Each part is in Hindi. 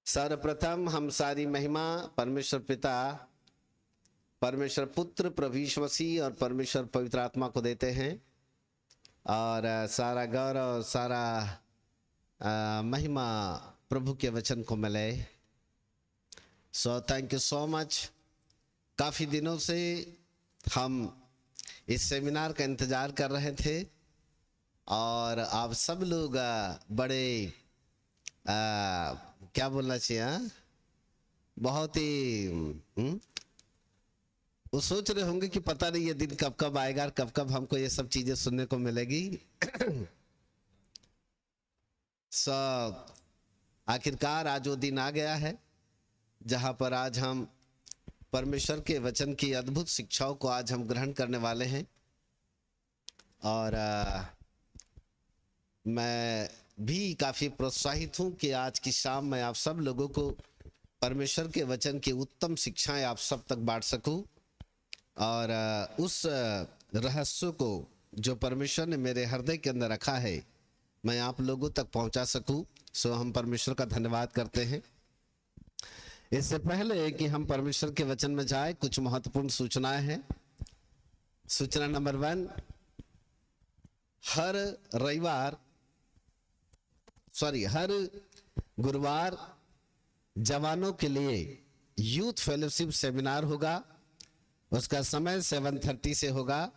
सर्वप्रथम हम सारी महिमा परमेश्वर पिता, परमेश्वर पुत्र, प्रभु यीशु मसीह और परमेश्वर पवित्र आत्मा को देते हैं। और सारा गौरव, सारा महिमा प्रभु के वचन को मिले। So thank you so much. काफ़ी दिनों से हम इस सेमिनार का इंतज़ार कर रहे थे और आप सब लोग बड़े क्या बोलना चाहिए, बहुत ही वो सोच रहे होंगे कि पता नहीं ये दिन कब कब आएगा और कब कब हमको ये सब चीज़ें सुनने को मिलेगी। आखिरकार आज वो दिन आ गया है जहाँ पर आज हम परमेश्वर के वचन की अद्भुत शिक्षाओं को आज हम ग्रहण करने वाले हैं। और मैं भी काफ़ी प्रोत्साहित हूँ कि आज की शाम मैं आप सब लोगों को परमेश्वर के वचन की उत्तम शिक्षाएं आप सब तक बांट सकूं और उस रहस्य को जो परमेश्वर ने मेरे हृदय के अंदर रखा है मैं आप लोगों तक पहुंचा सकूं। सो हम परमेश्वर का धन्यवाद करते हैं। इससे पहले कि हम परमेश्वर के वचन में जाए, कुछ महत्वपूर्ण सूचनाएं हैं। सूचना नंबर 1, हर गुरुवार जवानों के लिए यूथ फेलोशिप सेमिनार होगा। उसका समय 7:30 से होगा।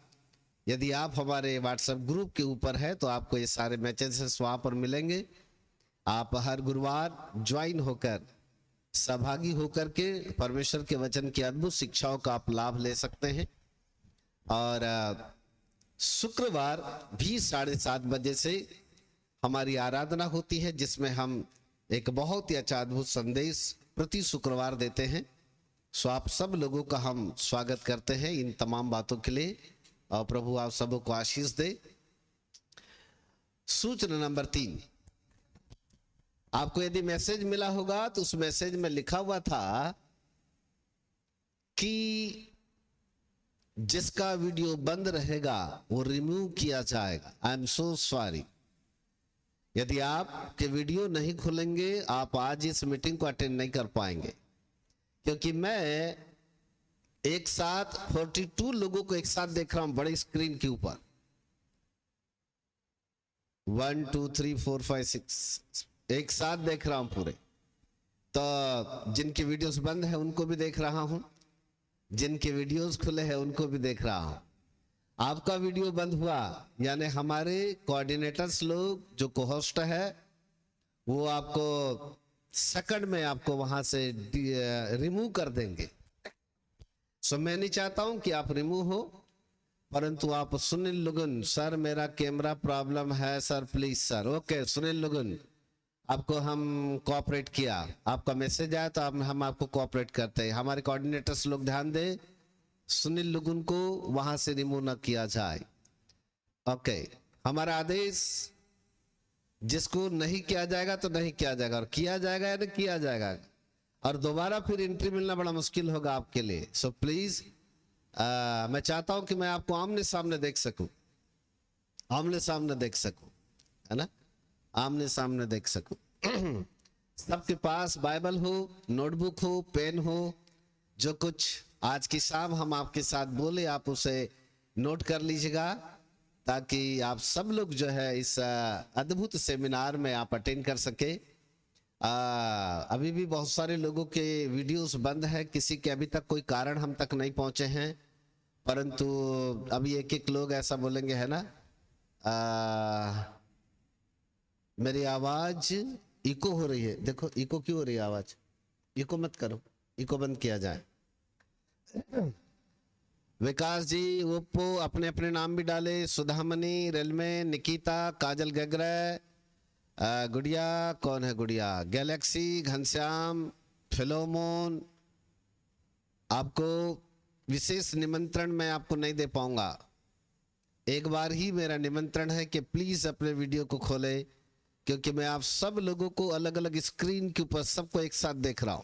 यदि आप हमारे व्हाट्सएप ग्रुप के ऊपर है तो आपको ये सारे मैसेजेस वहाँ पर मिलेंगे। आप हर गुरुवार ज्वाइन होकर, सहभागी होकर के परमेश्वर के वचन की अद्भुत शिक्षाओं का आप लाभ ले सकते हैं। और शुक्रवार भी 7:30 बजे से हमारी आराधना होती है, जिसमें हम एक बहुत ही अच्छा अद्भुत संदेश प्रति शुक्रवार देते हैं। सो आप सब लोगों का हम स्वागत करते हैं इन तमाम बातों के लिए और प्रभु आप सबों को आशीष दे। सूचना नंबर 3, आपको यदि मैसेज मिला होगा तो उस मैसेज में लिखा हुआ था कि जिसका वीडियो बंद रहेगा वो रिमूव किया जाएगा। I am so sorry. यदि आपके वीडियो नहीं खुलेंगे आप आज इस मीटिंग को अटेंड नहीं कर पाएंगे, क्योंकि मैं एक साथ 42 लोगों को एक साथ देख रहा हूं बड़े स्क्रीन के ऊपर। 1 2 3 4 5 6 एक साथ देख रहा हूं पूरे। तो जिनकी वीडियोस बंद है उनको भी देख रहा हूं, जिनके वीडियोस खुले हैं उनको भी देख रहा हूं। आपका वीडियो बंद हुआ यानी हमारे कोऑर्डिनेटर्स लोग जो को-होस्ट है वो आपको सेकंड में आपको वहां से रिमूव कर देंगे। सो मैं नहीं चाहता हूं कि आप रिमूव हो, परंतु आप सुनील लुगुन, सर मेरा कैमरा प्रॉब्लम है sir please sir. Okay Sunil Lugun, आपको हम कोऑपरेट किया, आपका मैसेज आया तो हम आपको कोऑपरेट करते हैं। हमारे कोऑर्डिनेटर्स लोग ध्यान दें, सुनील लुगुन को वहां से रिमूव ना किया जाए। ओके, हमारा आदेश जिसको नहीं किया जाएगा तो नहीं किया जाएगा, और किया जाएगा या नहीं किया जाएगा, और दोबारा फिर एंट्री मिलना बड़ा मुश्किल होगा आपके लिए। सो प्लीज मैं चाहता हूं कि मैं आपको आमने सामने देख सकूं, आमने सामने देख सकूं, है ना, आमने सामने देख सकूं। सबके पास बाइबल हो, नोटबुक हो, पेन हो, जो कुछ आज की शाम हम आपके साथ बोले आप उसे नोट कर लीजिएगा, ताकि आप सब लोग जो है इस अद्भुत सेमिनार में आप अटेंड कर सके। अभी भी बहुत सारे लोगों के वीडियोस बंद है, किसी के अभी तक कोई कारण हम तक नहीं पहुंचे हैं, परंतु अभी एक एक लोग ऐसा बोलेंगे, है ना। मेरी आवाज इको हो रही है, देखो इको क्यों हो रही है आवाज, इको मत करो, इको बंद किया जाए। विकास जी ओप्पो अपने अपने नाम भी डाले, सुधामनी, रेलमे, निकिता, काजल गगरे, गुड़िया, कौन है गुड़िया, गैलेक्सी, घनश्याम, फिलोमोन। आपको विशेष निमंत्रण मैं आपको नहीं दे पाऊंगा, एक बार ही मेरा निमंत्रण है कि प्लीज अपने वीडियो को खोले, क्योंकि मैं आप सब लोगों को अलग अलग स्क्रीन के ऊपर सबको एक साथ देख रहा हूं।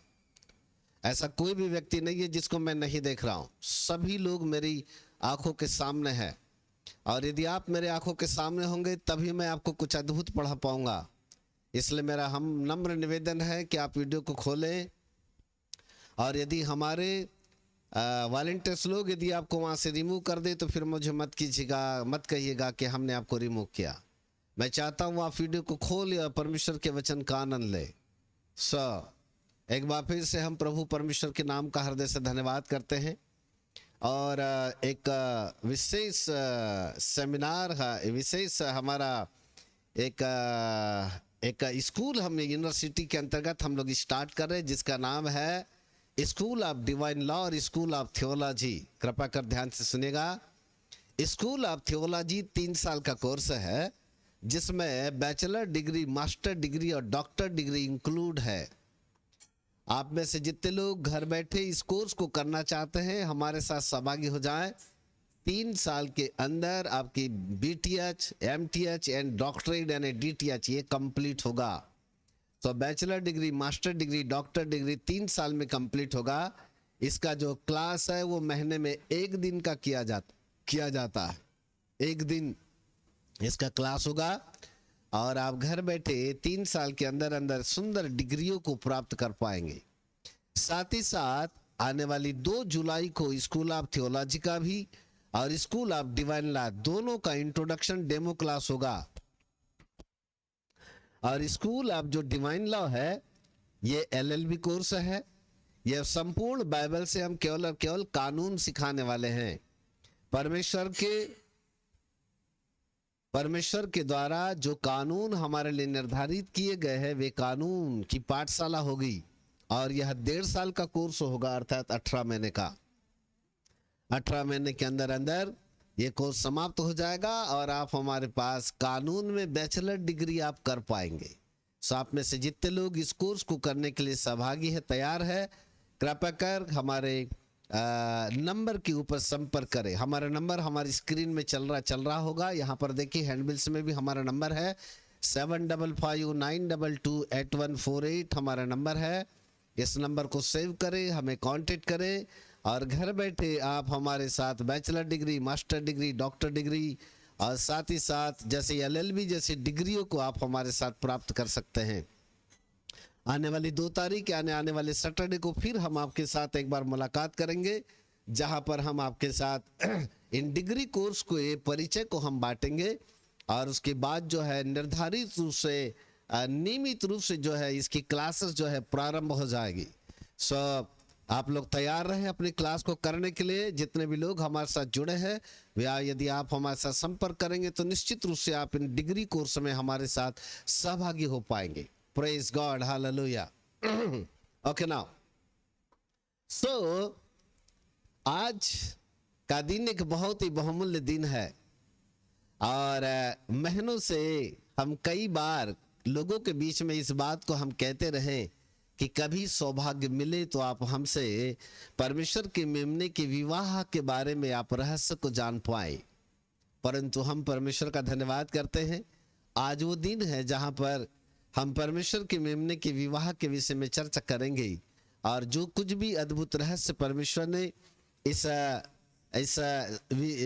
ऐसा कोई भी व्यक्ति नहीं है जिसको मैं नहीं देख रहा हूं, सभी लोग मेरी आंखों के सामने हैं। और यदि आप मेरे आंखों के सामने होंगे तभी मैं आपको कुछ अद्भुत पढ़ा पाऊंगा। इसलिए मेरा हम नम्र निवेदन है कि आप वीडियो को खोलें, और यदि हमारे वॉलंटियर्स लोग यदि आपको वहाँ से रिमूव कर दे तो फिर मुझे मत कीजिएगा, मत कहिएगा कि हमने आपको रिमूव किया। मैं चाहता हूँ आप वीडियो को खोलें और परमेश्वर के वचन का आनंद लें। एक बार फिर से हम प्रभु परमेश्वर के नाम का हृदय से धन्यवाद करते हैं, और एक विशेष सेमिनार है, विशेष हमारा एक स्कूल हम यूनिवर्सिटी के अंतर्गत हम लोग स्टार्ट कर रहे हैं, जिसका नाम है स्कूल ऑफ डिवाइन लॉ और स्कूल ऑफ थियोलॉजी। कृपया कर ध्यान से सुनिएगा। स्कूल ऑफ थियोलॉजी 3 साल का कोर्स है, जिसमें बैचलर डिग्री, मास्टर डिग्री और डॉक्टर डिग्री इंक्लूड है। आप में से जितने लोग घर बैठे इस कोर्स को करना चाहते हैं, हमारे साथ सहभागी हो जाएं। 3 साल के अंदर आपकी BTH, MTH एंड डॉक्टरेट यानी DTH ये कंप्लीट होगा। तो bachelor degree, master degree, doctor degree 3 साल में कंप्लीट होगा। इसका जो क्लास है वो महीने में 1 दिन का किया जाता है। 1 दिन इसका क्लास होगा, और आप घर बैठे 3 साल के अंदर अंदर सुंदर डिग्रियों को प्राप्त कर पाएंगे। साथ ही साथ आने वाली 2 जुलाई को स्कूल ऑफ थियोलॉजी का भी और स्कूल ऑफ डिवाइन लॉ दोनों का इंट्रोडक्शन डेमो क्लास होगा। और स्कूल ऑफ जो डिवाइन लॉ है ये LLB कोर्स है। यह संपूर्ण बाइबल से हम केवल और केवल कानून सिखाने वाले हैं। परमेश्वर के द्वारा जो कानून हमारे लिए निर्धारित किए गए हैं वे कानून की पाठशाला होगी, और यह 1.5 साल का कोर्स होगा, अर्थात 18 महीने का। 18 महीने के अंदर अंदर ये कोर्स समाप्त हो जाएगा और आप हमारे पास कानून में बैचलर डिग्री आप कर पाएंगे। सो आप में से जितने लोग इस कोर्स को करने के लिए सहभागी है, तैयार है, कृपया कर हमारे नंबर के ऊपर संपर्क करें। हमारा नंबर हमारी स्क्रीन में चल रहा होगा। यहाँ पर देखिए हैंडबिल्स में भी हमारा नंबर है 7559228148 हमारा नंबर है। इस नंबर को सेव करें, हमें कांटेक्ट करें, और घर बैठे आप हमारे साथ bachelor degree, master degree, doctor degree और साथ ही साथ जैसे LLB जैसी डिग्रियों को आप हमारे साथ प्राप्त कर सकते हैं। आने वाली 2 तारीख यानी आने वाले सैटरडे को फिर हम आपके साथ एक बार मुलाकात करेंगे, जहां पर हम आपके साथ इन डिग्री कोर्स को, ये परिचय को हम बांटेंगे, और उसके बाद जो है निर्धारित रूप से नियमित रूप से जो है इसकी क्लासेस जो है प्रारंभ हो जाएगी। आप लोग तैयार रहें अपनी क्लास को करने के लिए। जितने भी लोग हमारे साथ जुड़े हैं वे यदि आप हमारे साथ संपर्क करेंगे तो निश्चित रूप से आप इन डिग्री कोर्स में हमारे साथ सहभागी हो पाएंगे। Praise God, hallelujah. Okay now, so आज का दिन एक बहुत ही बहुमूल्य दिन है, और महीनों से हम कई बार लोगों के बीच में इस बात को हम कहते रहे कि कभी सौभाग्य मिले तो आप हमसे परमेश्वर के मेमने के विवाह के बारे में आप रहस्य को जान पाए। परंतु हम परमेश्वर का धन्यवाद करते हैं, आज वो दिन है जहां पर हम परमेश्वर के मेमने के विवाह के विषय में चर्चा करेंगे, और जो कुछ भी अद्भुत रहस्य परमेश्वर ने इस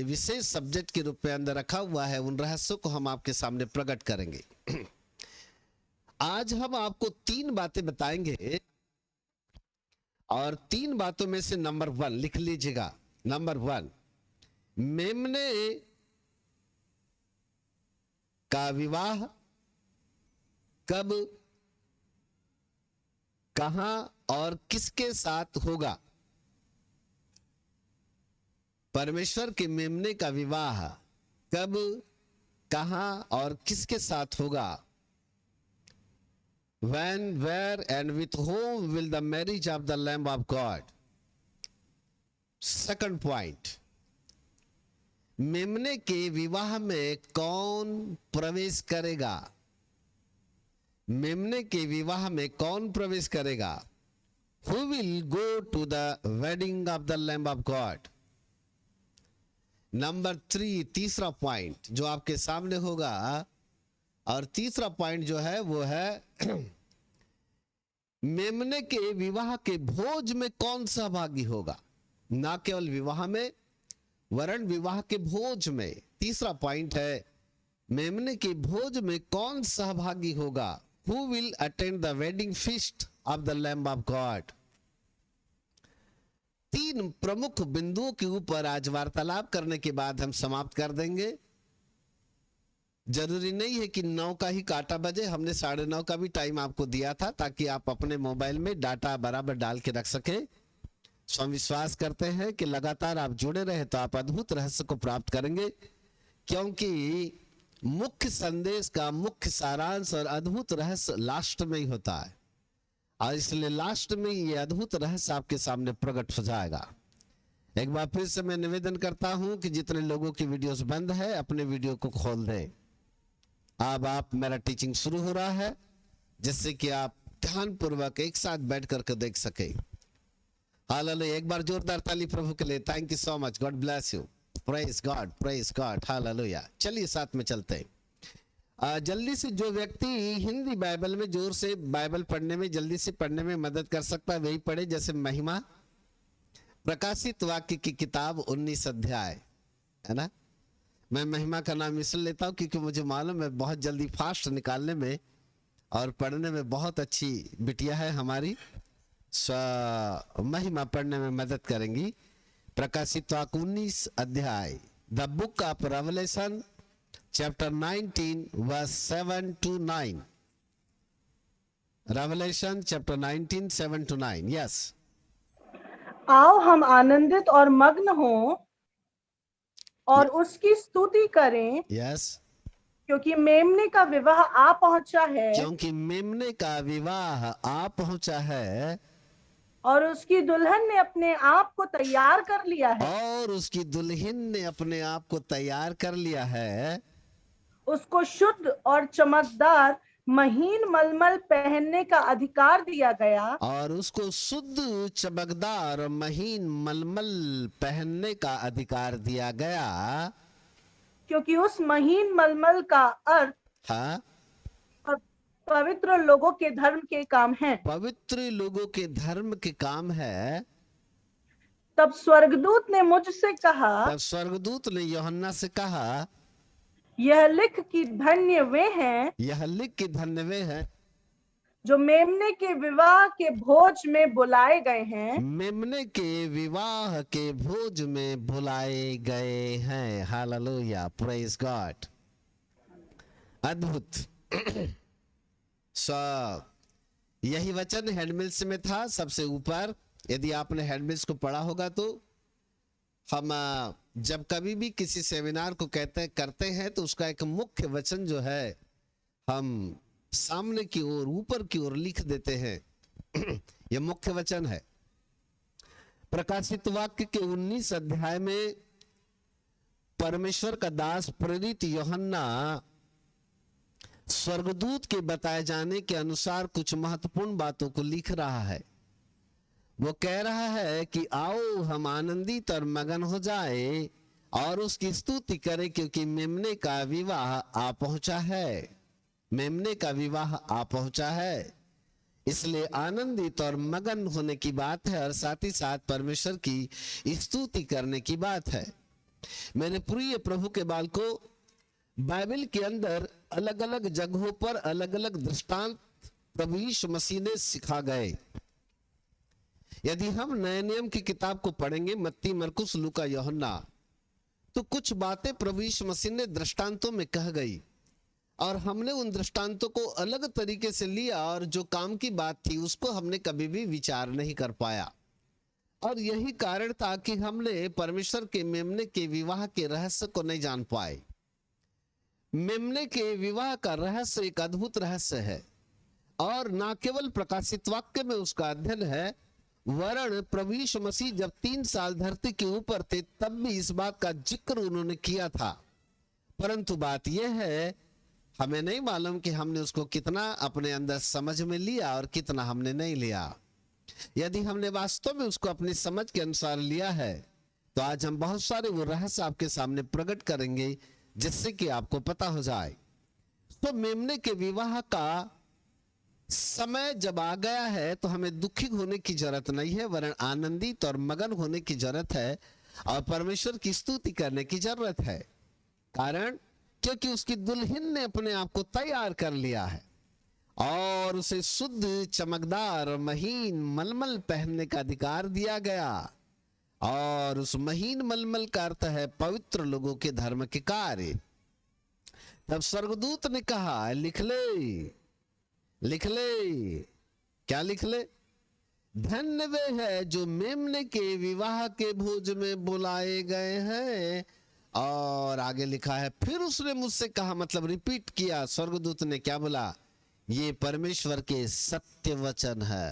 विशेष सब्जेक्ट के रूप में अंदर रखा हुआ है, उन रहस्यों को हम आपके सामने प्रकट करेंगे। आज हम आपको 3 बातें बताएंगे, और 3 बातों में से नंबर 1 लिख लीजिएगा। नंबर 1, मेमने का विवाह कब, कहां और किसके साथ होगा। परमेश्वर के मेमने का विवाह कब, कहां और किसके साथ होगा। When, where and with whom will the marriage of the Lamb of God? Second point, मेमने के विवाह में कौन प्रवेश करेगा। मेमने के विवाह में कौन प्रवेश करेगा। Who will go to the wedding of the Lamb of God? Number 3, तीसरा पॉइंट जो आपके सामने होगा, और तीसरा पॉइंट जो है वो है मेमने के विवाह के भोज में कौन सहभागी होगा। ना केवल विवाह में, वरण विवाह के भोज में। तीसरा पॉइंट है मेमने के भोज में कौन सहभागी होगा। who will attend the wedding feast of the Lamb of God. 3 प्रमुख बिंदुओं के ऊपर आज वार्तालाप करने के बाद हम समाप्त कर देंगे। जरूरी नहीं है कि 9 का ही काटा बजे, हमने 9:30 का भी टाइम आपको दिया था ताकि आप अपने मोबाइल में डाटा बराबर डाल के रख सके। हम विश्वास करते हैं कि लगातार आप जुड़े रहे तो आप अद्भुत रहस्य को प्राप्त करेंगे, क्योंकि मुख्य संदेश का मुख्य सारांश और अद्भुत रहस्य लास्ट में ही होता है, और इसलिए लास्ट में ये अद्भुत रहस्य आपके सामने प्रकट हो जाएगा। एक बार फिर से मैं निवेदन करता हूं कि जितने लोगों की वीडियोस बंद है अपने वीडियो को खोल दें। अब आप मेरा टीचिंग शुरू हो रहा है, जिससे कि आप ध्यान पूर्वक एक साथ बैठ करके देख सके। हालेलुया, एक बार जोरदार ताली प्रभु के लिए। Thank you so much, God bless you, praise God, hallelujah. चलिए साथ में चलते हैं। जल्दी से जो व्यक्ति हिंदी बाइबल में जोर से बाइबल पढ़ने में जल्दी से पढ़ने में मदद कर सकता है वही पढ़े। जैसे महिमा प्रकाशित वाक्य की किताब 19 अध्याय है ना। मैं महिमा का नाम इसलिए लेता हूं क्योंकि मुझे मालूम है बहुत जल्दी फास्ट निकालने में और पढ़ने में बहुत अच्छी बिटिया है हमारी, महिमा पढ़ने में मदद करेंगी। प्रकाशित वाक्य 19 अध्याय, the book of Revelation chapter 19 verse 7 to 9। Revelation chapter 19 7 to 9। Yes, आओ हम आनंदित और मग्न हों और उसकी स्तुति करें, यस, क्योंकि मेमने का विवाह आ पहुंचा है, क्योंकि मेमने का विवाह आ पहुंचा है और उसकी दुल्हन ने अपने आप को तैयार कर लिया है। और उसकी दुल्हन ने अपने आप को तैयार कर लिया है। उसको शुद्ध और चमकदार महीन मलमल पहनने का अधिकार दिया गया, और उसको शुद्ध चमकदार महीन मलमल पहनने का अधिकार दिया गया, क्योंकि उस महीन मलमल का अर्थ हाँ, पवित्र लोगों के धर्म के काम है। पवित्र लोगों के धर्म के काम है। तब स्वर्गदूत ने मुझसे कहा, तब स्वर्गदूत ने यूहन्ना से कहा, यह लिख कि धन्य वे हैं, यह लिख के धन्य वे हैं जो मेमने के विवाह के भोज में बुलाए गए हैं। मेमने के विवाह के भोज में बुलाए गए हैं। हालेलुया, प्रेज गॉड, अद्भुत। यही वचन हैंडमिल्स में था सबसे ऊपर। यदि आपने हैंडमिल्स को पढ़ा होगा तो हम जब कभी भी किसी सेमिनार को करते हैं तो उसका एक मुख्य वचन जो है हम सामने की ओर ऊपर की ओर लिख देते हैं। यह मुख्य वचन है। प्रकाशित वाक्य के 19 अध्याय में परमेश्वर का दास प्रेरित यूहन्ना स्वर्गदूत के बताए जाने के अनुसार कुछ महत्वपूर्ण बातों को लिख रहा है। वो कह रहा है कि आओ हम आनंदित और मगन हो जाए और उसकी स्तुति करें, क्योंकि मेमने का विवाह आ पहुंचा है। मेमने का विवाह आ पहुंचा है, इसलिए आनंदित और मगन होने की बात है और साथ ही साथ परमेश्वर की स्तुति करने की बात है। मेरे प्रिय प्रभु के बालकों, बाइबल के अंदर अलग अलग जगहों पर अलग अलग दृष्टांत प्रभु यीशु मसीह ने सिखा गए। यदि हम नए नियम की किताब को पढ़ेंगे, मत्ती, मरकुस, लूका, यूहन्ना, तो कुछ बातें प्रभु यीशु मसीह ने दृष्टांतों में कह गई और हमने उन दृष्टांतों को अलग तरीके से लिया और जो काम की बात थी उसको हमने कभी भी विचार नहीं कर पाया। और यही कारण था कि हमने परमेश्वर के मेमने के विवाह के रहस्य को नहीं जान पाए। मेमने के विवाह का रहस्य एक अद्भुत रहस्य है और ना केवल प्रकाशित वाक्य में उसका अध्ययन है, वरण प्रभु यीशु मसीह जब 3 साल धरती के ऊपर थे तब भी इस बात का जिक्र उन्होंने किया था। परंतु बात यह है, हमें नहीं मालूम कि हमने उसको कितना अपने अंदर समझ में लिया और कितना हमने नहीं लिया। यदि हमने वास्तव में उसको अपनी समझ के अनुसार लिया है तो आज हम बहुत सारे वो रहस्य आपके सामने प्रकट करेंगे जिससे कि आपको पता हो जाए। तो मेमने के विवाह का समय जब आ गया है तो हमें दुखी होने की जरूरत नहीं है, वरन आनंदित और मगन होने की जरूरत है और परमेश्वर की स्तुति करने की जरूरत है। कारण क्योंकि उसकी दुल्हन ने अपने आप को तैयार कर लिया है और उसे शुद्ध, चमकदार और महीन मलमल पहनने का अधिकार दिया गया। और उस महीन मलमल का अर्थ है पवित्र लोगों के धर्म के कार्य। तब स्वर्गदूत ने कहा, लिख ले, लिख ले। क्या लिख ले? धन्य वे है जो मेमने के विवाह के भोज में बुलाए गए हैं। और आगे लिखा है, फिर उसने मुझसे कहा, मतलब रिपीट किया, स्वर्गदूत ने क्या बोला? ये परमेश्वर के सत्य वचन है।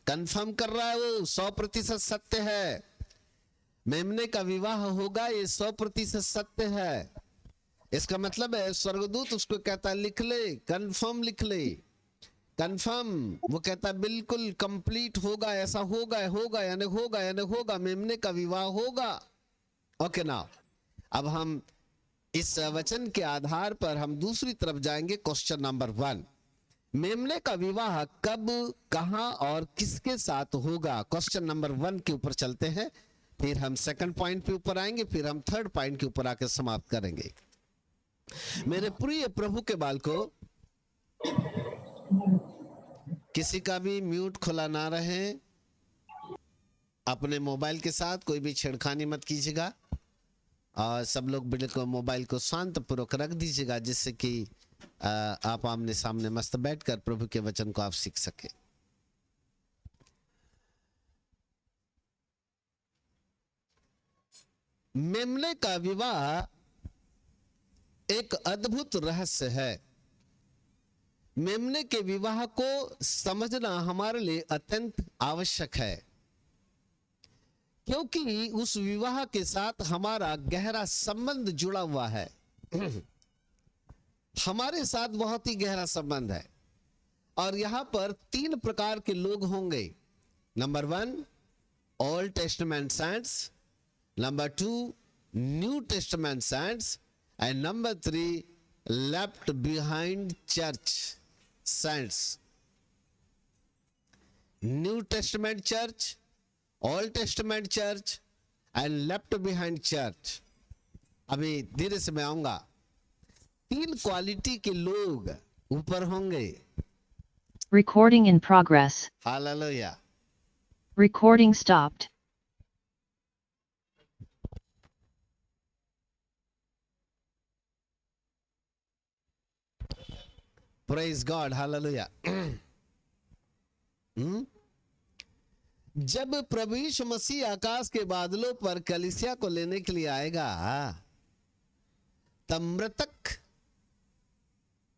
कंफर्म कर रहा है वो, 100% सत्य है। मेमने का विवाह होगा, ये 100% सत्य है। इसका मतलब है स्वर्गदूत उसको कहता है, लिख ले, कंफर्म लिख ले, कंफर्म। वो कहता है बिल्कुल कंप्लीट होगा, ऐसा होगा, होगा यानी होगा, यानी होगा, मेमने का विवाह होगा। ओके ना, अब हम इस वचन के आधार पर हम दूसरी तरफ जाएंगे। क्वेश्चन नंबर 1, मेमने का विवाह कब, कहां और किसके साथ होगा? क्वेश्चन नंबर 1 के ऊपर चलते हैं, फिर हम सेकंड पॉइंट पे ऊपर आएंगे, फिर हम थर्ड पॉइंट के ऊपर आकर समाप्त करेंगे। मेरे प्रिय प्रभु के बालकों, किसी का भी म्यूट खुला ना रहे, अपने मोबाइल के साथ कोई भी छेड़खानी मत कीजिएगा, और सब लोग बिल्कुल मोबाइल को शांत पूर्वक रख दीजिएगा, जिससे कि आप आमने सामने मस्त बैठकर प्रभु के वचन को आप सीख सके। मेमने का विवाह एक अद्भुत रहस्य है। मेमने के विवाह को समझना हमारे लिए अत्यंत आवश्यक है, क्योंकि उस विवाह के साथ हमारा गहरा संबंध जुड़ा हुआ है। हमारे साथ बहुत ही गहरा संबंध है। और यहां पर 3 प्रकार के लोग होंगे। Number 1, Old Testament saints, number 2, New Testament saints, and number 3, left behind church saints. New Testament church, Old Testament church and left behind church. अभी धीरे से मैं आऊंगा। 3 क्वालिटी के लोग ऊपर होंगे। Recording in progress. Hallelujah. Recording stopped. Praise God, hallelujah. जब प्रभु यीशु मसीह आकाश के बादलों पर कलीसिया को लेने के लिए आएगा, तब मृतक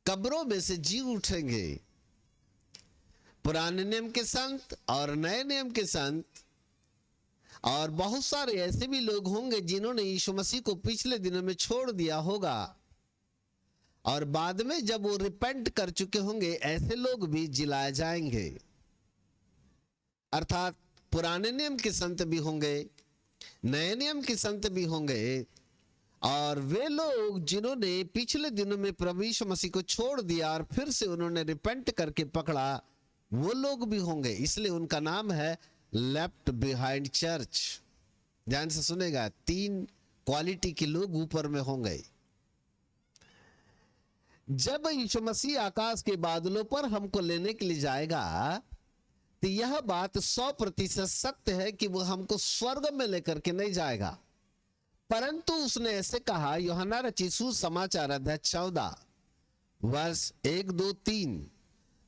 कब्रों में से जी उठेंगे। पुराने नियम के संत और नए नियम के संत, और बहुत सारे ऐसे भी लोग होंगे जिन्होंने यीशु मसीह को पिछले दिनों में छोड़ दिया होगा, और बाद में जब वो रिपेंट कर चुके होंगे, ऐसे लोग भी जिलाए जाएंगे। अर्थात पुराने नियम के संत भी होंगे, नए नियम के संत भी होंगे, और वे लोग जिन्होंने पिछले दिनों में प्रभु यीशु मसीह को छोड़ दिया और फिर से उन्होंने रिपेंट करके पकड़ा, वो लोग भी होंगे। इसलिए उनका नाम है लेफ्ट बिहाइंड चर्च। ध्यान से सुनेगा, 3 क्वालिटी के लोग ऊपर में होंगे। जब यीशु मसीह आकाश के बादलों पर हमको लेने के लिए जाएगा, तो यह बात 100% सत्य है कि वो हमको स्वर्ग में लेकर के नहीं जाएगा, परंतु उसने ऐसे कहा। यूहन्ना रचित सुसमाचार अध्याय 14 वर्ष 1, 2, 3।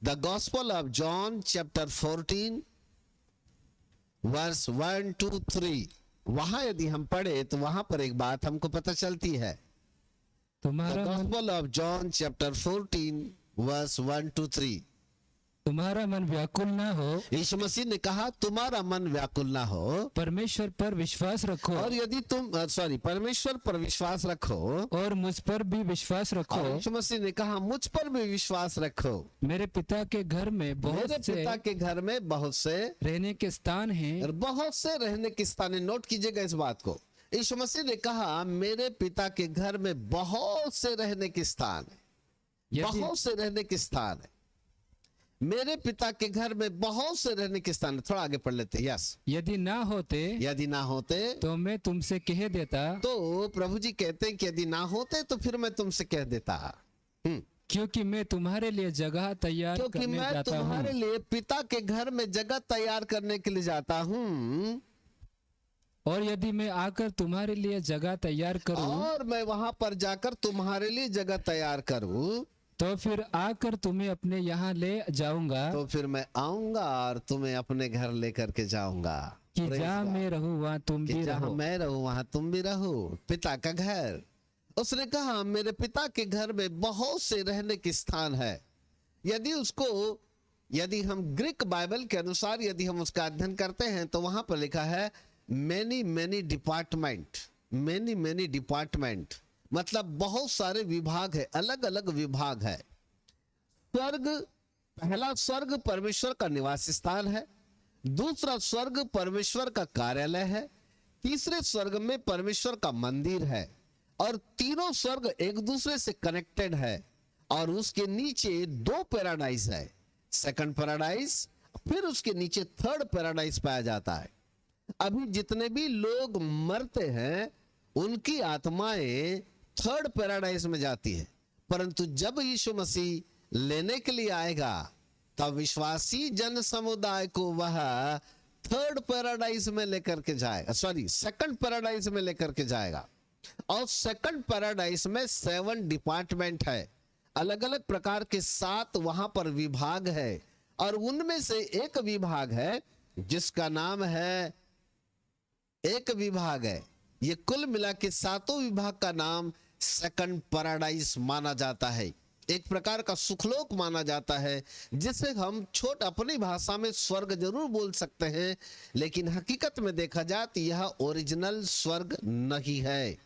The Gospel of John chapter 14 verse 1, 2, 3। वहां यदि हम पढ़े तो वहां पर एक बात हमको पता चलती है। तुम्हारा मन Gospel of John chapter 14 verse 1, 2, 3। तुम्हारा मन व्याकुल ना हो, यीशु मसीह ने कहा तुम्हारा मन व्याकुल ना हो, परमेश्वर पर विश्वास रखो, और यदि तुम परमेश्वर पर विश्वास रखो, और मुझ पर भी विश्वास रखो। और यीशु मसीह ने कहा मुझ पर भी विश्वास रखो। मेरे पिता के घर में मेरे बहुत से पिता के घर में बहुत से रहने के स्थान हैं। और बहुत से रहने के स्थान हैं। नोट कीजिएगा इस बात को। यीशु मसीह ने कहा मेरे पिता के घर में बहुत से रहने के स्थान है, यदि बहुत से रहने के स्थान है। मेरे पिता के घर में बहुत से रहने के स्थान है। थोड़ा आगे पढ़ लेते हैं। यस, यदि ना होते यदि ना होते तो मैं तुमसे कह देता। तो प्रभु जी कहते हैं कि यदि ना होते तो फिर मैं तुमसे कह देता। क्योंकि मैं तुम्हारे लिए जगह तैयार क्योंकि करने मैं जाता तुम्हारे हूँ। लिए पिता के घर में जगह तैयार करने के लिए जाता हूँ, और यदि मैं आकर तुम्हारे लिए जगह तैयार करूँ, और मैं वहां पर जाकर तुम्हारे लिए जगह तैयार करूँ, तो फिर आकर तुम्हें अपने यहाँ ले जाऊंगा, तो फिर मैं आऊंगा और तुम्हें अपने घर लेकर के जाऊंगा। कि Praise जहाँ God. मैं रहूँ वहाँ तुम कि भी जहां रहो। मैं रहूं वहां तुम भी रहो। पिता का घर, उसने कहा मेरे पिता के घर में बहुत से रहने के स्थान है। यदि हम ग्रीक बाइबल के अनुसार यदि हम उसका अध्ययन करते हैं तो वहां पर लिखा है many many department, many many department, मतलब बहुत सारे विभाग है, अलग अलग विभाग है। स्वर्ग, पहला स्वर्ग परमेश्वर का निवास स्थान है, दूसरा स्वर्ग परमेश्वर का कार्यालय है, तीसरे स्वर्ग में परमेश्वर का मंदिर है, और तीनों स्वर्ग एक दूसरे से कनेक्टेड है। और उसके नीचे दो पैराडाइज है, सेकंड पैराडाइज, फिर उसके नीचे थर्ड पैराडाइज पाया जाता है। अभी जितने भी लोग मरते हैं उनकी आत्माएं थर्ड पैराडाइज में जाती है, परंतु जब यीशु मसीह लेने के लिए आएगा तब विश्वासी जन समुदाय को वह थर्ड पैराडाइज में लेकर के जाएगा, सेकंड पैराडाइज में लेकर के जाएगा। और सेकंड पैराडाइज में 7 डिपार्टमेंट है, अलग अलग प्रकार के 7 वहां पर विभाग है, और उनमें से एक विभाग है जिसका नाम है, एक विभाग है, ये कुल मिला के 7 विभाग का नाम सेकंड पैराडाइज माना जाता है। एक प्रकार का सुखलोक माना जाता है, जिसे हम छोट अपनी भाषा में स्वर्ग जरूर बोल सकते हैं, लेकिन हकीकत में देखा जाए तो यह ओरिजिनल स्वर्ग नहीं है,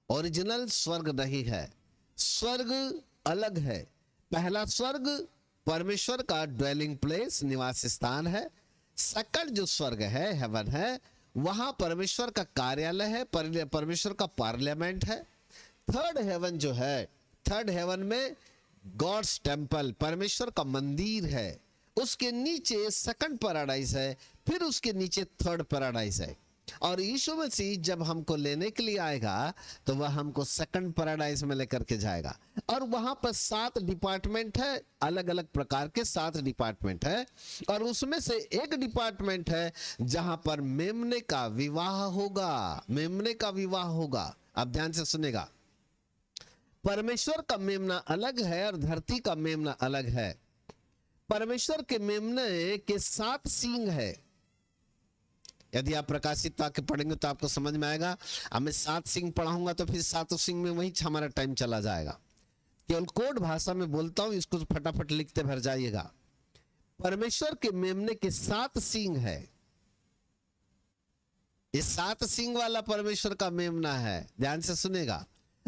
ओरिजिनल स्वर्ग नहीं है। स्वर्ग अलग है। पहला स्वर्ग परमेश्वर का ड्वेलिंग प्लेस, निवास स्थान है। सेकंड जो स्वर्ग है, हेवन है, वहां परमेश्वर का कार्यालय है, परमेश्वर का पार्लियामेंट है। थर्ड हेवन जो है, थर्ड हेवन में गॉड्स टेम्पल, परमेश्वर का मंदिर है। उसके नीचे सेकंड पैराडाइज है, फिर उसके नीचे थर्ड पैराडाइज है। और यीशु मसीह जब हमको लेने के लिए आएगा तो वह हमको सेकंड पैराडाइज में लेकर के जाएगा, और वहां पर 7 डिपार्टमेंट है, अलग अलग प्रकार के 7 डिपार्टमेंट है। और उसमें से एक डिपार्टमेंट है जहां पर मेमने का विवाह होगा, मेमने का विवाह होगा। अब ध्यान से सुनेगा, परमेश्वर का मेमना अलग है और धरती का मेमना अलग है। परमेश्वर के मेमने के 7 सींग है। यदि आप प्रकाशित वाक्य पढ़ेंगे तो आपको समझ में आएगा। अब मैं 7 सींग पढ़ाऊंगा तो फिर 7 सींग में वही हमारा टाइम चला जाएगा। केवल कोड भाषा में बोलता हूं, इसको फटाफट लिखते भर जाइएगा। परमेश्वर के मेमने के 7 सींग है। ये 7 सींग वाला परमेश्वर का मेमना है, ध्यान से सुनेगा।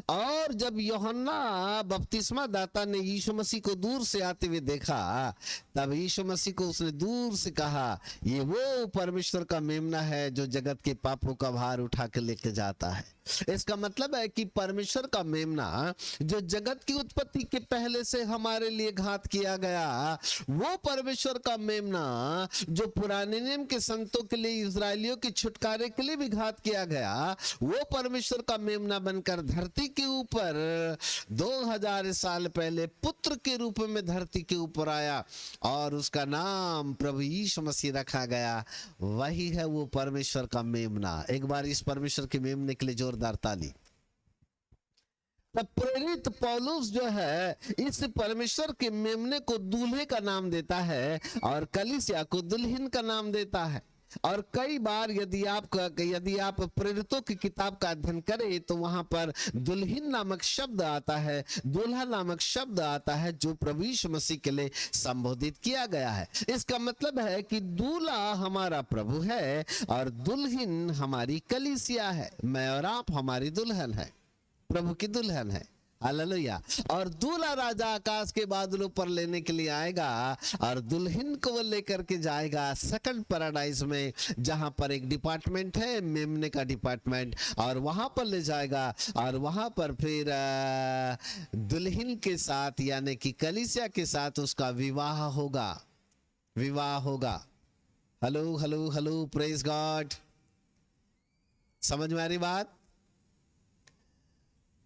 और जब यूहन्ना बपतिस्मा दाता ने यीशु मसीह को दूर से आते हुए देखा, तब यीशु मसीह को उसने दूर से कहा, ये वो परमेश्वर का मेमना है जो जगत के पापों का भार उठा के लेके जाता है। इसका मतलब है कि परमेश्वर का मेमना जो जगत की उत्पत्ति के पहले से हमारे लिए घात किया गया, वो परमेश्वर का मेमना जो पुराने नियम के संतों के लिए, इजरायलियों के छुटकारे के लिए भी घात किया गया, वो परमेश्वर का मेमना बनकर धरती के ऊपर 2000 साल पहले पुत्र के रूप में धरती के ऊपर आया, और उसका नाम प्रभु यीशु मसीह रखा गया। वही है वो परमेश्वर का मेमना। एक बार इस परमेश्वर के मेमने के लिए जोरदार ताली। तब प्रेरित पौलुस जो है इस परमेश्वर के मेमने को दूल्हे का नाम देता है और कलीसिया को दुल्हन का नाम देता है। और कई बार यदि आप प्रेरितों की किताब का अध्ययन करें तो वहां पर दुल्हन नामक शब्द आता है, दूल्हा नामक शब्द आता है, जो प्रभु यीशु मसीह के लिए संबोधित किया गया है। इसका मतलब है कि दूल्हा हमारा प्रभु है और दुल्हन हमारी कलीसिया है। मैं और आप हमारी दुल्हन है, प्रभु की दुल्हन है। हालेलुया। और दूल्हा राजा आकाश के बादलों पर लेने के लिए आएगा और दुल्हन को लेकर के जाएगा सेकंड पैराडाइज में, जहां पर एक डिपार्टमेंट है, मेमने का डिपार्टमेंट, और वहां पर ले जाएगा और वहां पर फिर दुल्हन के साथ यानी कि कलीसिया के साथ उसका विवाह होगा, विवाह होगा। Hello hello hello, praise God. समझ में आ रही बात?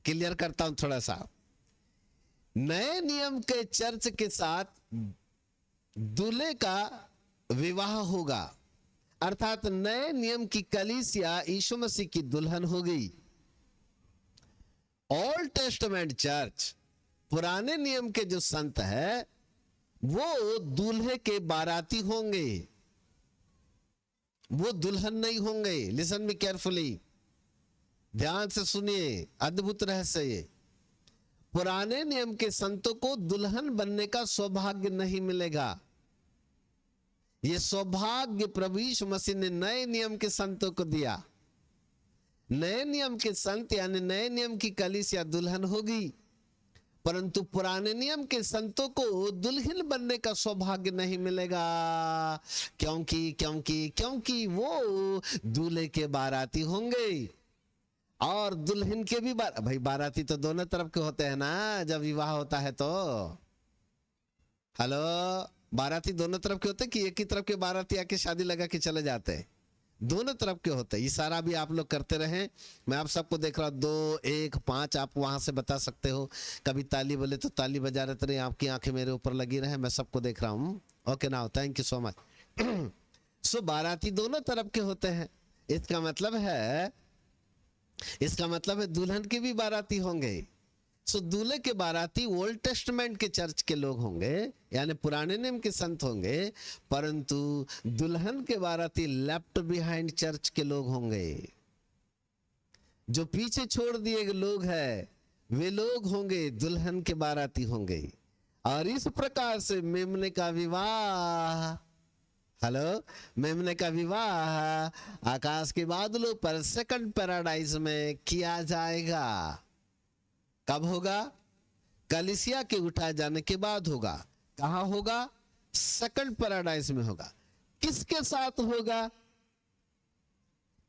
क्लियर करता हूं थोड़ा सा। नए नियम के चर्च के साथ दूल्हे का विवाह होगा, अर्थात नए नियम की कलीसिया यीशु मसीह की दुल्हन होगी। ओल्ड टेस्टमेंट चर्च, पुराने नियम के जो संत है वो दूल्हे के बाराती होंगे, वो दुल्हन नहीं होंगे। लिसन मी केयरफुली, ध्यान से सुनिए, अद्भुत रहस्य ये। पुराने नियम के संतों को दुल्हन बनने का सौभाग्य नहीं मिलेगा। ये सौभाग्य प्रभु यीशु मसीह ने नए नियम के संतों को दिया। नए नियम के संत यानी नए नियम की कलीसिया दुल्हन होगी, परंतु पुराने नियम के संतों को दुल्हन बनने का सौभाग्य नहीं मिलेगा। क्योंकि क्योंकि क्योंकि वो दूल्हे के बाराती होंगे और दुल्हन के भी भाई बाराती तो दोनों तरफ के होते हैं ना, जब विवाह होता है तो। हेलो, बाराती दोनों तरफ के होते कि एक ही तरफ के बाराती आके शादी लगा के चले जाते हैं? दोनों तरफ के होते हैं। इशारा भी आप लोग करते रहे, मैं आप सबको देख रहा हूं। 2 1 5 आप वहां से बता सकते हो। कभी ताली बोले तो ताली बजा रहे रहे, आपकी आंखें मेरे ऊपर लगी रहे, मैं सबको देख रहा हूं। Okay now, thank you so much. So बाराती दोनों तरफ के होते हैं। इसका मतलब है दुल्हन के भी बाराती होंगे। सो दूल्हे के बाराती ओल्ड टेस्टमेंट के चर्च के लोग होंगे, यानी पुराने नियम के संत होंगे, परंतु दुल्हन के बाराती लेफ्ट बिहाइंड चर्च के लोग होंगे। जो पीछे छोड़ दिए गए लोग हैं वे लोग होंगे दुल्हन के बाराती होंगे। और इस प्रकार से मेमने का विवाह, हेलो, मेमने का विवाह आकाश के बादलों पर सेकंड पैराडाइज में किया जाएगा। कब होगा? कलीसिया के उठाए जाने के बाद होगा। कहां होगा? सेकंड पैराडाइज में होगा। किसके साथ होगा?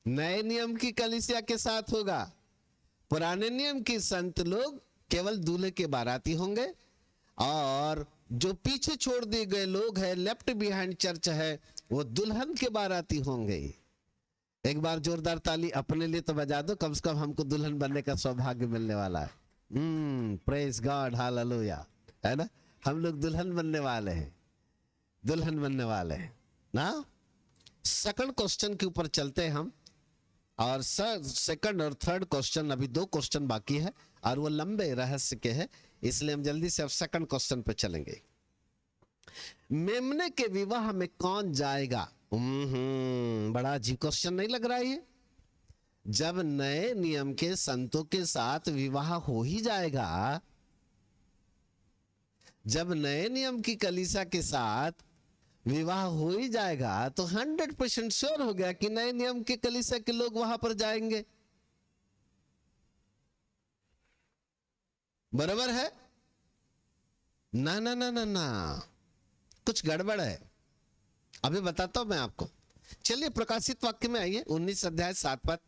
नए नियम की कलीसिया के साथ होगा। पुराने नियम के संत लोग केवल दूल्हे के बाराती होंगे और जो पीछे छोड़ दिए गए लोग हैं, लेफ्ट बिहाइंड चर्च है, वो दुल्हन के बाराती होंगे। एक बार जोरदार ताली अपने लिए तो बजा दो, कम से कम हमको दुल्हन बनने का सौभाग्य मिलने वाला है। प्रेज गॉड, हालेलुया, है ना? हम लोग दुल्हन बनने वाले हैं, दुल्हन बनने वाले हैं ना। सेकंड क्वेश्चन के ऊपर चलते हैं हम, और सेकंड और थर्ड क्वेश्चन, अभी 2 क्वेश्चन बाकी है और वो लंबे रहस्य के हैं, इसलिए हम जल्दी से अब सेकंड क्वेश्चन पे चलेंगे। मेमने के विवाह में कौन जाएगा? बड़ा अजीब क्वेश्चन नहीं लग रहा है ये? जब नए नियम के संतों के साथ विवाह हो ही जाएगा, जब नए नियम की कलीसिया के साथ विवाह हो ही जाएगा, तो 100% श्योर हो गया कि नए नियम के कलीसिया के लोग वहां पर जाएंगे। बराबर है ना? ना ना ना ना, कुछ गड़बड़ है। अभी बताता हूं मैं आपको। चलिए प्रकाशित वाक्य में आइए, 19 अध्याय 7 पद।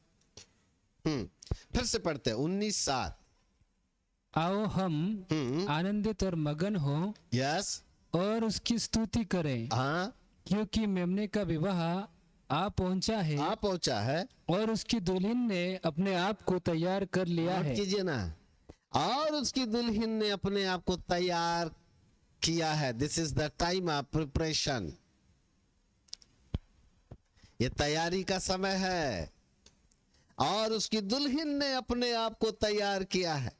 फिर से पढ़ते हैं, 19:7। आओ हम आनंदित और मगन हो यस, और उसकी स्तुति करें, हाँ, क्योंकि मेमने का विवाह आ पहुंचा है, आ पहुंचा है और उसकी दुल्हन ने अपने आप को तैयार कर लिया नोट है। कीजिए ना, और उसकी दुल्हन ने अपने आप को तैयार किया है। This is the time of preparation. ये तैयारी का समय है, और उसकी दुल्हन ने अपने आप को तैयार किया है।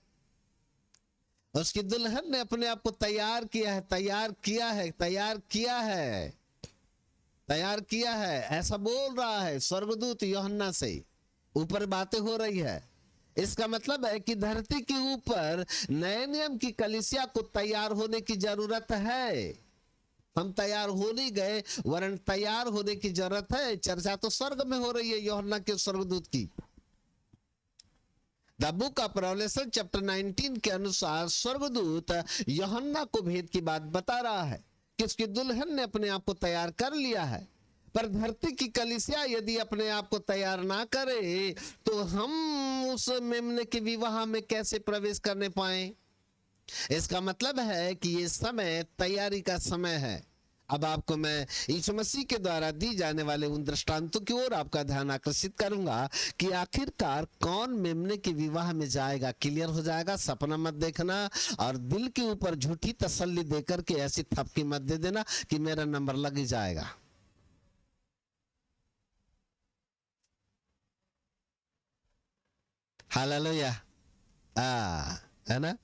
उसकी दुल्हन ने अपने आप को तैयार किया है, तैयार किया है, तैयार किया है, तैयार किया है, ऐसा बोल रहा है स्वर्गदूत यूहन्ना से। ऊपर बातें हो रही है। इसका मतलब है कि धरती के ऊपर नए नियम की कलीसिया को तैयार होने की जरूरत है। हम तैयार हो नहीं गए, वरन तैयार होने की जरूरत है। चर्चा तो स्वर्ग में हो रही है यूहन्ना के स्वर्गदूत की। The book of Revelation chapter 19 के अनुसार स्वर्गदूत यूहन्ना को भेद की बात बता रहा है कि उसकी दुल्हन ने अपने आप को तैयार कर लिया है। पर धरती की कलीसिया यदि अपने आप को तैयार ना करे तो हम उस मेमने के विवाह में कैसे प्रवेश करने पाए? इसका मतलब है कि ये समय तैयारी का समय है। अब आपको मैं यीशु मसीह के द्वारा दी जाने वाले उन दृष्टांतों की ओर आपका ध्यान आकर्षित करूंगा कि आखिरकार कौन मेमने के विवाह में जाएगा। क्लियर हो जाएगा। सपना मत देखना और दिल के ऊपर झूठी तसल्ली देकर के ऐसी थपकी मत दे देना कि मेरा नंबर लग ही जाएगा। हालेलुया। है ना।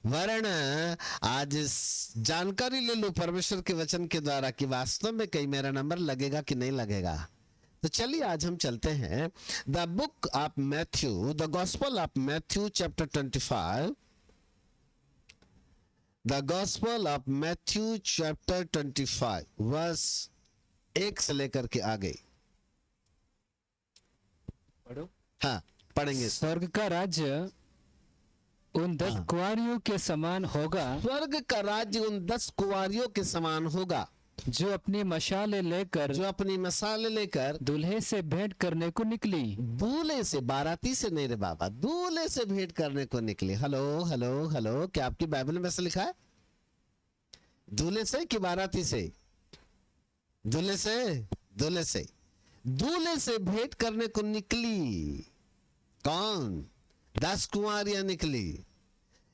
वर्ण आज जानकारी ले लो परमेश्वर के वचन के द्वारा कि वास्तव में कहीं मेरा नंबर लगेगा कि नहीं लगेगा। तो चलिए आज हम चलते हैं the book of Matthew, the Gospel of Matthew chapter 25, the Gospel of Matthew chapter 25 verse 1 से लेकर के आगे। पढ़ो। हाँ पढ़ेंगे। स्वर्ग का राज्य उन 10 कुंवारियों के समान होगा। स्वर्ग का राज्य उन 10 कुंवारियों के समान होगा जो अपनी मशालें लेकर, जो अपनी मसाले लेकर दूल्हे से भेंट करने को निकली। दूल्हे से, बाराती से नहीं रे बाबा, दूल्हे से भेंट करने को निकले। हेलो हेलो हेलो, क्या आपकी बाइबल में ऐसा लिखा है? दूल्हे से कि बाराती से? दूल्हे से, दूल्हे से, दूल्हे से भेंट करने को निकली। कौन? 10 कुंवारियां निकली।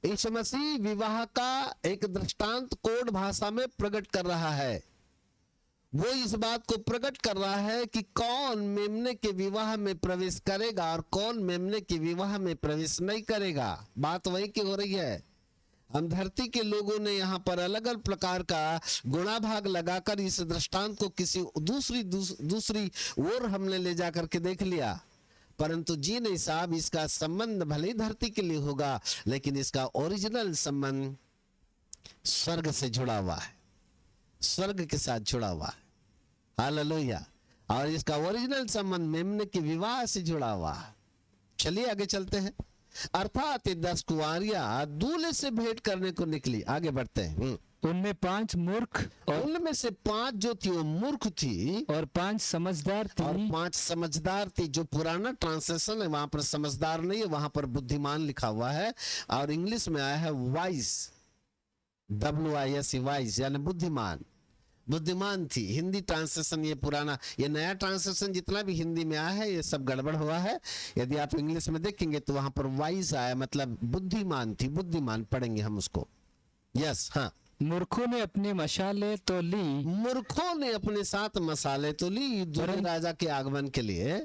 यीशु मसीह विवाह का एक दृष्टांत कोड भाषा में प्रकट कर रहा है। वो इस बात को प्रकट कर रहा है कि कौन मेमने के विवाह में प्रवेश करेगा और कौन मेमने के विवाह में प्रवेश नहीं करेगा। बात वही की हो रही है। हम धरती के लोगों ने यहाँ पर अलग अलग प्रकार का गुणा भाग लगाकर इस दृष्टांत को किसी दूसरी ओर हमने ले जाकर के देख लिया, परंतु जी नहीं साहब, इसका संबंध भले ही धरती के लिए होगा लेकिन इसका ओरिजिनल संबंध स्वर्ग से जुड़ा हुआ है, स्वर्ग के साथ जुड़ा हुआ है। हालेलुया। और इसका ओरिजिनल संबंध मेमने के विवाह से जुड़ा हुआ है। चलिए आगे चलते हैं। अर्थात 10 कुंवारियां दूल्हे से भेंट करने को निकली। आगे बढ़ते हैं। उनमें 5 मूर्ख और उनमें से 5 जो थी वो मूर्ख थी और 5 समझदार और थी। 5 समझदार थी। जो पुराना ट्रांसलेशन है वहां पर समझदार नहीं है, वहां पर बुद्धिमान लिखा हुआ है और इंग्लिश में आया है वाइज, WISE, वाइज यानी बुद्धिमान। बुद्धिमान थी। हिंदी ट्रांसलेशन ये पुराना, ये नया ट्रांसलेशन जितना भी हिंदी में आया है ये सब गड़बड़ हुआ है। यदि आप इंग्लिश में देखेंगे तो वहां पर वाइज आया, मतलब बुद्धिमान थी। बुद्धिमान पढ़ेंगे हम उसको। यस। हाँ। मूर्खों ने अपनी मशालें तो ली, मूर्खों ने अपने साथ मसाले तो ली दूल्हे राजा के आगमन के लिए,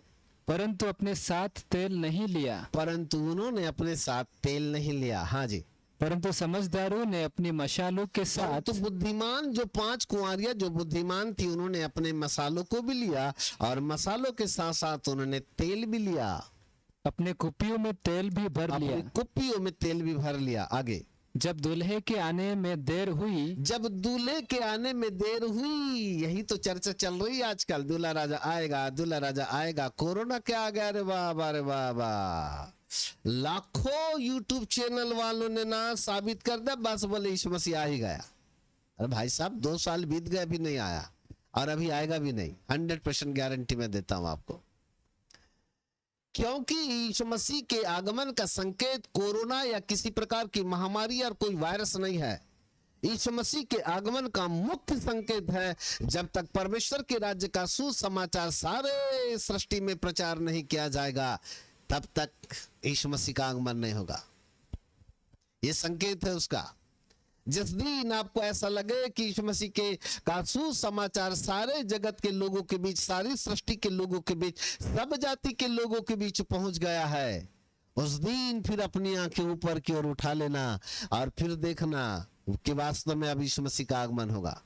परंतु अपने साथ तेल नहीं लिया। परंतु उन्होंने अपने साथ तेल नहीं लिया। हाँ जी। परंतु समझदारों ने अपनी मशालों के साथ, तो बुद्धिमान जो 5 कुंवारियां जो बुद्धिमान थी उन्होंने अपने मसालों को भी लिया और मसालों के साथ साथ उन्होंने तेल भी लिया। अपने कुप्पियों में तेल भी भर लिया। अपनी कुप्पियों में तेल भी भर लिया। आगे। जब दूल्हे के आने में देर हुई, जब दूल्हे के आने में देर हुई, यही तो चर्चा चल रही है आजकल। दूल्हा राजा आएगा, दूल्हा राजा आएगा। कोरोना क्या आ गया रे बाबा, रे बाबा। लाखों यूट्यूब चैनल वालों ने ना साबित कर दिया, बस बोले यीशु मसीह आ ही गया। अरे भाई साहब 2 साल बीत गए अभी नहीं आया और अभी आएगा भी नहीं। 100% गारंटी मैं देता हूं आपको, क्योंकि यीशु मसीह के आगमन का संकेत कोरोना या किसी प्रकार की महामारी और कोई वायरस नहीं है। यीशु मसीह के आगमन का मुख्य संकेत है जब तक परमेश्वर के राज्य का सुसमाचार सारे सृष्टि में प्रचार नहीं किया जाएगा तब तक यीशु मसीह का आगमन नहीं होगा। ये संकेत है उसका। जिस दिन आपको ऐसा लगे कि यीशु मसीह के का सुसमाचार सारे जगत के लोगों के बीच, सारी सृष्टि के लोगों के बीच, सब जाति के लोगों के बीच पहुंच गया है, उस दिन फिर अपनी आंखें ऊपर की ओर उठा लेना और फिर देखना कि वास्तव में अब यीशु मसीह का आगमन होगा।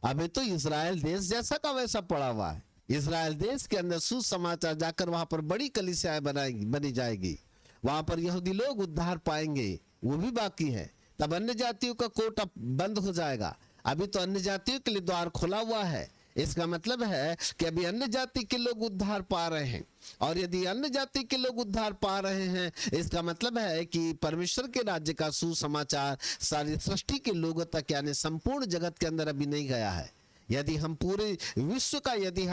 अभी तो इजराइल देश जैसा का वैसा पड़ा हुआ है। इजराइल देश के अंदर सुसमाचार जाकर वहां पर बड़ी कलीसियाएं बनी जाएगी, वहां पर यहूदी लोग उद्धार पाएंगे, वो भी बाकी है। तब अन्य जातियों का कोट अब बंद हो जाएगा। अभी तो अन्य जातियों के लिए द्वार खुला हुआ है। इसका मतलब है कि अभी अन्य जाति के लोग उद्धार पा रहे हैं, और यदि अन्य जाति के लोग उद्धार पा रहे हैं इसका मतलब है कि परमेश्वर के राज्य का सुसमाचार सारी सृष्टि के लोगों तक यानी संपूर्ण जगत के अंदर अभी नहीं गया है। यदि हम पूरे विश्व का यदि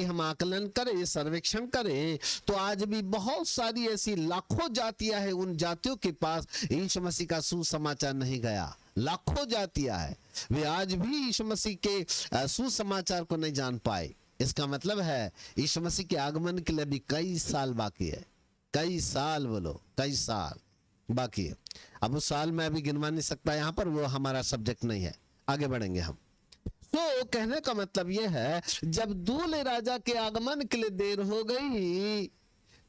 हम आकलन करें, सर्वेक्षण करें, तो आज भी बहुत सारी ऐसी लाखों जातियां हैं, उन जातियों के पास यीशु मसीह का सुसमाचार नहीं गया। लाखों जातियां है, वे आज भी यीशु मसीह के सुसमाचार को नहीं जान पाए। इसका मतलब है यीशु मसीह के आगमन के लिए भी कई साल बाकी है, कई साल, बोलो कई साल बाकी है। अब उस साल मैं अभी गिनवा नहीं सकता यहाँ पर, वो हमारा सब्जेक्ट नहीं है, आगे बढ़ेंगे हम। तो कहने का मतलब यह है, जब दूल्हे राजा के आगमन के लिए देर हो गई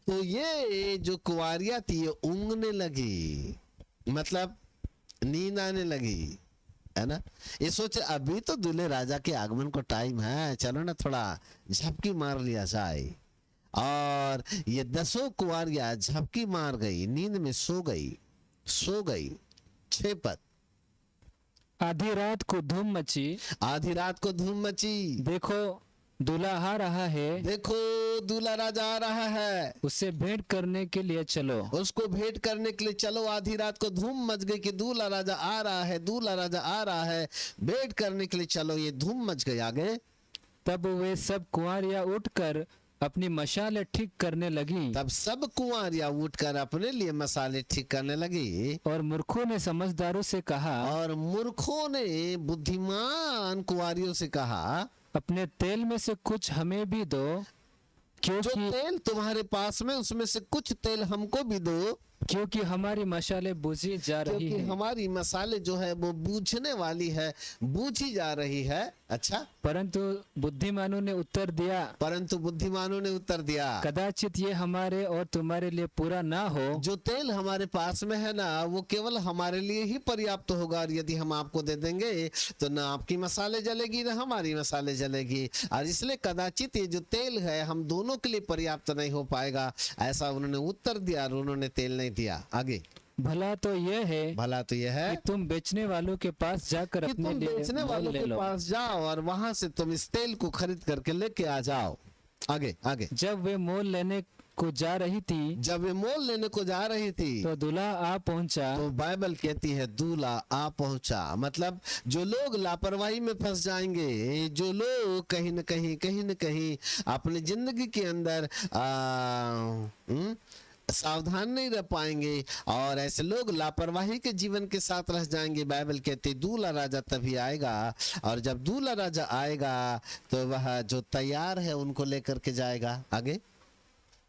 तो ये जो कुंवारियां थी ये ऊँघने लगी, मतलब नींद आने लगी, है ना। ये सोचे अभी तो दूल्हे राजा के आगमन को टाइम है, चलो ना थोड़ा झपकी मार लिया जाए। और ये 10 कुंवारियां झपकी मार गई, नींद में सो गई। 6 पद। आधी रात को धूम मची, आधी रात को धूम मची, देखो दूल्हा आ रहा है, देखो दूल्हा राजा आ रहा है, उससे भेंट करने के लिए चलो। उसको भेंट करने के लिए चलो। आधी रात को धूम मच गई कि दूल्हा राजा आ रहा है, दूल्हा राजा आ रहा है, भेंट करने के लिए चलो, ये धूम मच गई। आगे, तब वे सब कुंवारियां उठकर अपनी मशालें ठीक करने लगी, तब सब कुंवारियां उठकर अपने लिए मसाले ठीक करने लगी। और मूर्खों ने समझदारों से कहा, और मूर्खों ने बुद्धिमान कुंवारियों से कहा, अपने तेल में से कुछ हमें भी दो, जो क्योंकि तेल तुम्हारे पास में उसमें से कुछ तेल हमको भी दो, क्योंकि हमारी मशालें बुझी जा रही क्योंकि है। हमारी मसाले जो है वो बूझने वाली है, बूझी जा रही है। अच्छा, परंतु बुद्धिमानों ने उत्तर दिया, परंतु बुद्धिमानों ने उत्तर दिया, कदाचित ये हमारे और तुम्हारे लिए पूरा ना हो। जो तेल हमारे पास में है ना वो केवल हमारे लिए ही पर्याप्त होगा, और यदि हम आपको दे देंगे तो ना आपकी मसाले जलेगी ना हमारी मसाले जलेगी, और इसलिए कदाचित ये जो तेल है हम दोनों के लिए पर्याप्त नहीं हो पाएगा। ऐसा उन्होंने उत्तर दिया और उन्होंने तेल नहीं दिया। आगे, भला तो यह है भला तो यह है कि तुम बेचने वालों के पास जाकर कि अपने तुम लिए बेचने मोल वालों ले के लो। पास जाओ और वहां से तुम इस तेल को खरीद करके लेके आ जाओ। आगे, आगे, जब वे मोल लेने को जा रही थी, जब वे मोल लेने को जा रही थी तो दूल्हा आ पहुंचा। तो बाइबल कहती है दूल्हा आ पहुंचा। मतलब जो लोग लापरवाही में फंस जाएंगे, जो लोग कहीं न कहीं अपनी जिंदगी के अंदर सावधान नहीं रह पाएंगे और ऐसे लोग लापरवाही के जीवन के साथ रह जाएंगे, बाइबल कहती दूल्हा राजा तभी आएगा। और जब दूल्हा राजा आएगा तो वह जो तैयार है उनको लेकर के जाएगा। आगे,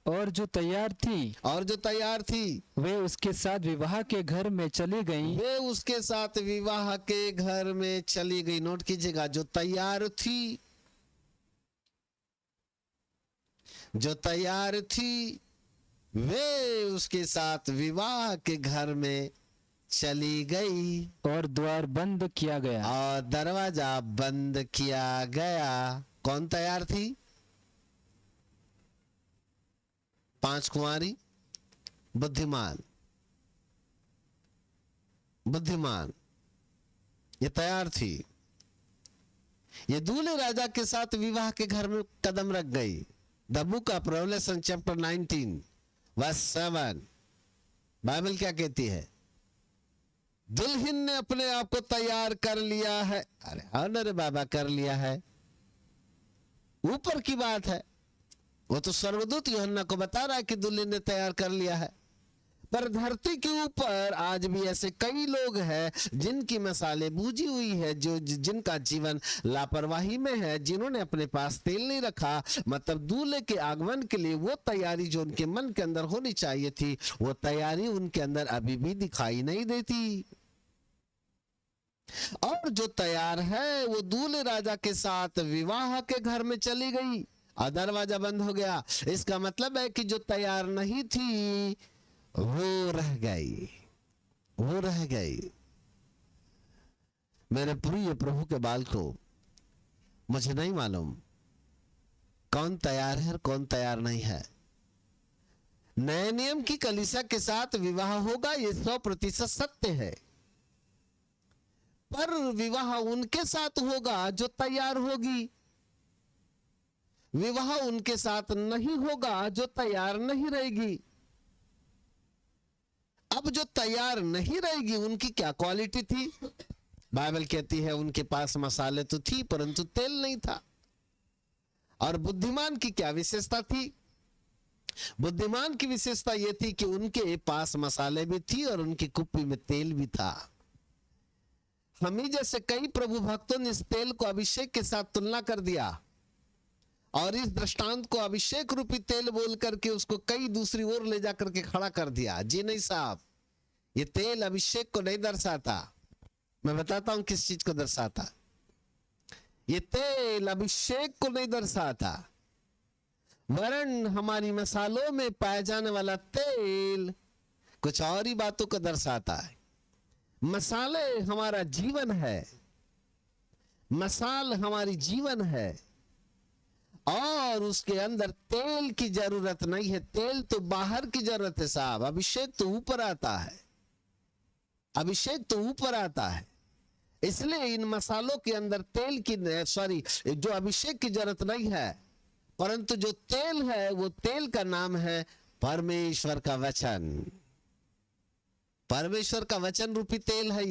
और जो तैयार थी, और जो तैयार थी वे उसके साथ विवाह के घर में चली गईं। वे उसके साथ विवाह के घर में चली गई। नोट कीजिएगा, जो तैयार थी, जो तैयार थी वे उसके साथ विवाह के घर में चली गई और द्वार बंद किया गया। और दरवाजा बंद किया गया। कौन तैयार थी? 5 कुंवारी, बुद्धिमान, बुद्धिमान, ये तैयार थी। ये दूल्हे राजा के साथ विवाह के घर में कदम रख गई। The book of Revelation chapter 19 verse 7 Bible क्या कहती है? दुल्हन ने अपने आप को तैयार कर लिया है। अरे हाँ न रे बाबा, कर लिया है, ऊपर की बात है। वो तो स्वर्गदूत यूहन्ना को बता रहा है कि दुल्हन ने तैयार कर लिया है। पर धरती के ऊपर आज भी ऐसे कई लोग हैं जिनकी मसाले बूझी हुई है, जो जिनका जीवन लापरवाही में है, जिन्होंने अपने पास तेल नहीं रखा। मतलब दूल्हे के आगमन के लिए वो तैयारी जो उनके मन के अंदर होनी चाहिए थी, वो तैयारी उनके अंदर अभी भी दिखाई नहीं देती। और जो तैयार है वो दूल्हे राजा के साथ विवाह के घर में चली गई और दरवाजा बंद हो गया। इसका मतलब है कि जो तैयार नहीं थी वो रह गई, वो रह गई। मेरे प्रिय प्रभु के बाल को, मुझे नहीं मालूम कौन तैयार है और कौन तैयार नहीं है। नए नियम की कलीसिया के साथ विवाह होगा, ये 100% सत्य है। पर विवाह उनके साथ होगा जो तैयार होगी, विवाह उनके साथ नहीं होगा जो तैयार नहीं रहेगी। अब जो तैयार नहीं रहेगी उनकी क्या क्वालिटी थी? बाइबल कहती है उनके पास मसाले तो थी परंतु तेल नहीं था। और बुद्धिमान की क्या विशेषता थी? बुद्धिमान की विशेषता यह थी कि उनके पास मसाले भी थी और उनकी कुप्पी में तेल भी था। हम ही जैसे कई प्रभु भक्तों ने इस तेल को अभिषेक के साथ तुलना कर दिया और इस दृष्टांत को अभिषेक रूपी तेल बोल करके उसको कई दूसरी ओर ले जाकर के खड़ा कर दिया। जी नहीं साहब, ये तेल अभिषेक को नहीं दर्शाता। मैं बताता हूं किस चीज को दर्शाता। ये तेल अभिषेक को नहीं दर्शाता, वरन हमारी मसालों में पाया जाने वाला तेल कुछ और ही बातों को दर्शाता है। मसाले हमारा जीवन है, मसाल हमारी जीवन है और उसके अंदर तेल की जरूरत नहीं है। तेल तो बाहर की जरूरत है साहब, अभिषेक तो ऊपर आता है, अभिषेक तो ऊपर आता है। इसलिए इन मसालों के अंदर तेल की जो अभिषेक की जरूरत नहीं है, परंतु जो तेल है वो तेल का नाम है परमेश्वर का वचन। परमेश्वर का वचन रूपी तेल है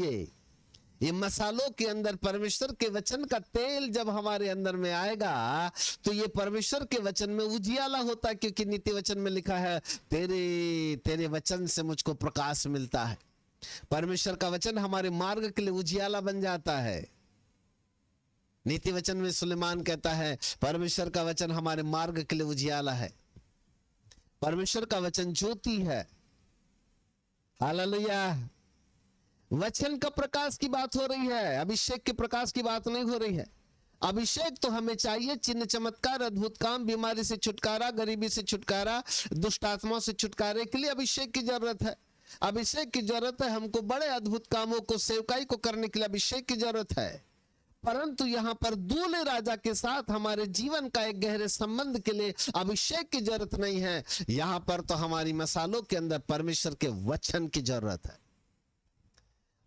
ये मसालों के अंदर परमेश्वर के वचन का तेल जब हमारे अंदर में आएगा तो ये परमेश्वर के वचन में उजियाला होता है, क्योंकि नीति वचन में लिखा है तेरे वचन से मुझको प्रकाश मिलता है। परमेश्वर का वचन हमारे मार्ग के लिए उजियाला बन जाता है। नीति वचन में सुलेमान कहता है परमेश्वर का वचन हमारे मार्ग के लिए उजियाला है। परमेश्वर का वचन ज्योति है। हालेलुया। वचन का प्रकाश की बात हो रही है, अभिषेक के प्रकाश की बात नहीं हो रही है। अभिषेक तो हमें चाहिए चिन्ह चमत्कार अद्भुत काम, बीमारी से छुटकारा, गरीबी से छुटकारा, दुष्ट आत्माओं से छुटकारे के लिए अभिषेक की जरूरत है। अभिषेक की जरूरत है हमको बड़े अद्भुत कामों को सेवकाई को करने के लिए अभिषेक की जरूरत है। परंतु यहाँ पर दूल्हे राजा के साथ हमारे जीवन का एक गहरे संबंध के लिए अभिषेक की जरूरत नहीं है। यहाँ पर तो हमारी मसालों के अंदर परमेश्वर के वचन की जरूरत है।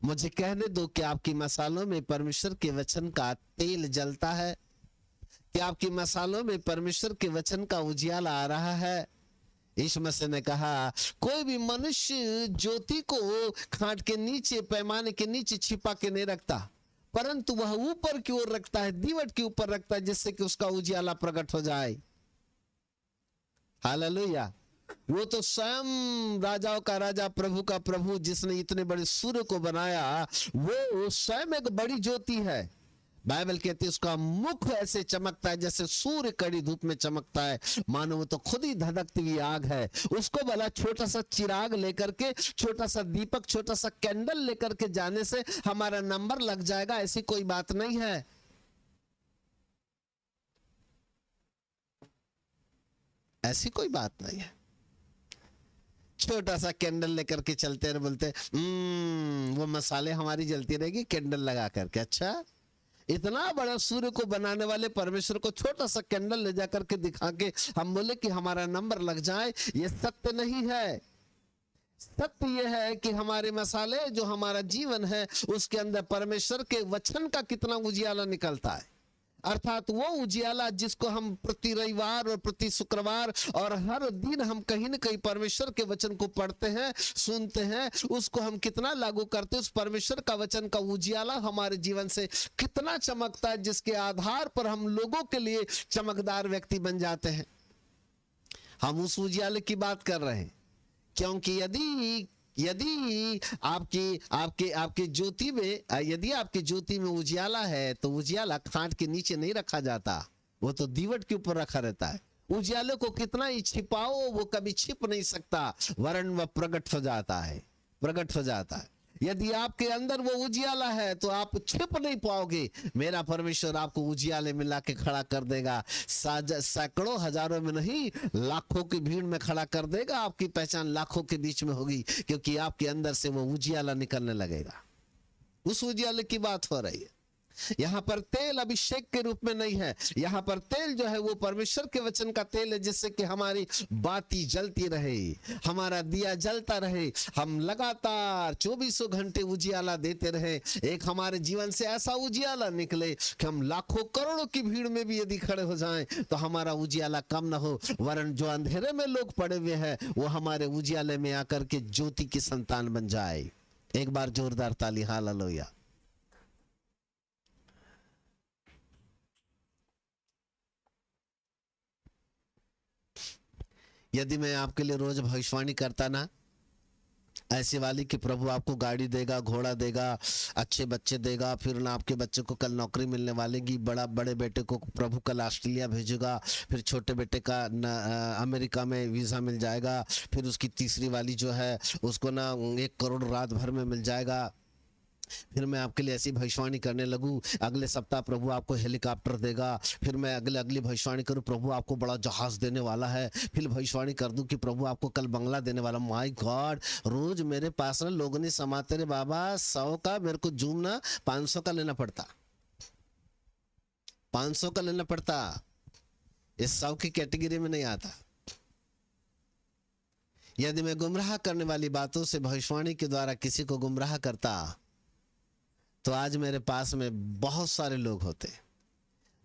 मुझे कहने दो कि आपकी मसालों में परमेश्वर के वचन का तेल जलता है, कि आपकी मसालों में परमेश्वर के वचन का उजियाला आ रहा है। यीशु मसीह ने कहा कोई भी मनुष्य ज्योति को खाट के नीचे, पैमाने के नीचे छिपा के नहीं रखता, परंतु वह ऊपर की ओर रखता है, दीवट के ऊपर रखता है, जिससे कि उसका उजियाला प्रकट हो जाए। हालेलुया। वो तो स्वयं राजाओं का राजा, प्रभु का प्रभु, जिसने इतने बड़े सूर्य को बनाया, वो स्वयं एक बड़ी ज्योति है। बाइबल कहती है उसका मुख ऐसे चमकता है जैसे सूर्य कड़ी धूप में चमकता है, मानो वो तो खुद ही धधकती हुई आग है। उसको भला छोटा सा चिराग लेकर के, छोटा सा दीपक, छोटा सा कैंडल लेकर के जाने से हमारा नंबर लग जाएगा, ऐसी कोई बात नहीं है। ऐसी कोई बात नहीं है। छोटा सा कैंडल लेकर के चलते रहे, बोलते वो मसाले हमारी जलती रहेगी कैंडल लगा करके। अच्छा, इतना बड़ा सूर्य को बनाने वाले परमेश्वर को छोटा सा कैंडल ले जाकर के दिखा के हम बोले कि हमारा नंबर लग जाए, ये सत्य नहीं है। सत्य ये है कि हमारे मसाले, जो हमारा जीवन है, उसके अंदर परमेश्वर के वचन का कितना उजियाला निकलता है। अर्थात वो उजियाला जिसको हम प्रति रविवार और प्रति शुक्रवार और हर दिन हम कहीं न कहीं परमेश्वर के वचन को पढ़ते हैं, सुनते हैं, उसको हम कितना लागू करते हैं। उस परमेश्वर का वचन का उजियाला हमारे जीवन से कितना चमकता है, जिसके आधार पर हम लोगों के लिए चमकदार व्यक्ति बन जाते हैं। हम उस उजियाले की बात कर रहे हैं, क्योंकि यदि आपकी ज्योति में, यदि आपकी ज्योति में उजियाला है तो उजियाला खाट के नीचे नहीं रखा जाता, वो तो दीवट के ऊपर रखा रहता है। उजियाले को कितना ही छिपाओ वो कभी छिप नहीं सकता, वरन वह प्रकट हो जाता है, प्रकट हो जाता है। यदि आपके अंदर वो उजियाला है तो आप छिप नहीं पाओगे। मेरा परमेश्वर आपको उजियाले में लाके खड़ा कर देगा, सैकड़ों हजारों में नहीं, लाखों की भीड़ में खड़ा कर देगा। आपकी पहचान लाखों के बीच में होगी, क्योंकि आपके अंदर से वो उजियाला निकलने लगेगा। उस उजियाले की बात हो रही है। यहाँ पर तेल अभिषेक के रूप में नहीं है, यहाँ पर तेल जो है वो परमेश्वर के वचन का तेल है, जिससे कि हमारी बाती जलती रहे, हमारा दिया जलता रहे, हम लगातार 24 घंटे उजियाला देते रहे। एक हमारे जीवन से ऐसा उजियाला निकले कि हम लाखों करोड़ों की भीड़ में भी यदि खड़े हो जाएं तो हमारा उजियाला कम ना हो, वरन जो अंधेरे में लोग पड़े हुए हैं वो हमारे उजियाले में आकर के ज्योति की संतान बन जाए। एक बार जोरदार ताली, हालेलुया। यदि मैं आपके लिए रोज भविष्यवाणी करता ना ऐसी वाली कि प्रभु आपको गाड़ी देगा, घोड़ा देगा, अच्छे बच्चे देगा, फिर ना आपके बच्चे को कल नौकरी मिलने वालेगी, बड़े बेटे को प्रभु कल ऑस्ट्रेलिया भेजेगा, फिर छोटे बेटे का अमेरिका में वीज़ा मिल जाएगा, फिर उसकी तीसरी वाली जो है उसको ना 1 करोड़ रात भर में मिल जाएगा। फिर मैं आपके लिए ऐसी भविष्यवाणी करने लगूं, अगले सप्ताह प्रभु आपको हेलीकॉप्टर देगा, फिर मैं अगली भविष्यवाणी करूं प्रभु आपको बड़ा जहाज देने वाला है, फिर भविष्यवाणी कर दूं कि प्रभु आपको कल बंगला देने वाला। माय गॉड, रोज मेरे पास ना लोग नहीं समाते रे बाबा, 100 का मेरे को जूम ना 500 का लेना पड़ता, 500 का लेना पड़ता, इस 100 की कैटेगरी में नहीं आता। यदि मैं गुमराह करने वाली बातों से भविष्यवाणी के द्वारा किसी को गुमराह करता तो आज मेरे पास में बहुत सारे लोग होते।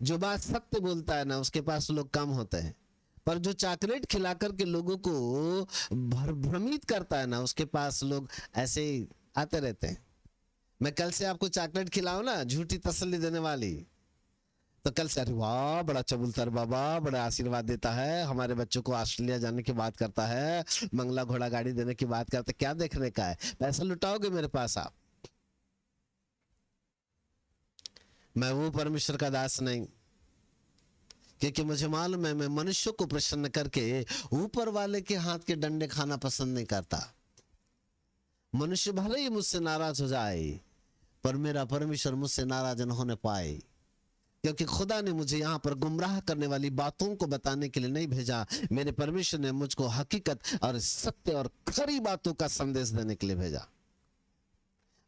जो बात सत्य बोलता है ना उसके पास लोग कम होते हैं, पर जो चॉकलेट खिलाकर के लोगों को भ्रमित करता है ना उसके पास लोग ऐसे ही आते रहते हैं। मैं कल से आपको चॉकलेट खिलाऊं ना झूठी तसल्ली देने वाली, तो कल से अरे वाह बड़ा चबुलतर बाबा, बड़ा आशीर्वाद देता है, हमारे बच्चों को ऑस्ट्रेलिया जाने की बात करता है, बंगला घोड़ा गाड़ी देने की बात करता है। क्या देखने का है? पैसा लुटाओगे मेरे पास आप। मैं वो परमेश्वर का दास नहीं, क्योंकि मुझे मालूम है मैं मनुष्य को प्रसन्न करके ऊपर वाले के हाथ के डंडे खाना पसंद नहीं करता। मनुष्य भले ही मुझसे नाराज हो जाए पर मेरा परमेश्वर मुझसे नाराज न होने पाए, क्योंकि खुदा ने मुझे यहाँ पर गुमराह करने वाली बातों को बताने के लिए नहीं भेजा। मेरे परमेश्वर ने मुझको हकीकत और सत्य और खरी बातों का संदेश देने के लिए भेजा।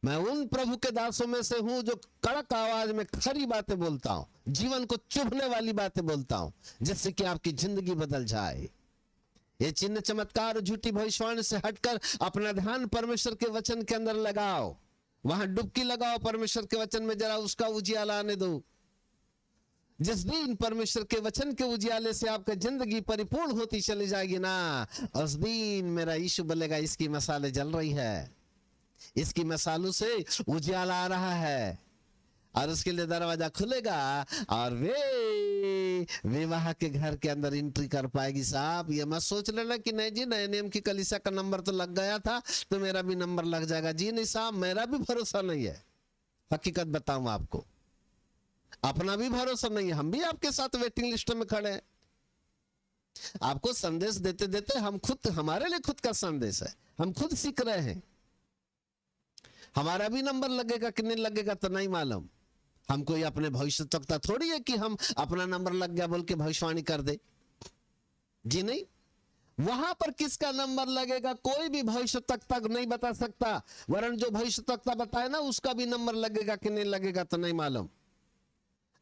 मैं उन प्रभु के दासों में से हूं जो कड़क आवाज में खरी बातें बोलता हूं, जीवन को चुभने वाली बातें बोलता हूं, जिससे कि आपकी जिंदगी बदल जाए। ये चिन्ह चमत्कार झूठी भविष्यवाणी से हटकर अपना ध्यान परमेश्वर के वचन के अंदर लगाओ, वहां डुबकी लगाओ परमेश्वर के वचन में, जरा उसका उजियाला आने दो। जिस दिन परमेश्वर के वचन के उजियाले से आपकी जिंदगी परिपूर्ण होती चली जाएगी ना, उस दिन मेरा यीशु बोलेगा इसकी मसाले जल रही है, इसकी मसालों से उजियाला आ रहा है, और उसके लिए दरवाजा खुलेगा और वे विवाह के घर के अंदर एंट्री कर पाएगी। साहब ये मत सोच लेना कि नहीं जी नए नियम की कलीसिया का नंबर तो लग गया था तो मेरा भी नंबर लग जाएगा। जी नहीं साहब, मेरा भी भरोसा नहीं है। हकीकत बताऊं आपको, अपना भी भरोसा नहीं है। हम भी आपके साथ वेटिंग लिस्ट में खड़े हैं। आपको संदेश देते देते हम खुद, हमारे लिए खुद का संदेश है, हम खुद सीख रहे हैं। हमारा भी नंबर लगेगा कि नहीं लगेगा तो नहीं मालूम। हम कोई अपने भविष्य तकता थोड़ी है कि हम अपना नंबर लग गया बोल के भविष्यवाणी कर दे। जी नहीं, वहां पर किसका नंबर लगेगा कोई भी भविष्य तक नहीं बता सकता, वरन जो भविष्य तकता बताए ना उसका भी नंबर लगेगा कि नहीं लगेगा तो नहीं मालूम।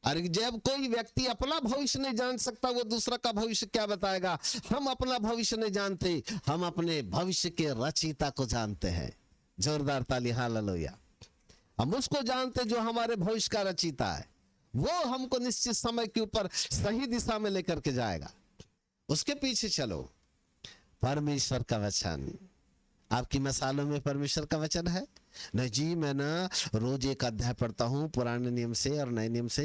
अरे जब कोई व्यक्ति अपना भविष्य नहीं जान सकता वो दूसरा का भविष्य क्या बताएगा। हम अपना भविष्य नहीं जानते, हम अपने भविष्य के रचयिता को जानते हैं। जोरदार ताली, हालेलुया। हम उसको जानते जो हमारे भविष्य का रचयिता है, वो हमको निश्चित समय के ऊपर सही दिशा में लेकर के जाएगा। उसके पीछे चलो। परमेश्वर का वचन, आपकी मसालों में परमेश्वर का वचन है? नहीं जी, मैं ना रोज एक अध्याय पढ़ता हूँ पुराने नियम से और नए नियम से।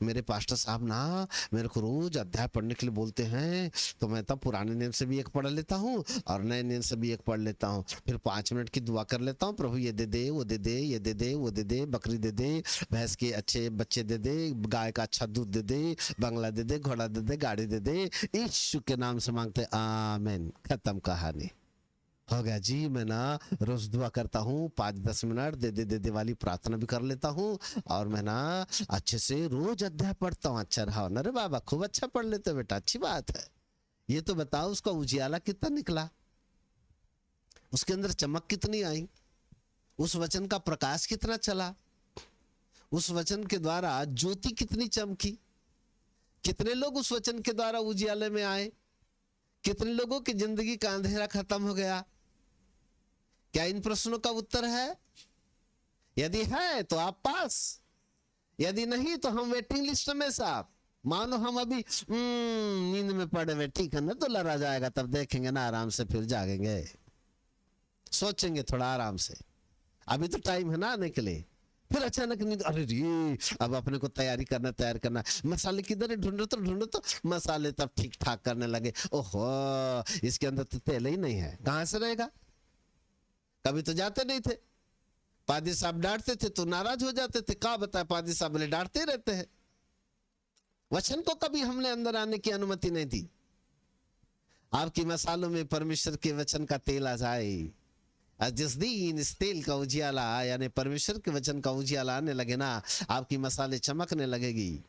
मेरे पास्टर साहब ना मेरे को रोज अध्याय पढ़ने के लिए बोलते हैं, तो मैं तब पुराने नियम से भी एक पढ़ लेता हूँ और नए नियम से भी एक पढ़ लेता हूँ। फिर 5 मिनट की दुआ कर लेता हूँ, प्रभु ये दे दे, वो दे दे, ये दे दे, वो दे दे, बकरी दे दे, भैंस के अच्छे बच्चे दे दे, गाय का अच्छा दूध दे दे, बंगला दे दे, घोड़ा दे दे, गाड़ी दे दे। यीशु के नाम से मांगते, आमीन। खत्म कहानी, हो गया जी। मैं ना रोज दुआ करता हूँ, 5-10 मिनट दे दे वाली प्रार्थना भी कर लेता हूँ, और मैं ना अच्छे से रोज अध्याय पढ़ता हूँ। अच्छा रहा ना रे बाबा, खूब अच्छा पढ़ लेते हो बेटा, अच्छी बात है। ये तो बताओ उसका उजियाला कितना निकला, उसके अंदर चमक कितनी आई, उस वचन का प्रकाश कितना चला, उस वचन के द्वारा ज्योति कितनी चमकी, कितने लोग उस वचन के द्वारा उजियाले में आए, कितने लोगों की जिंदगी का अंधेरा खत्म हो गया। क्या इन प्रश्नों का उत्तर है? यदि है तो आप पास, यदि नहीं तो हम वेटिंग लिस्ट में। साहब मानो हम अभी नींद में पड़े हुए, ठीक है ना, तो लड़ा जाएगा तब देखेंगे ना, आराम से फिर जागेंगे, सोचेंगे थोड़ा आराम से, अभी तो टाइम है ना आने के लिए। फिर अचानक नींद, अरे रे अब अपने को तैयार करना, मसाले किधर है, ढूंढो तो मसाले तब ठीक ठाक करने लगे। ओहो, इसके अंदर तो तेल ही नहीं है, कहां से रहेगा? कभी तो जाते नहीं थे, पादी साहब डांटते थे तो नाराज हो जाते थे, कहा बताए पादी साहब बोले डांटते रहते हैं। वचन को कभी हमने अंदर आने की अनुमति नहीं दी। आपकी मसालों में परमेश्वर के वचन का तेल आ जाए, और जिस दिन इस तेल का उजियाला यानी परमेश्वर के वचन का उजियाला आने लगे ना, आपकी मसाले चमकने लगेगी।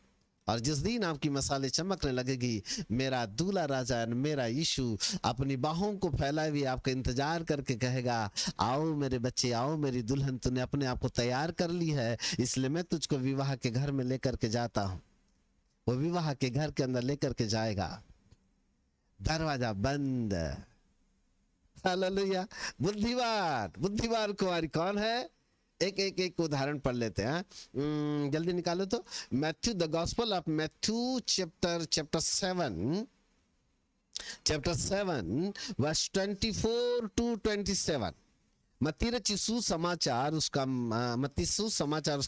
और जिस दिन आपकी मसाले चमकने लगेगी, मेरा दूल्हा राजा मेरा यीशु अपनी बाहों को फैलाए हुए आपका इंतजार करके कहेगा, आओ मेरे बच्चे, आओ मेरी दुल्हन, तूने अपने आप को तैयार कर ली है, इसलिए मैं तुझको विवाह के घर में लेकर के जाता हूं। वो विवाह के घर के अंदर लेकर के जाएगा, दरवाजा बंद। हालेलुया। बुद्धिमान, बुद्धिमान कुमारी कौन है? एक उदाहरण पढ़ लेते हैं, जल्दी निकालो तो। Matthew, the Gospel of Matthew chapter 7 verse 24 to 27। मत्ती रचित सुसमाचार उसका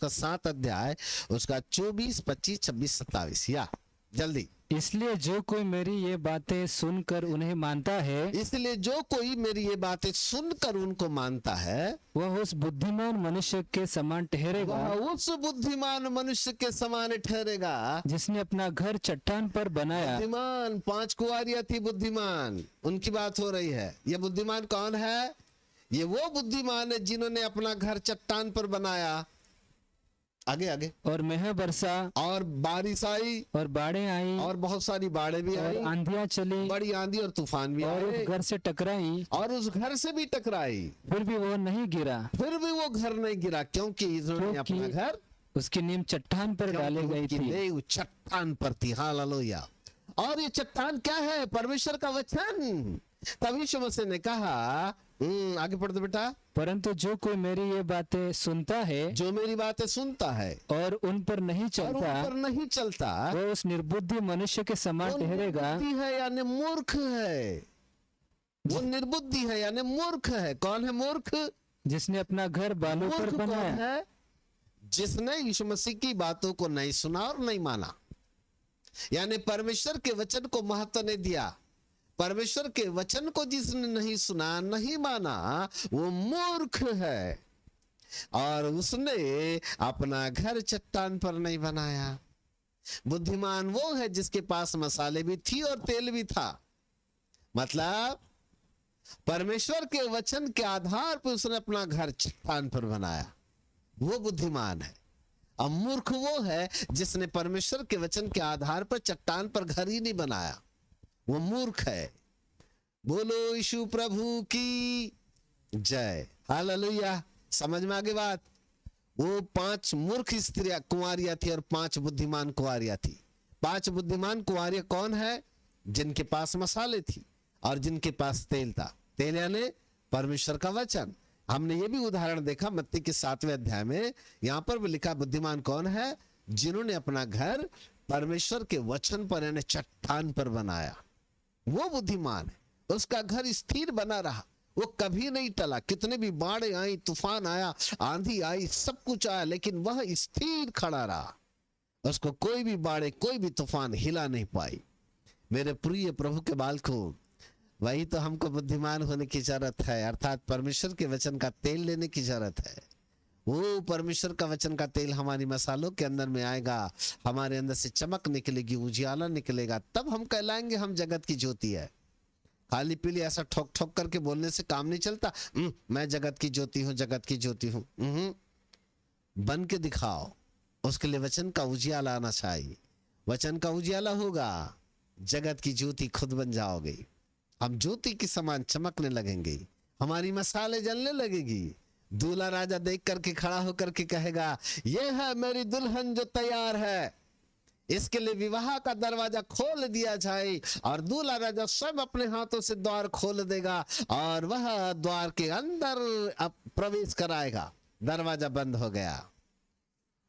7 अध्याय उसका 24, 25, 26, 27। या जल्दी। इसलिए जो कोई मेरी ये बातें सुनकर उन्हें मानता है, इसलिए जो कोई मेरी ये बातें सुनकर उनको मानता है, वह उस बुद्धिमान मनुष्य के समान ठहरेगा वह उस बुद्धिमान मनुष्य के समान ठहरेगा जिसने अपना घर चट्टान पर बनाया। बुद्धिमान 5 कुंवारियां थी, बुद्धिमान, उनकी बात हो रही है। ये बुद्धिमान कौन है? ये वो बुद्धिमान है जिन्होंने अपना घर चट्टान पर बनाया। आगे आगे। और मेह बरसा, और बारिश आई, और बाढ़ें आई, और बहुत सारी बाढ़ें भी और आई, आंधियां चली, बड़ी आंधी और तूफान भी और आए, उस घर से टकराई, और उस घर से भी टकराई, फिर भी वो नहीं गिरा, फिर भी वो घर नहीं गिरा, क्योंकि इन्होंने अपना क्योंकि घर, उसकी नींव चट्टान पर डाली गई उनकी थी। नींव चट्टान पर थी। हालेलुया। और ये चट्टान क्या है? परमेश्वर का वचन। तभी यीशु मसीह ने कहा, आगे पढ़ दो बेटा। परंतु जो कोई मेरी ये बातें सुनता है जो मेरी बातें सुनता है और उन पर नहीं और उन चलता, पर नहीं चलता, वो उस निर्बुद्धि मनुष्य के समान वो ठहरेगा निर्बुद्धि है यानी मूर्ख है। वो निर्बुद्धि है यानी मूर्ख है। कौन है मूर्ख? जिसने अपना घर बालू पर मूर्ख कौन बनाया। है? जिसने यीशु मसीह की बातों को नहीं सुना और नहीं माना, यानी परमेश्वर के वचन को महत्व नहीं दिया। परमेश्वर के वचन को जिसने नहीं सुना, नहीं माना, वो मूर्ख है। और उसने अपना घर चट्टान पर नहीं बनाया। बुद्धिमान वो है जिसके पास मसाले भी थी और तेल भी था। मतलब परमेश्वर के वचन के आधार पर उसने अपना घर चट्टान पर बनाया, वो बुद्धिमान है। अब मूर्ख वो है जिसने परमेश्वर के वचन के आधार पर चट्टान पर घर ही नहीं बनाया, वो मूर्ख है। बोलो यीशु प्रभु की जय। हालेलुया। समझ में आगे बात? वो 5 मूर्ख स्त्रियां कुंवारियां थी और 5 बुद्धिमान कुंवारियां थी। 5 बुद्धिमान कुंवारियां कौन है? जिनके पास मसाले थी और जिनके पास तेल था। तेल यानी परमेश्वर का वचन। हमने ये भी उदाहरण देखा मत्ती के 7वें अध्याय में, यहां पर भी लिखा बुद्धिमान कौन है? जिन्होंने अपना घर परमेश्वर के वचन पर यानी चट्टान पर बनाया, वो बुद्धिमान है। उसका घर स्थिर बना रहा, वो कभी नहीं टला। कितने भी बाढ़ें आई, तूफान आया, आंधी आई, सब कुछ आया, लेकिन वह स्थिर खड़ा रहा। उसको कोई भी बाढ़े, कोई भी तूफान हिला नहीं पाई। मेरे प्रिय प्रभु के बालकों, वही तो हमको बुद्धिमान होने की जरूरत है, अर्थात परमेश्वर के वचन का तेल लेने की जरूरत है। वो परमेश्वर का वचन का तेल हमारी मसालों के अंदर में आएगा, हमारे अंदर से चमक निकलेगी, उजियाला निकलेगा, तब हम कहलाएंगे हम जगत की ज्योति है। खाली पीली ऐसा ठोक ठोक करके बोलने से काम नहीं चलता। मैं जगत की ज्योति हूं, जगत की ज्योति हूं। बन के दिखाओ। उसके लिए वचन का उजियाला आना चाहिए। वचन का उजियाला होगा, जगत की ज्योति खुद बन जाओगे। हम ज्योति के समान चमकने लगेंगे, हमारी मसाले जलने लगेगी। दूल्हा राजा देख करके खड़ा होकर के कहेगा, ये है मेरी दुल्हन जो तैयार है। इसके लिए विवाह का दरवाजा खोल दिया जाए और दूल्हा राजा स्वयं अपने हाथों से द्वार खोल देगा और वह द्वार के अंदर अब प्रवेश कराएगा। दरवाजा बंद हो गया।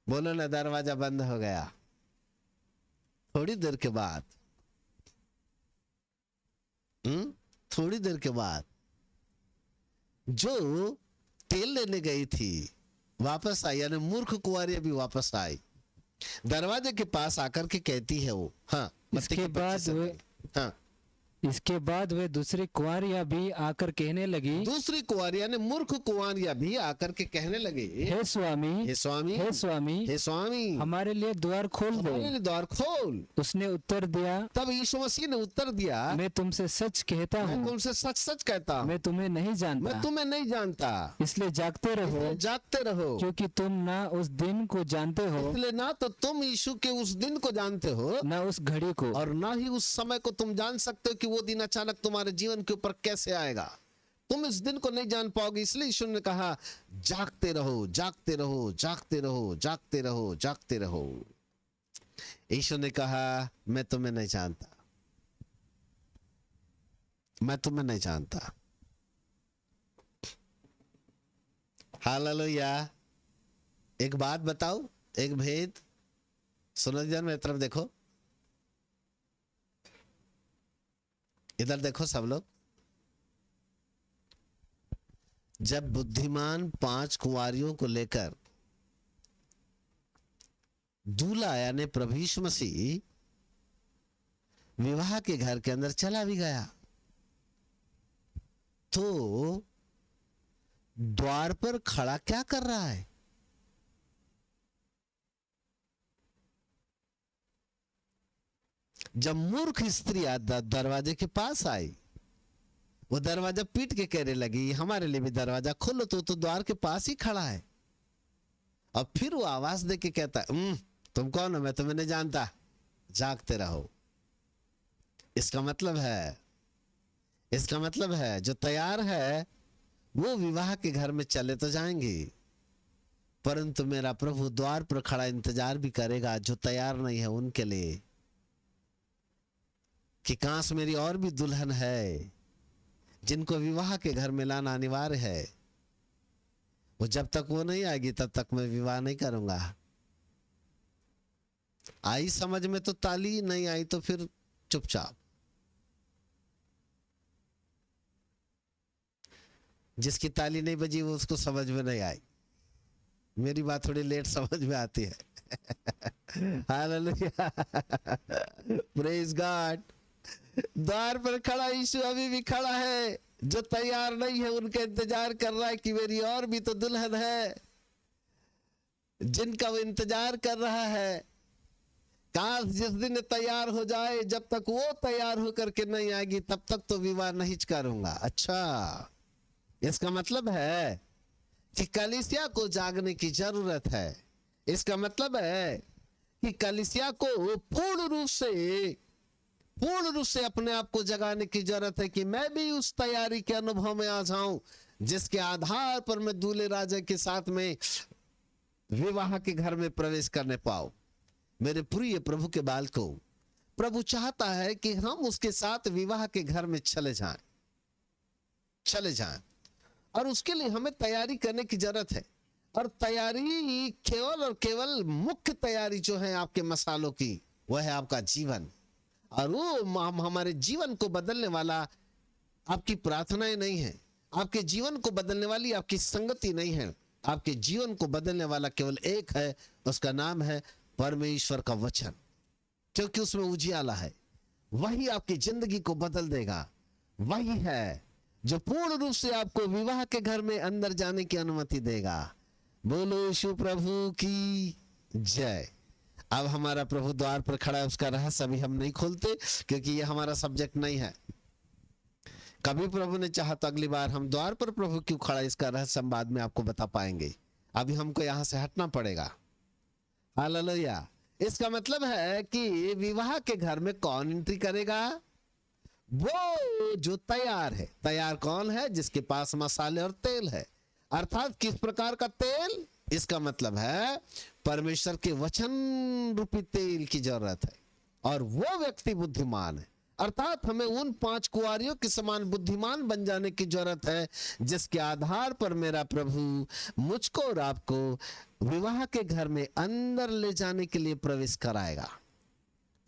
बोलो ना, दरवाजा बंद हो गया। थोड़ी देर के बाद थोड़ी देर के बाद जो तेल लेने गई थी वापस आई, यानी मूर्ख कुंवारी भी वापस आई। दरवाजे के पास आकर के कहती है वो, हाँ, इसके बाद वे इसके बाद वे दूसरी कुंवारियां भी आकर कहने लगी, दूसरी कुंवारिया ने मूर्ख कुंवारिया भी आकर के कहने लगे, हे स्वामी, हे स्वामी, हे स्वामी, हे स्वामी, हमारे लिए द्वार खोल हमारे दो। लिए द्वार खोल। उसने उत्तर दिया, तब यीशु मसीह ने उत्तर दिया, मैं तुमसे सच कहता मैं हूँ, तुमसे सच सच कहता हूँ, मैं तुम्हें नहीं मैं जानता। तुम्हें नहीं जानता। इसलिए जागते रहो, जागते रहो, क्योंकि तुम ना उस दिन को जानते हो, इसलिए ना तो तुम यीशु के उस दिन को जानते हो ना उस घड़ी को। और ना ही उस समय को तुम जान सकते हो कि वो दिन अचानक तुम्हारे जीवन के ऊपर कैसे आएगा। तुम इस दिन को नहीं जान पाओगे। इसलिए यीशु ने कहा, जागते रहो, जागते रहो, जागते रहो, जागते रहो, जागते रहो। यीशु ने कहा, मैं तुम्हें नहीं जानता, मैं तुम्हें नहीं जानता। हालेलुया। एक बात बताओ, एक भेद सुनो, इधर मेरी तरफ देखो, इधर देखो सब लोग। जब बुद्धिमान 5 कुंवारियों को लेकर दूल्हा यानी प्रभु यीशु मसीह विवाह के घर के अंदर चला भी गया, तो द्वार पर खड़ा क्या कर रहा है? जब मूर्ख स्त्री दरवाजे के पास आई, वो दरवाजा पीट के कहने लगी, हमारे लिए भी दरवाजा खोलो, तो द्वार के पास ही खड़ा है। और फिर वो आवाज दे के कहता है, तुम कौन हो? मैं तुम्हें नहीं जानता, जागते रहो। इसका मतलब है जो तैयार है वो विवाह के घर में चले तो जाएंगे, परंतु मेरा प्रभु द्वार पर खड़ा इंतजार भी करेगा जो तैयार नहीं है उनके लिए, कि काश मेरी और भी दुल्हन है जिनको विवाह के घर में लाना अनिवार्य है। वो जब तक वो नहीं आएगी तब तक मैं विवाह नहीं करूंगा। आई समझ में तो ताली, नहीं आई तो फिर चुपचाप। जिसकी ताली नहीं बजी वो उसको समझ में नहीं आई। मेरी बात थोड़ी लेट समझ में आती है। Hallelujah, praise God. द्वार पर खड़ा यीशु अभी भी खड़ा है। जो तैयार नहीं है उनका इंतजार कर रहा है कि मेरी और भी तो दुल्हन है, जिनका वो इंतजार कर रहा है। काश जिस दिन तैयार हो जाए, जब तक वो तैयार होकर के नहीं आएगी तब तक तो विवाह नहीं करूंगा। अच्छा, इसका मतलब है कि कलीसिया को जागने की जरूरत है। इसका मतलब है कि कलीसिया को पूर्ण रूप से अपने आप को जगाने की जरूरत है कि मैं भी उस तैयारी के अनुभव में आ जाऊं जिसके आधार पर मैं दूल्हे राजा के साथ में विवाह के घर में प्रवेश करने पाऊं। मेरे प्रिय प्रभु के बालकों, प्रभु चाहता है कि हम उसके साथ विवाह के घर में चले जाएं, और उसके लिए हमें तैयारी करने की जरूरत है। और तैयारी केवल और केवल मुख्य तैयारी जो है आपके मसालों की, वह है आपका जीवन। और वो हमारे जीवन को बदलने वाला आपकी प्रार्थनाएं नहीं है, आपके जीवन को बदलने वाली आपकी संगति नहीं है। आपके जीवन को बदलने वाला केवल एक है, उसका नाम है परमेश्वर का वचन, क्योंकि उसमें उजियाला है। वही आपकी जिंदगी को बदल देगा। वही है जो पूर्ण रूप से आपको विवाह के घर में अंदर जाने की अनुमति देगा। बोलो यीशु प्रभु की जय। अब हमारा प्रभु द्वार पर खड़ा है, उसका रहस्य अभी हम नहीं खोलते क्योंकि ये हमारा सब्जेक्ट नहीं है। कभी प्रभु ने चाहा तो अगली बार हम द्वार पर प्रभु क्यों खड़ा, इसका रहस्य हम बाद में आपको बता पाएंगे। अभी हमको यहां से हटना पड़ेगा। हालेलुया। इसका मतलब है कि विवाह के घर में कौन एंट्री करेगा? वो जो तैयार है। तैयार कौन है? जिसके पास मसाले और तेल है। अर्थात किस प्रकार का तेल? इसका मतलब है परमेश्वर के वचन रूपी तेल की जरूरत है, और वो व्यक्ति बुद्धिमान है। अर्थात हमें उन 5 कुंवारियों के समान बुद्धिमान बन जाने की जरूरत है, जिसके आधार पर मेरा प्रभु मुझको और आपको विवाह के घर में अंदर ले जाने के लिए प्रवेश कराएगा।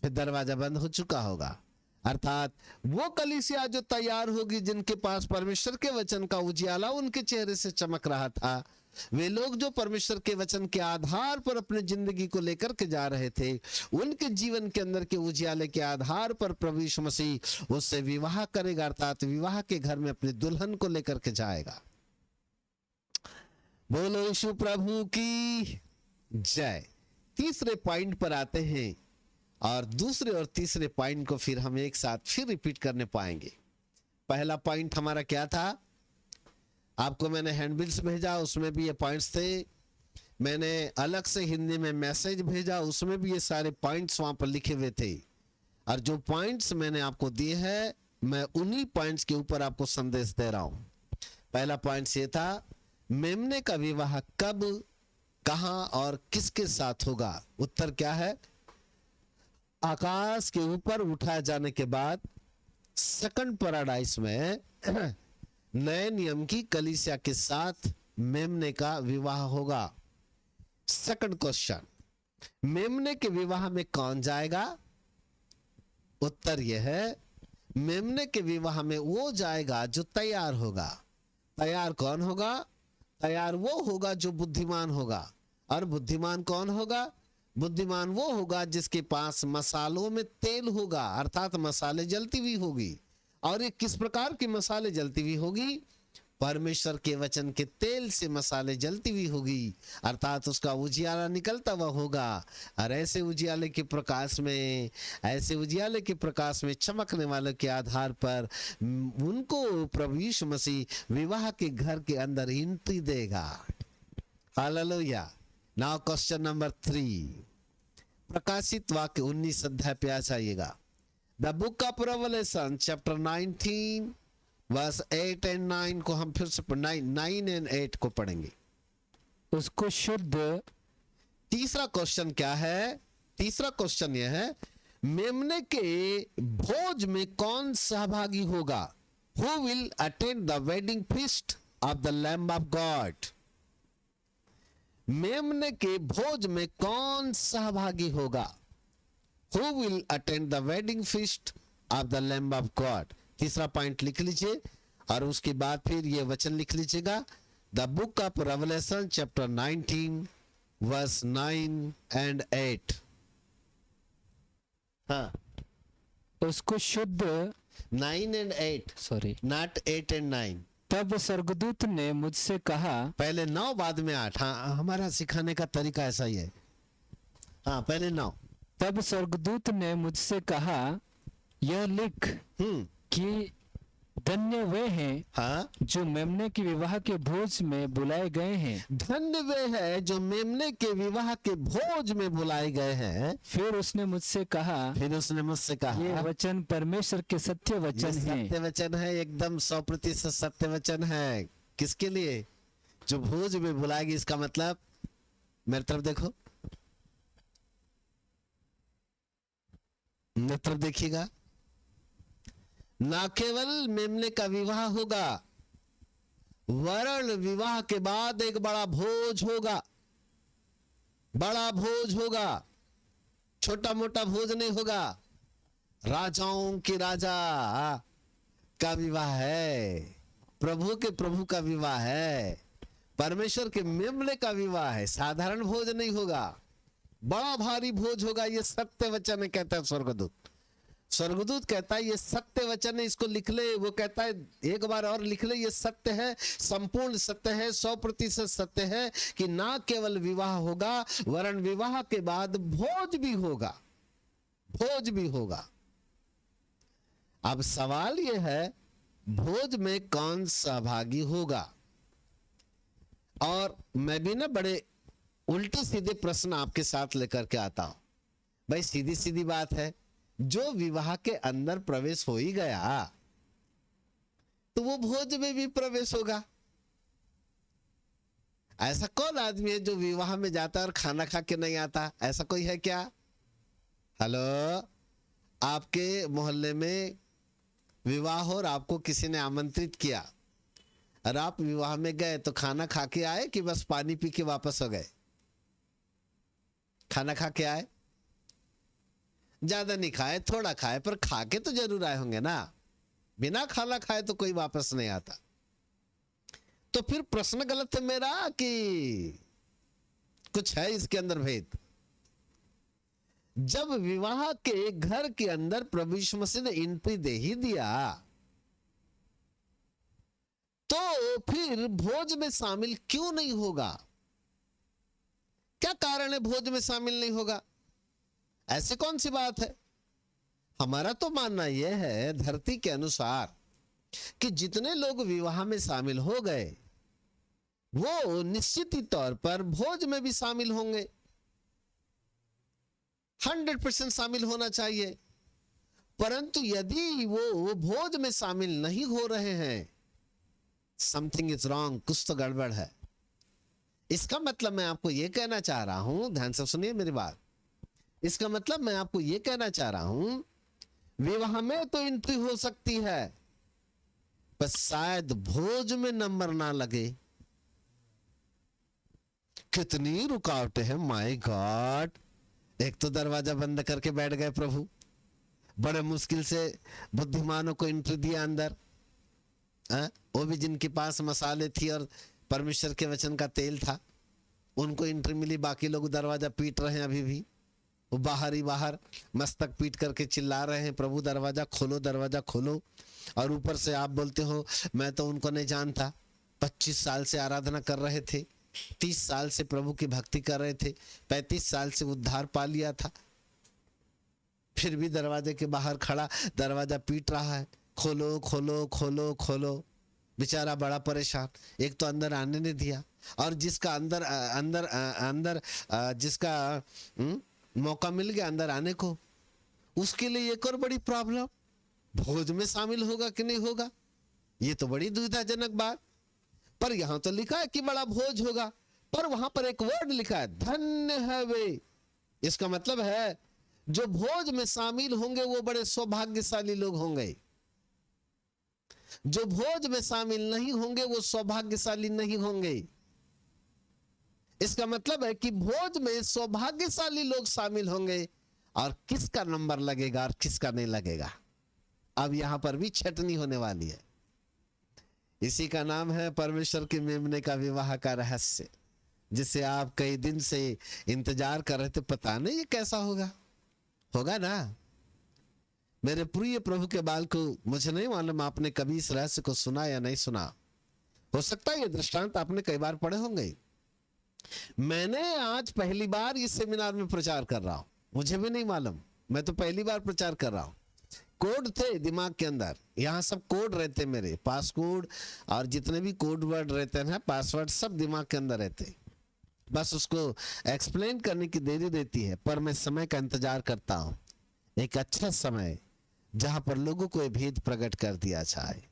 फिर दरवाजा बंद हो चुका होगा, अर्थात वो कलीसिया जो तैयार होगी, जिनके पास परमेश्वर के वचन का उजियाला उनके चेहरे से चमक रहा था, वे लोग जो परमेश्वर के वचन के आधार पर अपनी जिंदगी को लेकर के जा रहे थे, उनके जीवन के अंदर के उजियाले के आधार पर प्रभु यीशु मसीह उससे विवाह करेगा, अर्थात विवाह के घर में अपनी दुल्हन को लेकर के जाएगा। बोलो यीशु प्रभु की जय। तीसरे पॉइंट पर आते हैं और दूसरे और तीसरे पॉइंट को फिर हम एक साथ फिर रिपीट करने पाएंगे। पहला पॉइंट हमारा क्या था? आपको मैंने हैंडबिल्स भेजा, उसमें भी ये पॉइंट्स थे। मैंने अलग से हिंदी में मैसेज भेजा, उसमें भी ये सारे पॉइंट्स वहां पर लिखे हुए थे। और जो पॉइंट्स मैंने आपको दिए हैं, मैं उन्हीं पॉइंट्स के ऊपर आपको संदेश दे रहा हूं। पहला पॉइंट ये था, मेमने का विवाह कब, कहां और किसके साथ होगा? उत्तर क्या है? आकाश के ऊपर उठाए जाने के बाद सेकंड पैराडाइस में नए नियम की कलीसिया के साथ मेमने का विवाह होगा। सेकंड क्वेश्चन, मेमने के विवाह में कौन जाएगा? उत्तर यह है, मेमने के विवाह में वो जाएगा जो तैयार होगा। तैयार कौन होगा? तैयार वो होगा जो बुद्धिमान होगा। और बुद्धिमान कौन होगा? बुद्धिमान वो होगा जिसके पास मसालों में तेल होगा, अर्थात मसाले जलती हुई होगी। और ये किस प्रकार की मसाले जलती हुई होगी? परमेश्वर के वचन के तेल से मसाले जलती हुई होगी, अर्थात उसका उजियाला निकलता हुआ होगा। और ऐसे उजियाले के प्रकाश में, ऐसे उजियाले के प्रकाश में चमकने वालों के आधार पर उनको प्रभु यीशु मसीह विवाह के घर के अंदर एंट्री देगा। हालेलुया। नाउ क्वेश्चन नंबर 3, प्रकाशित वाक्य 19 अध्याय पे आ जाइएगा। The book of Revelation chapter 19 verse 8 and 9 को हम फिर से 9 एंड 8 को पढ़ेंगे। उसको शुद्ध। तीसरा क्वेश्चन क्या है? तीसरा क्वेश्चन यह है, मेमने के भोज में कौन सहभागी होगा? Who will attend the wedding feast of the lamb of God? मेमने के भोज में कौन सहभागी होगा? Who will attend the wedding feast of the Lamb of God? तीसरा पॉइंट लिख लीजिए और उसके बाद फिर ये वचन लिख लीजिएगा। The book of Revelation chapter 19 verse 9 and 8। हाँ, उसको शुद्ध। 9 एंड 8, सॉरी, नॉट 8 एंड 9। तब स्वर्गदूत ने मुझसे कहा। पहले 9 बाद में 8। हाँ, हमारा सिखाने का तरीका ऐसा ही है। हाँ, पहले 9। तब स्वर्गदूत ने मुझसे कहा, यह लिख कि धन्य वे हैं हाँ, जो मेमने के विवाह के भोज में बुलाए गए हैं। धन्य वे हैं जो मेमने के विवाह के भोज में बुलाए गए हैं। फिर उसने मुझसे कहा, फिर उसने मुझसे कहा, ये वचन परमेश्वर के सत्य वचन हैं। सत्य वचन है, एकदम 100% सत्य वचन है। किसके लिए? जो भोज में बुलाएगी। इसका मतलब, मेरी तरफ देखो, मेरी तरफ देखिएगा। ना केवल मेमने का विवाह होगा, वरण विवाह के बाद एक बड़ा भोज होगा। बड़ा भोज होगा, छोटा मोटा भोज नहीं होगा। राजाओं के राजा का विवाह है, प्रभु के प्रभु का विवाह है, परमेश्वर के मेमने का विवाह है। साधारण भोज नहीं होगा, बड़ा भारी भोज होगा। ये सत्य वचन है, कहता है स्वर्गदूत। स्वर्गदूत कहता है ये सत्य वचन है, इसको लिख ले। वो कहता है एक बार और लिख ले, ये सत्य है, संपूर्ण सत्य है, 100% सत्य है कि ना केवल विवाह होगा, वरन विवाह के बाद भोज भी होगा। भोज भी होगा। अब सवाल यह है, भोज में कौन सहभागी होगा? और मैं भी ना बड़े उल्टे सीधे प्रश्न आपके साथ लेकर के आता हूं। भाई सीधी सीधी बात है, जो विवाह के अंदर प्रवेश हो ही गया तो वो भोज में भी प्रवेश होगा। ऐसा कौन आदमी है जो विवाह में जाता है और खाना खा के नहीं आता? ऐसा कोई है क्या? हेलो, आपके मोहल्ले में विवाह हो और आपको किसी ने आमंत्रित किया और आप विवाह में गए, तो खाना खा के आए कि बस पानी पी के वापस हो गए? खाना खा के आए? ज्यादा नहीं खाए, थोड़ा खाए, पर खा के तो जरूर आए होंगे ना। बिना खाना खाए तो कोई वापस नहीं आता। तो फिर प्रश्न गलत है मेरा कि कुछ है इसके अंदर भेद। जब विवाह के घर के अंदर प्रभु यीशु मसीह ने एंट्री दे ही दिया, तो फिर भोज में शामिल क्यों नहीं होगा? क्या कारण है भोज में शामिल नहीं होगा? ऐसी कौन सी बात है? हमारा तो मानना यह है धरती के अनुसार कि जितने लोग विवाह में शामिल हो गए वो निश्चित ही तौर पर भोज में भी शामिल होंगे। 100% शामिल होना चाहिए। परंतु यदि वो भोज में शामिल नहीं हो रहे हैं, समथिंग इज रॉन्ग, कुछ तो गड़बड़ है। इसका मतलब मैं आपको यह कहना चाह रहा हूं, ध्यान से सुनिए मेरी बात। इसका मतलब मैं आपको यह कहना चाह रहा हूं, विवाह में तो एंट्री हो सकती है, पर शायद भोज में नंबर ना लगे। कितनी रुकावटें हैं, माय गॉड। एक तो दरवाजा बंद करके बैठ गए प्रभु, बड़े मुश्किल से बुद्धिमानों को एंट्री दिया अंदर, वो भी जिनके पास मसाले थी और परमेश्वर के वचन का तेल था, उनको एंट्री मिली। बाकी लोग दरवाजा पीट रहे हैं, अभी भी वो बाहर ही बाहर मस्तक पीट करके चिल्ला रहे हैं, प्रभु दरवाजा खोलो, दरवाजा खोलो। और ऊपर से आप बोलते हो मैं तो उनको नहीं जानता। 25 साल से आराधना कर रहे थे, 30 साल से प्रभु की भक्ति कर रहे थे, 35 साल से उद्धार पा लिया था, फिर भी दरवाजे के बाहर खड़ा दरवाजा पीट रहा है, खोलो खोलो खोलो खोलो। बेचारा बड़ा परेशान, एक तो अंदर आने नहीं दिया, और जिसका अंदर जिसका मौका मिल गया अंदर आने को, उसके लिए एक और बड़ी प्रॉब्लम, भोज में शामिल होगा कि नहीं होगा। ये तो बड़ी दुविधाजनक बात। पर यहां तो लिखा है कि बड़ा भोज होगा, पर वहां पर एक वर्ड लिखा है, धन्य है वे। इसका मतलब है जो भोज में शामिल होंगे वो बड़े सौभाग्यशाली लोग होंगे, जो भोज में शामिल नहीं होंगे वो सौभाग्यशाली नहीं होंगे। इसका मतलब है कि भोज में सौभाग्यशाली लोग शामिल होंगे, और किसका नंबर लगेगा और किसका नहीं लगेगा, अब यहां पर भी छटनी होने वाली है। इसी का नाम है परमेश्वर के मेमने का विवाह का रहस्य, जिसे आप कई दिन से इंतजार कर रहे थे। पता नहीं ये कैसा होगा, होगा ना। मेरे प्रिय प्रभु के बाल को, मुझे नहीं मालूम आपने कभी इस रहस्य को सुना या नहीं सुना। हो सकता है ये दृष्टांत आपने कई बार पढ़े होंगे। मैंने आज पहली बार इस सेमिनार में प्रचार कर रहा हूं, मुझे भी नहीं मालूम, मैं तो पहली बार प्रचार कर रहा हूं। कोड थे दिमाग के अंदर, यहाँ सब कोड रहते मेरे, पास कोड और जितने भी कोड वर्ड रहते हैं, पासवर्ड, सब दिमाग के अंदर रहते, बस उसको एक्सप्लेन करने की देरी रहती है। पर मैं समय का इंतजार करता हूं, एक अच्छा समय जहां पर लोगों को भेद प्रकट कर दिया जाए।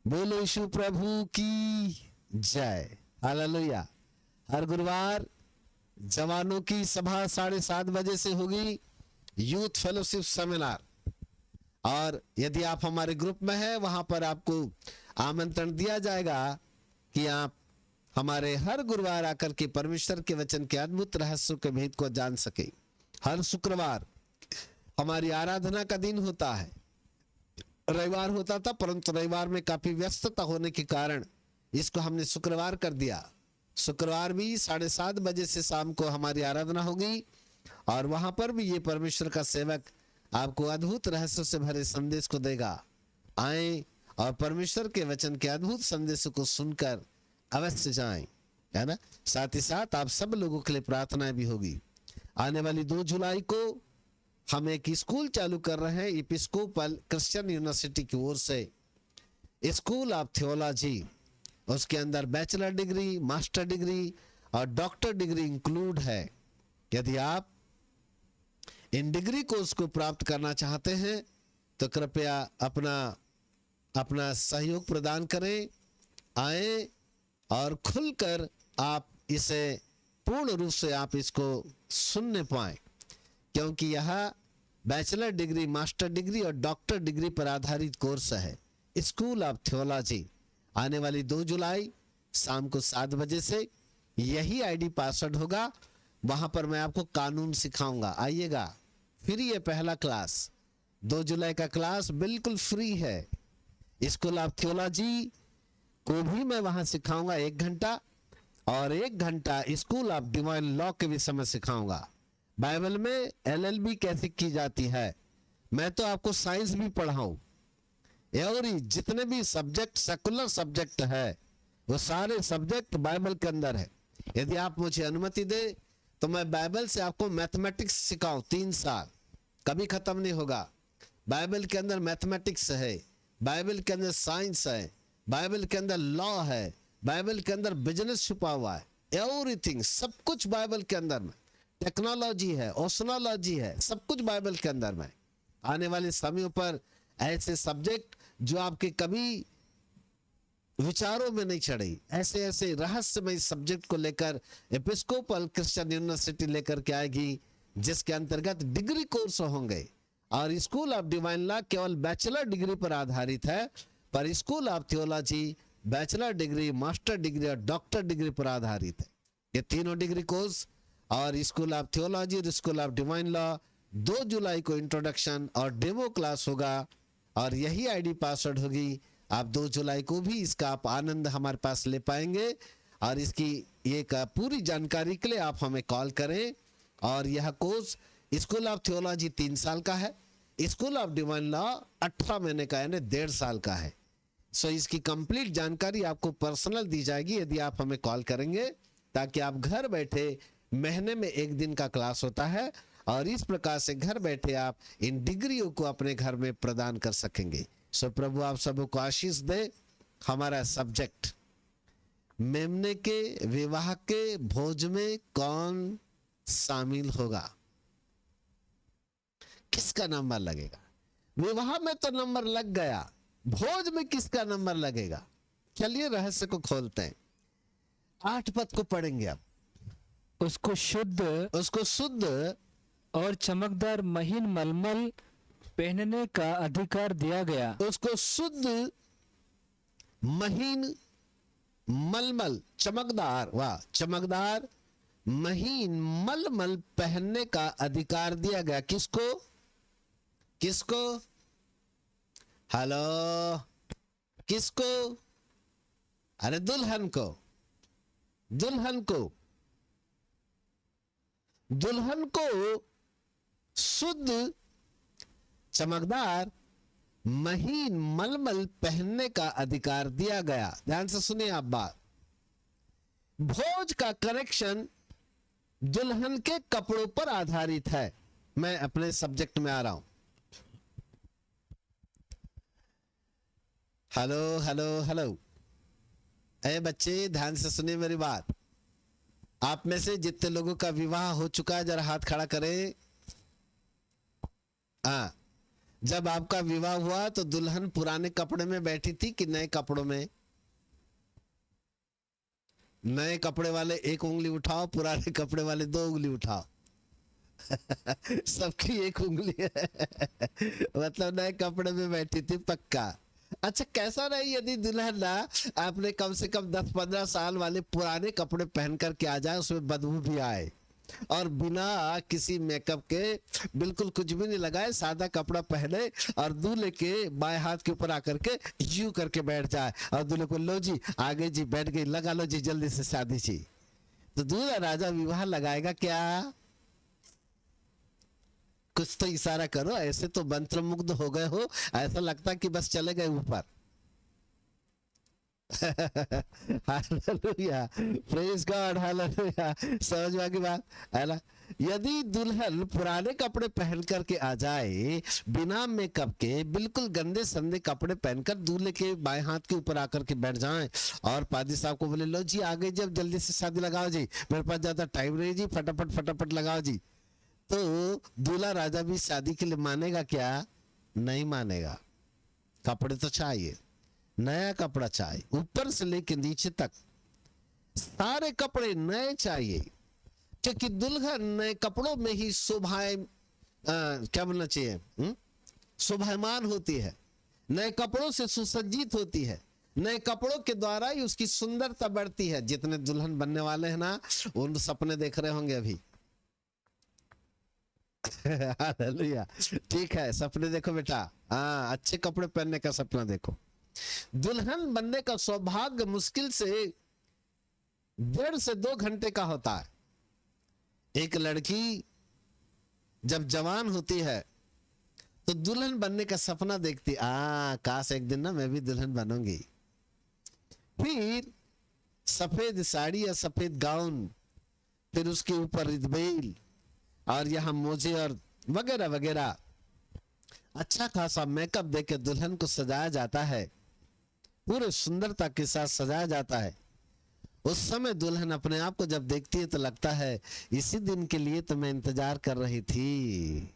बोलो यीशु प्रभु की जय, हालेलुया। हर गुरुवार जवानों की सभा 7:30 बजे से होगी, यूथ फेलोशिप सेमिनार। और यदि आप हमारे ग्रुप में हैं, वहां पर आपको आमंत्रण दिया जाएगा कि आप हमारे हर गुरुवार आकर के परमेश्वर के वचन के अद्भुत रहस्यों के भेद को जान सके। हर शुक्रवार हमारी आराधना का दिन होता है, रविवार होता था, परंतु रविवार में काफी व्यस्तता होने के कारण इसको हमने शुक्रवार कर दिया। शुक्रवार भी 7:30 बजे से शाम को हमारी आराधना होगी, और वहां पर भी ये परमेश्वर का सेवक आपको अद्भुत रहस्य से भरे संदेश को देगा। आए और परमेश्वर के वचन के अद्भुत संदेशों को सुनकर अवश्य जाएं, है ना। साथ ही साथ आप सब लोगों के लिए प्रार्थनाएं भी होगी। आने वाली 2 जुलाई को हम एक स्कूल चालू कर रहे हैं, एपिस्कोपल क्रिश्चियन यूनिवर्सिटी की ओर से, स्कूल ऑफ थियोलॉजी। उसके अंदर बैचलर डिग्री, मास्टर डिग्री और डॉक्टर डिग्री इंक्लूड है। यदि आप इन डिग्री को उसको प्राप्त करना चाहते हैं तो कृपया अपना सहयोग प्रदान करें, आए और खुलकर आप इसे पूर्ण रूप से आप इसको सुनने पाएं, क्योंकि यह बैचलर डिग्री, मास्टर डिग्री और डॉक्टर डिग्री पर आधारित कोर्स है, स्कूल ऑफ थियोलॉजी। आने वाली 2 जुलाई शाम को 7 बजे से यही आईडी पासवर्ड होगा, वहां पर मैं आपको कानून सिखाऊंगा। आइएगा, फ्री है पहला क्लास। 2 जुलाई का क्लास बिल्कुल फ्री है। स्कूल ऑफ थियोलॉजी को भी मैं वहां सिखाऊंगा 1 घंटा, और 1 घंटा स्कूल ऑफ डिवाइन लॉ के विषय में सिखाऊंगा। बाइबल में LLB कैसे की जाती है, मैं तो आपको साइंस भी पढ़ाऊं, और जितने भी सब्जेक्ट सेकुलर सब्जेक्ट है वो सारे सब्जेक्ट बाइबल के अंदर है। यदि आप मुझे अनुमति दे तो मैं बाइबल से आपको मैथमेटिक्स सिखाऊं 3 साल, कभी खत्म नहीं होगा। बाइबल के अंदर मैथमेटिक्स है, बाइबल के अंदर साइंस है, बाइबल के अंदर लॉ है, बाइबल के अंदर बिजनेस छुपा हुआ है, एवरीथिंग, सब कुछ बाइबल के अंदर में। टेक्नोलॉजी है, ओशनोलॉजी है, सब कुछ बाइबल के अंदर में। आने वाले समयों पर ऐसे सब्जेक्ट जो आपके कभी विचारों में नहीं चढ़े, ऐसे ऐसे रहस्यमय सब्जेक्ट को लेकर एपिस्कोपल क्रिश्चियन यूनिवर्सिटी लेकर के आएगी, जिसके अंतर्गत डिग्री कोर्स होंगे। और स्कूल ऑफ डिवाइन लॉ केवल बैचलर डिग्री पर आधारित है, पर school of theology bachelor degree, master degree और डॉक्टर डिग्री पर आधारित है। ये तीनों डिग्री कोर्स, और स्कूल ऑफ थियोलॉजी और स्कूल ऑफ डिवाइन लॉ 2 जुलाई को इंट्रोडक्शन और डेमो क्लास होगा, और यही आईडी पासवर्ड होगी। आप 2 जुलाई को भी इसका आप आनंद हमारे पास ले पाएंगे, और इसकी एक पूरी जानकारी के लिए आप हमें कॉल करें। और यह कोर्स स्कूल ऑफ थियोलॉजी 3 साल का है, स्कूल ऑफ डिवाइन लॉ 18 महीने का यानी 1.5 साल का है। सो इसकी कंप्लीट जानकारी आपको पर्सनल दी जाएगी यदि आप हमें कॉल करेंगे, ताकि आप घर बैठे, महीने में 1 दिन का क्लास होता है, और इस प्रकार से घर बैठे आप इन डिग्रियों को अपने घर में प्रदान कर सकेंगे। सो प्रभु आप सबको आशीष दे। हमारा सब्जेक्ट, मेमने के विवाह के भोज में कौन शामिल होगा, किसका नंबर लगेगा? विवाह में तो नंबर लग गया, भोज में किसका नंबर लगेगा? चलिए रहस्य को खोलते हैं। 8 पद को पढ़ेंगे अब। उसको शुद्ध और चमकदार महीन मलमल पहनने का अधिकार दिया गया। उसको शुद्ध, महीन, मलमल, चमकदार, वाह, चमकदार महीन मलमल पहनने का अधिकार दिया गया। किसको? किसको? हेलो, किसको? अरे दुल्हन को, दुल्हन को, दुल्हन को शुद्ध, चमकदार, महीन मलमल पहनने का अधिकार दिया गया। ध्यान से सुनिए आप बात। भोज का कनेक्शन दुल्हन के कपड़ों पर आधारित है। मैं अपने सब्जेक्ट में आ रहा हूं। हेलो हेलो हेलो, ए बच्चे ध्यान से सुनिए मेरी बात। आप में से जितने लोगों का विवाह हो चुका है जरा हाथ खड़ा करें। हाँ, जब आपका विवाह हुआ तो दुल्हन पुराने कपड़े में बैठी थी कि नए कपड़ों में? नए कपड़े वाले 1 उंगली उठाओ, पुराने कपड़े वाले 2 उंगली उठाओ। सबकी 1 उंगली है। मतलब नए कपड़े में बैठी थी पक्का। अच्छा, कैसा रही यदि दुल्हन ना आपने कम से कम 10-15 साल वाले पुराने कपड़े पहन करके आ जाए, उसमें बदबू भी आए, और बिना किसी मेकअप के, बिल्कुल कुछ भी नहीं लगाए, सादा कपड़ा पहने, और दूल्हे के बाएं हाथ के ऊपर आकर के यूं करके बैठ जाए, और दूल्हे को लो जी आगे जी बैठ गई, लगा लो जी जल्दी से शादी जी। तो दूल्हा राजा विवाह लगाएगा क्या? कुछ तो इशारा करो, ऐसे तो मंत्र मुग्ध हो गए हो, ऐसा लगता कि बस चले गए ऊपर। Hallelujah, praise God, hallelujah. समझ में आ गई बात है ना? यदि दुल्हन पुराने कपड़े पहन करके आ जाए, बिना मेकअप के, बिल्कुल गंदे संदे कपड़े पहनकर दूल्हे के बाएं हाथ के ऊपर आकर के बैठ जाए, और पादी साहब को बोले लो जी आगे जब जल्दी से शादी लगाओ जी, मेरे पास ज्यादा टाइम नहीं जी, फटाफट फटाफट लगाओ जी, तो दूल्हा राजा भी शादी के लिए मानेगा क्या? नहीं मानेगा। कपड़े तो चाहिए, नया कपड़ा चाहिए, ऊपर से लेके नीचे तक सारे कपड़े नए चाहिए, क्योंकि दुल्हन नए कपड़ों में ही क्या बोलना चाहिए, शोभायमान होती है, नए कपड़ों से सुसज्जित होती है, नए कपड़ों के द्वारा ही उसकी सुंदरता बढ़ती है। जितने दुल्हन बनने वाले हैं ना, उन सपने देख रहे होंगे अभी। हालेलुया। ठीक है, सपने देखो बेटा। हाँ, अच्छे कपड़े पहनने का सपना देखो। दुल्हन बनने का सौभाग्य मुश्किल से 1.5 से 2 घंटे का होता है। एक लड़की जब जवान होती है तो दुल्हन बनने का सपना देखती, काश एक दिन ना मैं भी दुल्हन बनूंगी। फिर सफेद साड़ी या सफेद गाउन, फिर उसके ऊपर रिदबेल और यहाँ मोजे और वगैरह वगैरह, अच्छा खासा मेकअप देके दुल्हन को सजाया जाता है, पूरे सुंदरता के साथ सजाया जाता है। उस समय दुल्हन अपने आप को जब देखती है तो लगता है इसी दिन के लिए तो मैं इंतजार कर रही थी।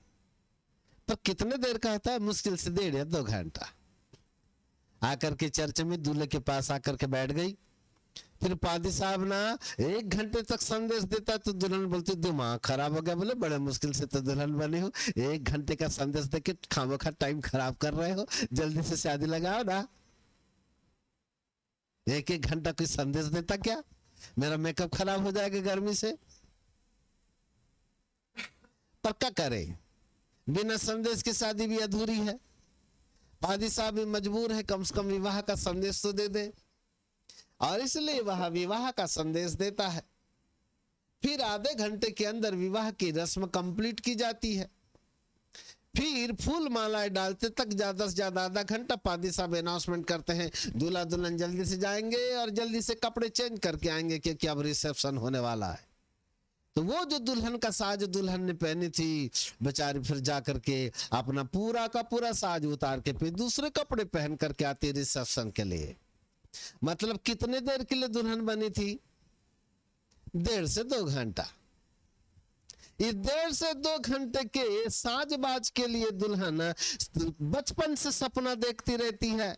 पर कितने देर का होता है? मुश्किल से 1.5 या 2 घंटा। आकर के चर्च में दूल्हे के पास आकर के बैठ गई। फिर पादी साहब ना 1 घंटे तक संदेश देता तो दुल्हन बोलती दिमाग खराब हो गया। बोले बड़े मुश्किल से तो दुल्हन बनी हो, 1 घंटे का संदेश देके खामोखा टाइम खराब कर रहे हो, जल्दी से शादी लगाओ ना। 1-1 घंटा कोई संदेश देता क्या? मेरा मेकअप खराब हो जाएगा गर्मी से। पर क्या करे, बिना संदेश की शादी भी अधूरी है। पादी साहब भी मजबूर है, कम से कम विवाह का संदेश तो दे दे, और इसलिए वह विवाह का संदेश देता है। फिर आधे घंटे के अंदर विवाह की रस्म कंप्लीट की जाती है। फिर फूल मालाएं डालते तक ज्यादा से ज्यादा आधा घंटा पादी साहब अनाउंसमेंट करते हैं, दूल्हा दुल्हन जल्दी से जाएंगे और जल्दी से कपड़े चेंज करके आएंगे क्योंकि अब रिसेप्शन होने वाला है। तो वो जो दुल्हन का साज दुल्हन ने पहनी थी, बेचारी फिर जा करके अपना पूरा का पूरा साज उतार के फिर दूसरे कपड़े पहन करके आती रिसेप्शन के लिए। मतलब कितने देर के लिए दुल्हन बनी थी? 1.5 से 2 घंटा। इस 1.5 से 2 घंटे के साजबाज के लिए दुल्हन बचपन से सपना देखती रहती है।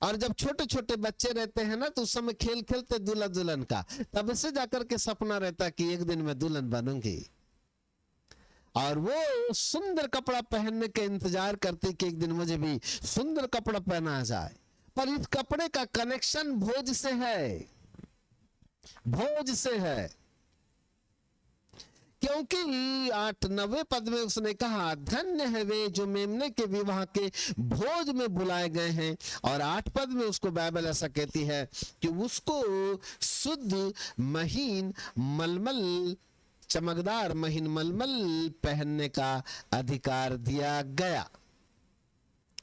और जब छोटे छोटे बच्चे रहते हैं ना तो उस समय खेल खेलते दूल्हा दुल्हन का, तब से जाकर के सपना रहता है कि एक दिन मैं दुल्हन बनूंगी। और वो सुंदर कपड़ा पहनने के इंतजार करती कि एक दिन मुझे भी सुंदर कपड़ा पहना जाए। पर इस कपड़े का कनेक्शन भोज से है, भोज से है। क्योंकि 8-9वें पद में उसने कहा, धन्य है वे जो मेमने के विवाह के भोज में बुलाए गए हैं। और 8 पद में उसको बाइबल ऐसा कहती है कि उसको शुद्ध महीन मलमल, चमकदार महीन मलमल पहनने का अधिकार दिया गया।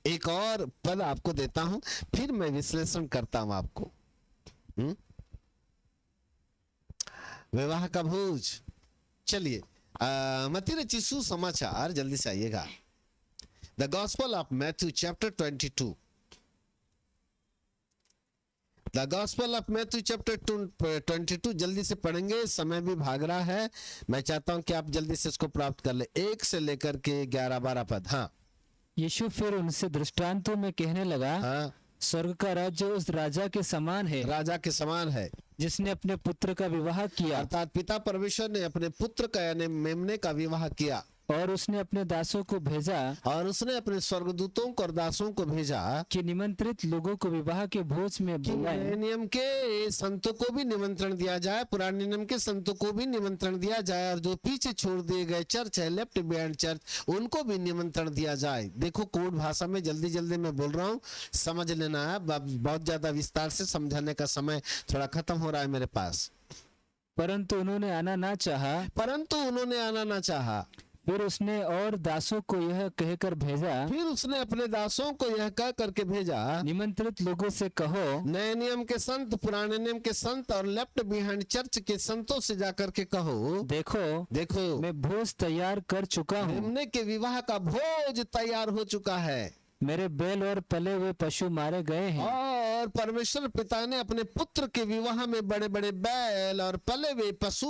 एक और पद आपको देता हूं, फिर मैं विश्लेषण करता हूं आपको। विवाह का भोज। चलिए, मत्ती रचित सुसमाचार, जल्दी से आइएगा। The Gospel of Matthew chapter 22। The Gospel of Matthew chapter 22 जल्दी से पढ़ेंगे, समय भी भाग रहा है। मैं चाहता हूं कि आप जल्दी से इसको प्राप्त कर ले। 1 से लेकर के 11-12 पद। हाँ। यीशु फिर उनसे दृष्टांतों में कहने लगा, हाँ। स्वर्ग का राज्य उस राजा के समान है, राजा के समान है जिसने अपने पुत्र का विवाह किया। अर्थात पिता परमेश्वर ने अपने पुत्र का यानी मेमने का विवाह किया। और उसने अपने दासों को भेजा, और उसने अपने स्वर्गदूतों को और दासों को भेजा कि निमंत्रित लोगों को विवाह के भोज में कि बुलाएं। नए नियम के संतों को भी निमंत्रण दिया जाए, पुराने नियम के संतों को भी निमंत्रण दिया जाए, और जो पीछे छोड़ दिए गए चर्च है, लेफ्ट बिहाइंड चर्च, उनको भी निमंत्रण दिया जाए। देखो कोड भाषा में जल्दी जल्दी मैं बोल रहा हूँ, समझ लेना है। बहुत ज्यादा विस्तार से समझाने का समय थोड़ा खत्म हो रहा है मेरे पास। परंतु उन्होंने आना ना चाहा। परंतु उन्होंने आना ना चाहा। फिर उसने और दासों को यह कहकर भेजा, फिर उसने अपने दासों को यह कह करके भेजा, निमंत्रित लोगों से कहो, नए नियम के संत, पुराने नियम के संत और लेफ्ट बिहाइंड चर्च के संतों से जाकर के कहो, देखो देखो मैं भोज तैयार कर चुका हूँ, मेमने के विवाह का भोज तैयार हो चुका है। मेरे बैल और पले हुए पशु मारे गए हैं। और परमेश्वर पिता ने अपने पुत्र के विवाह में बड़े बड़े बैल और पले हुए पशु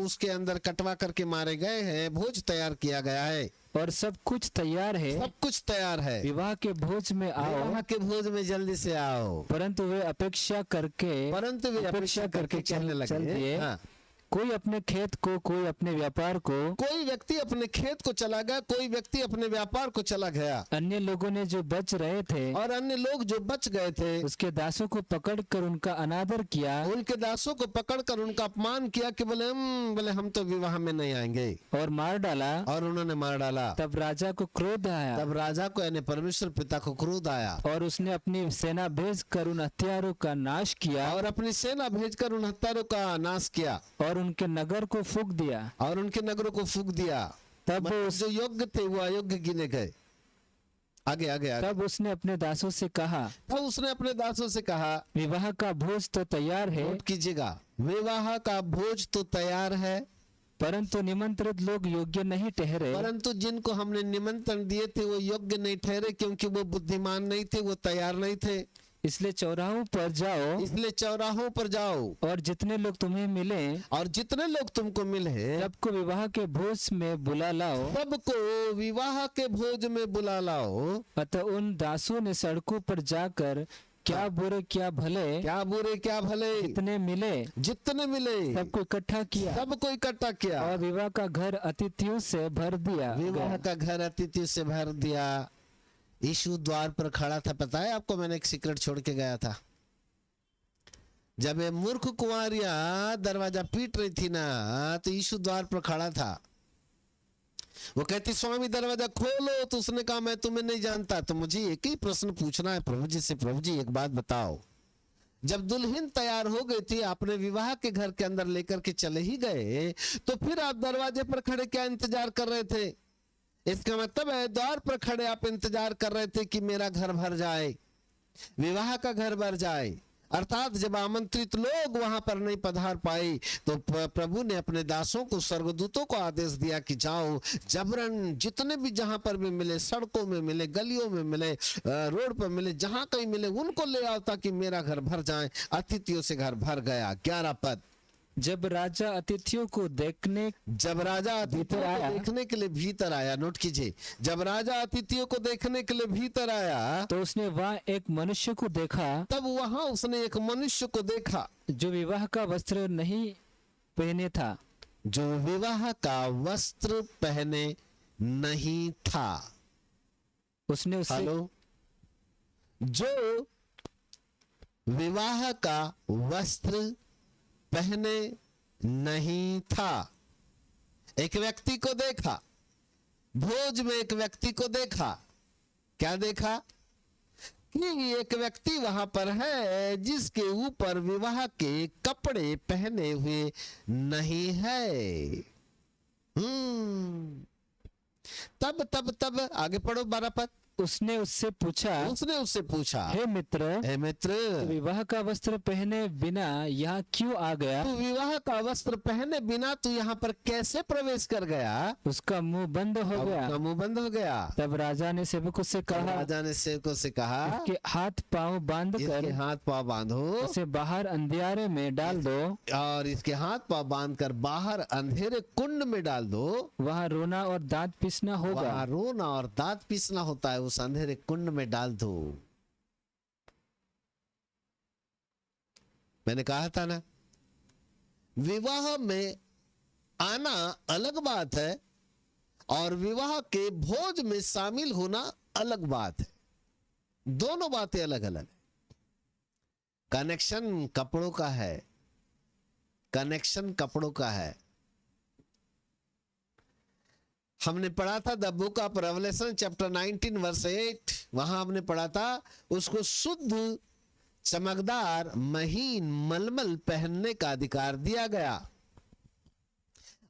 उसके अंदर कटवा करके मारे गए हैं। भोज तैयार किया गया है और सब कुछ तैयार है, सब कुछ तैयार है। विवाह के भोज में आओ। विवाह के भोज में जल्दी से आओ। परंतु वे अपेक्षा करके चलने लगे। चल दिए। हाँ। कोई अपने खेत को, कोई अपने व्यापार को, कोई व्यक्ति अपने खेत को चला गया, कोई व्यक्ति अपने व्यापार को चला गया, अन्य लोगों ने जो बच रहे थे और अन्य लोग जो बच गए थे उसके दासों को पकड़कर उनका अनादर किया उनके दासों को पकड़कर उनका अपमान किया कि बोले हम तो विवाह में नहीं आएंगे, और मार डाला। और उन्होंने मार डाला। तब राजा को क्रोध आया तब राजा को यानी परमेश्वर पिता को क्रोध आया और उसने अपनी सेना भेजकर उन हत्यारों का नाश किया और अपनी सेना भेजकर उन हत्यारों का नाश किया और उनके नगर को फूंक दिया। और उनके नगरों को फूंक दिया। तब मतलब जो योग्य थे वो अयोग्य गिने गए। आगे आगे आगे। तब उसने अपने दासों से कहा, तब उसने अपने दासों से कहा, विवाह का भोज तो तैयार है, नोट कीजिएगा, विवाह का भोज तो तैयार है, परंतु निमंत्रित लोग योग्य नहीं ठहरे। परंतु जिनको हमने निमंत्रण दिए थे वो योग्य नहीं ठहरे, क्योंकि वो बुद्धिमान नहीं थे, वो तैयार नहीं थे। इसलिए चौराहों पर जाओ इसलिए चौराहों पर जाओ और जितने लोग तुम्हें मिले और जितने लोग तुमको मिले सबको विवाह के भोज में बुला लाओ। सबको विवाह के भोज में बुला लाओ। अतः उन दासों ने सड़कों पर जाकर क्या बुरे क्या भले, क्या बुरे क्या भले जितने मिले जितने मिले सबको इकट्ठा किया सबको इकट्ठा किया और विवाह का घर अतिथियों से भर दिया विवाह गया। का घर अतिथि से भर दिया। यीशु द्वार पर खड़ा था। पता है आपको, मैंने एक सीक्रेट छोड़ के गया था। जब ये मूर्ख कुंवारियां दरवाजा पीट रही थी ना, तो यीशु द्वार पर खड़ा था। वो कहती, स्वामी दरवाजा खोलो। तो उसने कहा, मैं तुम्हें नहीं जानता। तो मुझे एक ही प्रश्न पूछना है प्रभु जी से, प्रभु जी एक बात बताओ, जब दुल्हन तैयार हो गई थी, आपने विवाह के घर के अंदर लेकर के चले ही गए, तो फिर आप दरवाजे पर खड़े क्या इंतजार कर रहे थे? इसका मतलब है द्वार पर खड़े आप इंतजार कर रहे थे कि मेरा घर भर जाए, विवाह का घर भर जाए। अर्थात जब आमंत्रित लोग वहां पर नहीं पधार पाए, तो प्रभु ने अपने दासों को, स्वर्गदूतों को आदेश दिया कि जाओ, जबरन जितने भी जहां पर भी मिले, सड़कों में मिले, गलियों में मिले, रोड पर मिले, जहां कहीं मिले, उनको ले आओ ताकि मेरा घर भर जाए। अतिथियों से घर भर गया। 11 पद। जब राजा अतिथियों को देखने जब राजा अतिथियों आया, को देखने के लिए भीतर आया, नोट कीजिए, जब राजा अतिथियों को देखने के लिए भीतर आया, तो उसने वहाँ एक मनुष्य को देखा तब वहां उसने एक मनुष्य को देखा जो विवाह का वस्त्र नहीं पहने था। जो विवाह का वस्त्र पहने नहीं था। उसने उससे हेलो, जो विवाह का वस्त्र पहने नहीं था। एक व्यक्ति को देखा, भोज में एक व्यक्ति को देखा। क्या देखा? कि एक व्यक्ति वहां पर है जिसके ऊपर विवाह के कपड़े पहने हुए नहीं है। तब आगे पढ़ो 12 पद। उसने उससे पूछा, हे मित्र, विवाह का वस्त्र पहने बिना यहाँ क्यों आ गया? तू विवाह का वस्त्र पहने बिना तू यहाँ पर कैसे प्रवेश कर गया? उसका मुंह बंद हो गया। उसका मुंह बंद हो गया। तब राजा ने सेवकों से कहा, राजा ने सेवकों से कहा, इसके हाथ पांव बांध इसके कर हाथ पांव बांधो, उसे बाहर अंधियारे में डाल दो और इसके हाथ पांव बांध कर बाहर अंधेरे कुंड में डाल दो। वहाँ रोना और दांत पीसना होगा। वहाँ रोना और दांत पीसना होता है, उस अंधेरे कुंड में डाल दो। मैंने कहा था ना, विवाह में आना अलग बात है और विवाह के भोज में शामिल होना अलग बात है। दोनों बातें अलग अलग है। कनेक्शन कपड़ों का है, कनेक्शन कपड़ों का है। हमने पढ़ा था the book of Revelation chapter 19 verse 8। वहां हमने पढ़ा था उसको शुद्ध, चमकदार, महीन मलमल पहनने का अधिकार दिया गया।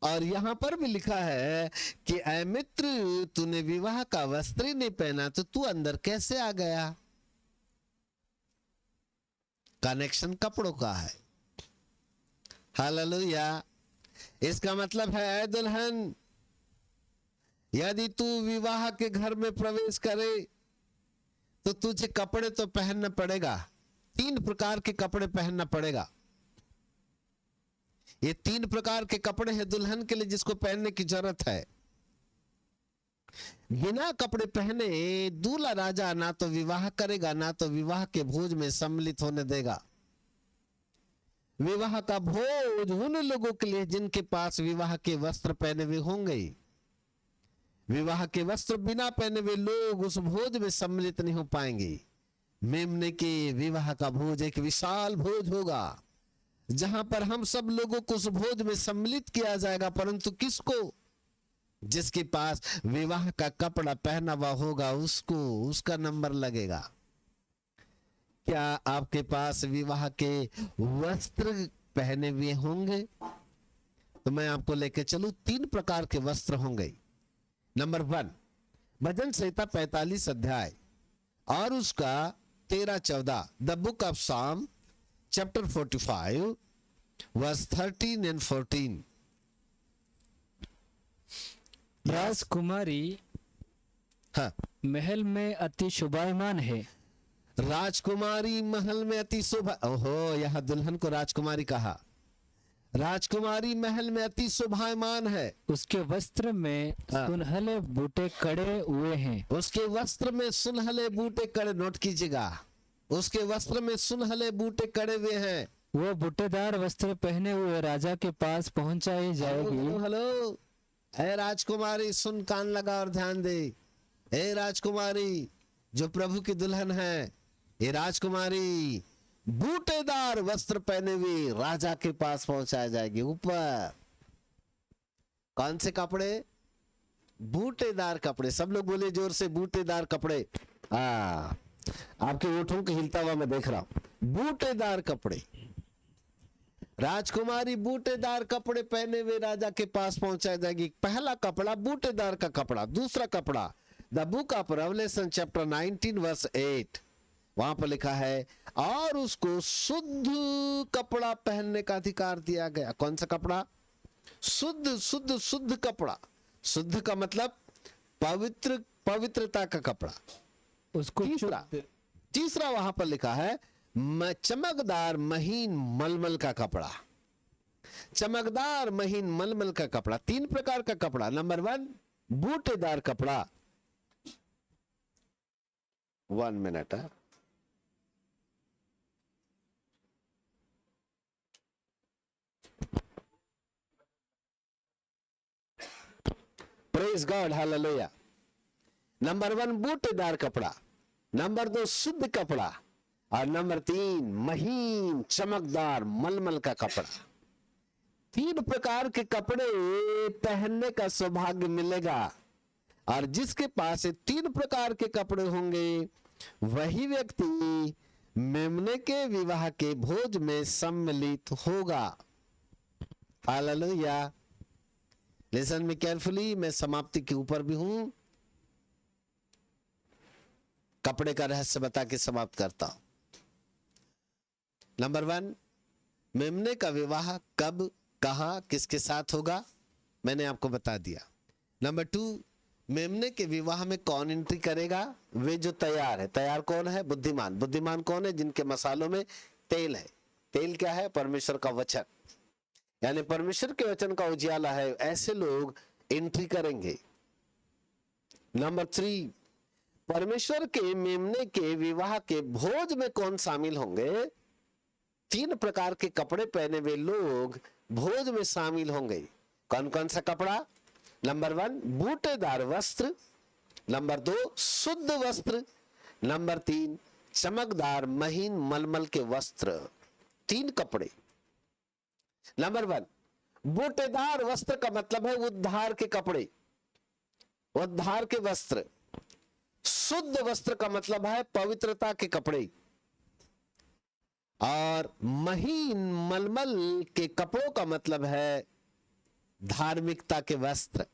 और यहां पर भी लिखा है कि ऐ मित्र, तूने विवाह का वस्त्र ही नहीं पहना तो तू अंदर कैसे आ गया? कनेक्शन कपड़ों का है। हालेलुया। इसका मतलब है, ऐ दुल्हन, यदि तू विवाह के घर में प्रवेश करे तो तुझे कपड़े तो पहनना पड़ेगा। 3 प्रकार के कपड़े पहनना पड़ेगा। ये 3 प्रकार के कपड़े हैं दुल्हन के लिए जिसको पहनने की जरूरत है। बिना कपड़े पहने दूल्हा राजा ना तो विवाह करेगा, ना तो विवाह के भोज में सम्मिलित होने देगा। विवाह का भोज उन लोगों के लिए जिनके पास विवाह के वस्त्र पहने हुए होंगे। विवाह के वस्त्र बिना पहने हुए लोग उस भोज में सम्मिलित नहीं हो पाएंगे। मेमने के विवाह का भोज एक विशाल भोज होगा जहां पर हम सब लोगों को उस भोज में सम्मिलित किया जाएगा, परंतु किसको? जिसके पास विवाह का कपड़ा पहना हुआ होगा उसको उसका नंबर लगेगा। क्या आपके पास विवाह के वस्त्र पहने हुए होंगे? तो मैं आपको लेके चलूं, 3 प्रकार के वस्त्र होंगे। नंबर 1, भजन संहिता 45 अध्याय और उसका 13-14, द बुक ऑफ साम चैप्टर 45 वर्स 13 and 14। राजकुमारी हाँ, महल में अति शोभायमान है। राजकुमारी महल में अति शोभा, ओहो, यह दुल्हन को राजकुमारी कहा। राजकुमारी महल में अति शोभायमान है। उसके वस्त्र में हाँ। सुनहले बूटे कड़े हुए हैं। उसके वस्त्र में सुनहले बूटे कड़े, नोट कीजिएगा, उसके वस्त्र में सुनहले बूटे कड़े हुए हैं। वो बूटेदार वस्त्र पहने हुए राजा के पास पहुंचाई जाएगी। हेलो, हे राजकुमारी, सुन, कान लगा और ध्यान दे। हे राजकुमारी जो प्रभु की दुल्हन है, ये राजकुमारी बूटेदार वस्त्र पहने हुए राजा के पास पहुंचाई जाएगी। ऊपर कौन से कपड़े? बूटेदार कपड़े। सब लोग बोले जोर से, बूटेदार कपड़े। आपके ओठों को हिलता हुआ मैं देख रहा हूं। बूटेदार कपड़े, राजकुमारी बूटेदार कपड़े पहने हुए राजा के पास पहुंचाई जाएगी। पहला कपड़ा बूटेदार का कपड़ा। दूसरा कपड़ा, the book of Revelation chapter 19 verse 8, वहां पर लिखा है, और उसको शुद्ध कपड़ा पहनने का अधिकार दिया गया। कौन सा कपड़ा? शुद्ध शुद्ध शुद्ध कपड़ा। शुद्ध का मतलब पवित्र, पवित्रता का कपड़ा। उसको तीसरा वहां पर लिखा है चमकदार महीन मलमल का कपड़ा। चमकदार महीन मलमल का कपड़ा। 3 प्रकार का कपड़ा। नंबर 1, बूटेदार कपड़ा। 1 मिनट है। Praise God, hallelujah. नंबर 1 बूटेदार कपड़ा, नंबर 2 शुद्ध कपड़ा, और नंबर 3 महीन चमकदार मलमल का कपड़ा। 3 प्रकार के कपड़े पहनने का सौभाग्य मिलेगा, और जिसके पास 3 प्रकार के कपड़े होंगे वही व्यक्ति मेमने के विवाह के भोज में सम्मिलित होगा। हालेलुया। लिसन मी केयरफुली, मैं समाप्ति के ऊपर भी हूं। कपड़े का रहस्य बता के समाप्त करता हूं। नंबर 1, मेमने का विवाह कब, कहां, किसके साथ होगा, मैंने आपको बता दिया। नंबर 2, मेमने के विवाह में कौन एंट्री करेगा? वे जो तैयार है। तैयार कौन है? बुद्धिमान। बुद्धिमान कौन है? जिनके मसालों में तेल है। तेल क्या है? परमेश्वर का वचन, यानी परमेश्वर के वचन का उजियाला है। ऐसे लोग एंट्री करेंगे। नंबर 3, परमेश्वर के मेमने के विवाह के भोज में कौन शामिल होंगे? 3 प्रकार के कपड़े पहने हुए लोग भोज में शामिल होंगे। कौन कौन सा कपड़ा? नंबर 1 बूटेदार वस्त्र, नंबर 2 शुद्ध वस्त्र, नंबर 3 चमकदार महीन मलमल के वस्त्र। 3 कपड़े। नंबर 1 बूटेदार वस्त्र का मतलब है उद्धार के कपड़े, उद्धार के वस्त्र। शुद्ध वस्त्र का मतलब है पवित्रता के कपड़े, और महीन मलमल के कपड़ों का मतलब है धार्मिकता के वस्त्र।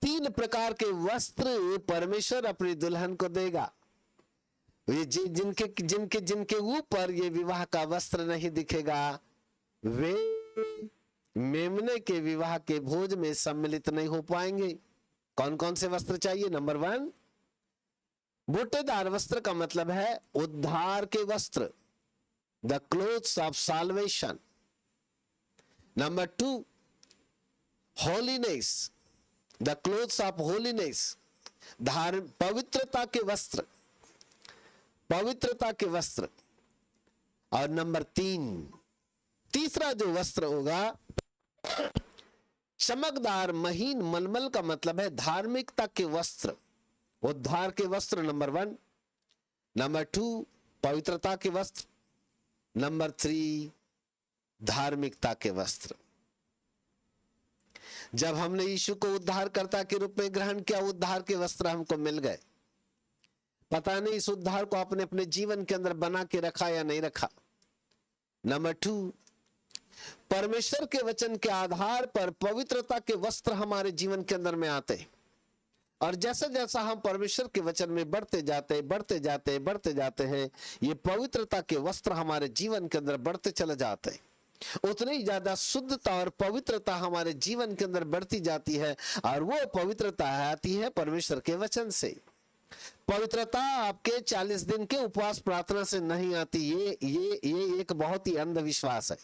3 प्रकार के वस्त्र परमेश्वर अपनी दुल्हन को देगा। ये जिनके जिनके जिनके ऊपर ये विवाह का वस्त्र नहीं दिखेगा वे मेमने के विवाह के भोज में सम्मिलित नहीं हो पाएंगे। कौन कौन से वस्त्र चाहिए? नंबर 1 बूटेदार वस्त्र का मतलब है उद्धार के वस्त्र, the clothes of solvation. Number 2 holiness, the clothes of holiness, पवित्रता के वस्त्र, पवित्रता के वस्त्र। और नंबर 3 तीसरा जो वस्त्र होगा, चमकदार महीन मलमल का मतलब है धार्मिकता के वस्त्र, उद्धार के वस्त्र नंबर 1, नंबर 2 पवित्रता के वस्त्र, नंबर 3 धार्मिकता के वस्त्र। जब हमने यीशु को उद्धारकर्ता के रूप में ग्रहण किया, उद्धार के वस्त्र हमको मिल गए। पता नहीं इस उद्धार को आपने अपने जीवन के अंदर बना के रखा या नहीं रखा। नंबर 2 परमेश्वर के वचन के आधार पर पवित्रता के वस्त्र हमारे जीवन के अंदर में आते हैं, और जैसा जैसा हम परमेश्वर के वचन में बढ़ते जाते हैं, ये पवित्रता के वस्त्र हमारे जीवन के अंदर बढ़ते चले जाते हैं। उतनी ही ज्यादा शुद्धता और पवित्रता हमारे जीवन के अंदर बढ़ती जाती है, और वो पवित्रता आती है परमेश्वर के वचन से। पवित्रता आपके 40 दिन के उपवास प्रार्थना से नहीं आती। ये एक बहुत ही अंधविश्वास है।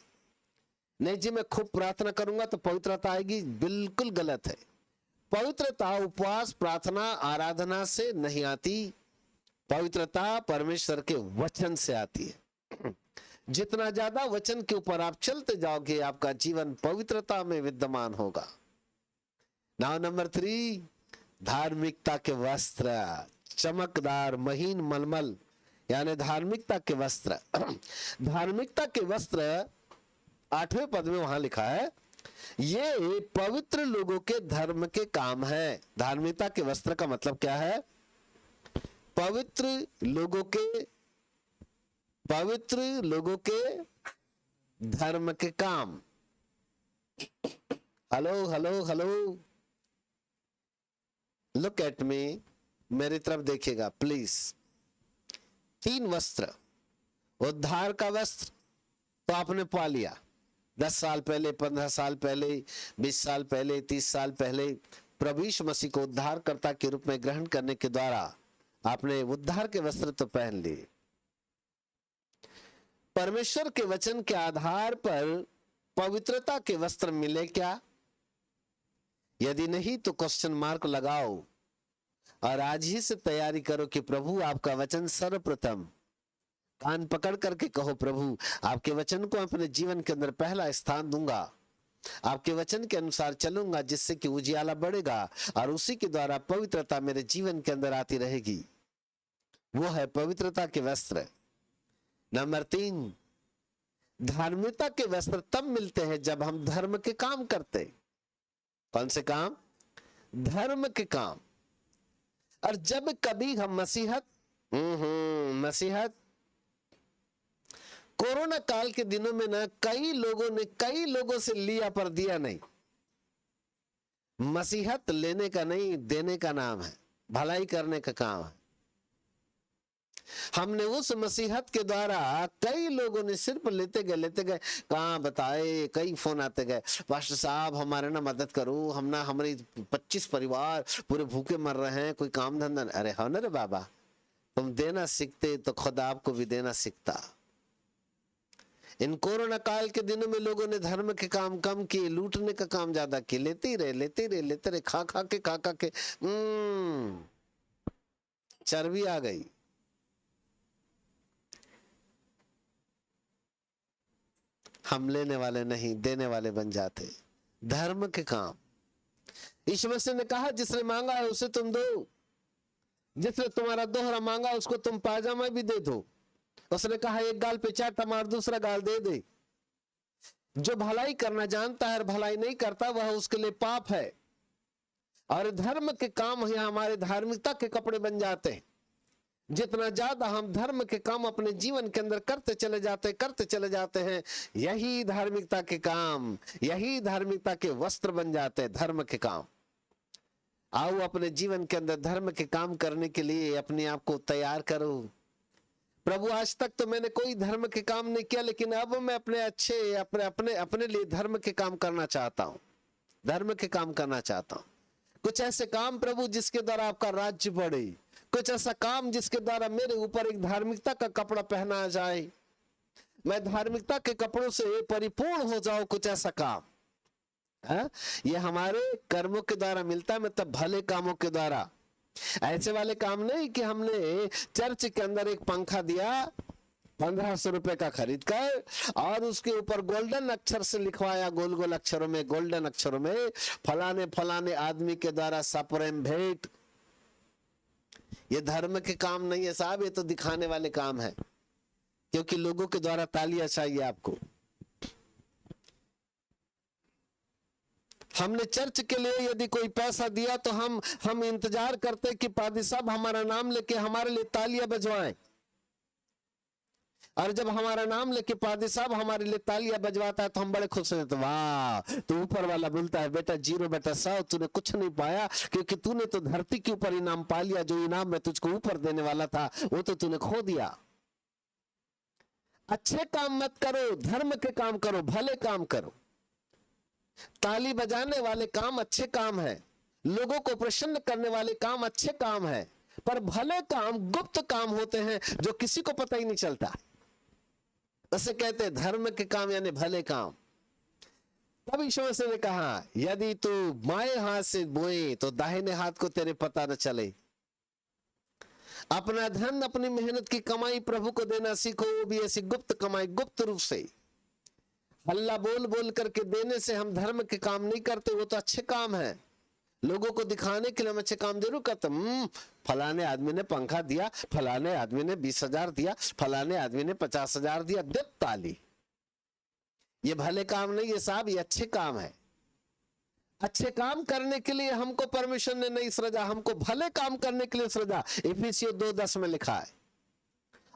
नहीं जी मैं खूब प्रार्थना करूंगा तो पवित्रता आएगी, बिल्कुल गलत है। पवित्रता उपवास प्रार्थना आराधना से नहीं आती, पवित्रता परमेश्वर के वचन से आती है। जितना ज्यादा वचन के ऊपर आप चलते जाओगे, आपका जीवन पवित्रता में विद्यमान होगा। नाउ नंबर 3 धार्मिकता के वस्त्र, चमकदार महीन मलमल यानी धार्मिकता के वस्त्र। धार्मिकता के वस्त्र 8वें पद में वहां लिखा है, ये पवित्र लोगों के धर्म के काम है। धार्मिकता के वस्त्र का मतलब क्या है? पवित्र लोगों के धर्म के काम। हेलो, लुक एट मी, मेरी तरफ देखिएगा प्लीज। 3 वस्त्र, उद्धार का वस्त्र तो आपने पा लिया 10 साल पहले, 15 साल पहले, 20 साल पहले, 30 साल पहले प्रभु यीशु मसीह को उद्धारकर्ता के रूप में ग्रहण करने के द्वारा आपने उद्धार के वस्त्र तो पहन लिए। परमेश्वर के वचन के आधार पर पवित्रता के वस्त्र मिले क्या? यदि नहीं तो क्वेश्चन मार्क लगाओ और आज ही से तैयारी करो कि प्रभु आपका वचन सर्वप्रथम। कान पकड़ करके कहो, प्रभु आपके वचन को अपने जीवन के अंदर पहला स्थान दूंगा, आपके वचन के अनुसार चलूंगा, जिससे कि उजियाला बढ़ेगा और उसी के द्वारा पवित्रता मेरे जीवन के अंदर आती रहेगी। वो है पवित्रता के वस्त्र। नंबर 3 धार्मिकता के वस्त्र तब मिलते हैं जब हम धर्म के काम करते। कौन से काम? धर्म के काम। और जब कभी हम मसीहत कोरोना काल के दिनों में ना कई लोगों से लिया पर दिया नहीं। मसीहत लेने का नहीं, देने का नाम है, भलाई करने का काम है। हमने उस मसीहत के द्वारा कई लोगों ने सिर्फ लेते गए, कहाँ बताए, कई फोन आते गए, पास्टर साहब हमारे ना मदद करो, हम ना हमारे 25 परिवार पूरे भूखे मर रहे हैं, कोई काम धंधा। अरे हो ना रे बाबा, तुम देना सीखते तो खुदा आपको भी देना सीखता। इन कोरोना काल के दिनों में लोगों ने धर्म के काम कम किए, लूटने का काम ज्यादा किए, लेते रहे, खा के चर्बी आ गई। हम लेने वाले नहीं, देने वाले बन जाते। धर्म के काम। यीशु मसीह ने कहा, जिसने मांगा है उसे तुम दो, जिसने तुम्हारा दोहरा मांगा उसको तुम पायजामा भी दे दो। उसने कहा, एक गाल पे चाटा मार, दूसरा गाल दे दे। जो भलाई करना जानता है और भलाई नहीं करता, वह उसके लिए पाप है। और धर्म के काम यहाँ हमारे धार्मिकता के कपड़े बन जाते हैं। जितना ज्यादा हम धर्म के काम अपने जीवन के अंदर करते चले जाते हैं, यही धार्मिकता के काम, यही धार्मिकता के वस्त्र बन जाते हैं। धर्म के काम। आओ अपने जीवन के अंदर धर्म के काम करने के लिए अपने आप को तैयार करो। प्रभु आज तक तो मैंने कोई धर्म के काम नहीं किया, लेकिन अब मैं अपने लिए धर्म के काम करना चाहता हूं। धर्म के काम करना चाहता हूं। कुछ ऐसे काम प्रभु जिसके द्वारा आपका राज्य बढ़े, कुछ ऐसा काम जिसके द्वारा मेरे ऊपर एक धार्मिकता का कपड़ा पहना जाए, मैं धार्मिकता के कपड़ों से परिपूर्ण हो जाऊं। कुछ ऐसा काम है, ये हमारे कर्मों के द्वारा मिलता है, मतलब भले कामों के द्वारा। ऐसे वाले काम नहीं कि हमने चर्च के अंदर एक पंखा दिया, 1500 रुपए का खरीद कर और उसके ऊपर गोल्डन अक्षर से लिखवाया, गोल गोल अक्षरों में, गोल्डन अक्षरों में, फलाने फलाने आदमी के द्वारा सप्रेम भेंट। ये धर्म के काम नहीं है साहब, ये तो दिखाने वाले काम है, क्योंकि लोगों के द्वारा तालियां चाहिए आपको। हमने चर्च के लिए यदि कोई पैसा दिया तो हम इंतजार करते कि पादी साहब हमारा नाम लेके हमारे लिए तालियां बजवाएं, और जब हमारा नाम लेके पादी साहब हमारे लिए तालियां बजवाता है तो हम बड़े खुश होते, वाह। तो ऊपर वाला बोलता है, बेटा 0 बेटा 100, तूने कुछ नहीं पाया, क्योंकि तूने तो धरती के ऊपर इनाम पा लिया, जो इनाम मैं तुझको ऊपर देने वाला था वो तो तूने खो दिया। अच्छे काम मत करो, धर्म के काम करो, भले काम करो। ताली बजाने वाले काम अच्छे काम है, लोगों को प्रसन्न करने वाले काम अच्छे काम है, पर भले काम गुप्त काम होते हैं जो किसी को पता ही नहीं चलता। उसे कहते हैं धर्म के काम यानी भले काम। तब यीशु मसीह ने कहा, यदि तू बाएं हाथ से बोए तो दाहिने हाथ को तेरे पता न चले। अपना धन, अपनी मेहनत की कमाई प्रभु को देना सीखो, वो भी ऐसी गुप्त कमाई, गुप्त रूप से। हल्ला बोल बोल करके देने से हम धर्म के काम नहीं करते, वो तो अच्छे काम है। लोगों को दिखाने के लिए हम अच्छे काम जरूर करते। फलाने आदमी ने पंखा दिया, फलाने आदमी ने 20,000 दिया, फलाने आदमी ने 50,000 दिया, दे ताली। ये भले काम नहीं है साहब, ये अच्छे काम है। अच्छे काम करने के लिए हमको परमेश्वर ने नहीं सृजा, हमको भले काम करने के लिए सृजा। इफिसियों 2:10 में लिखा है।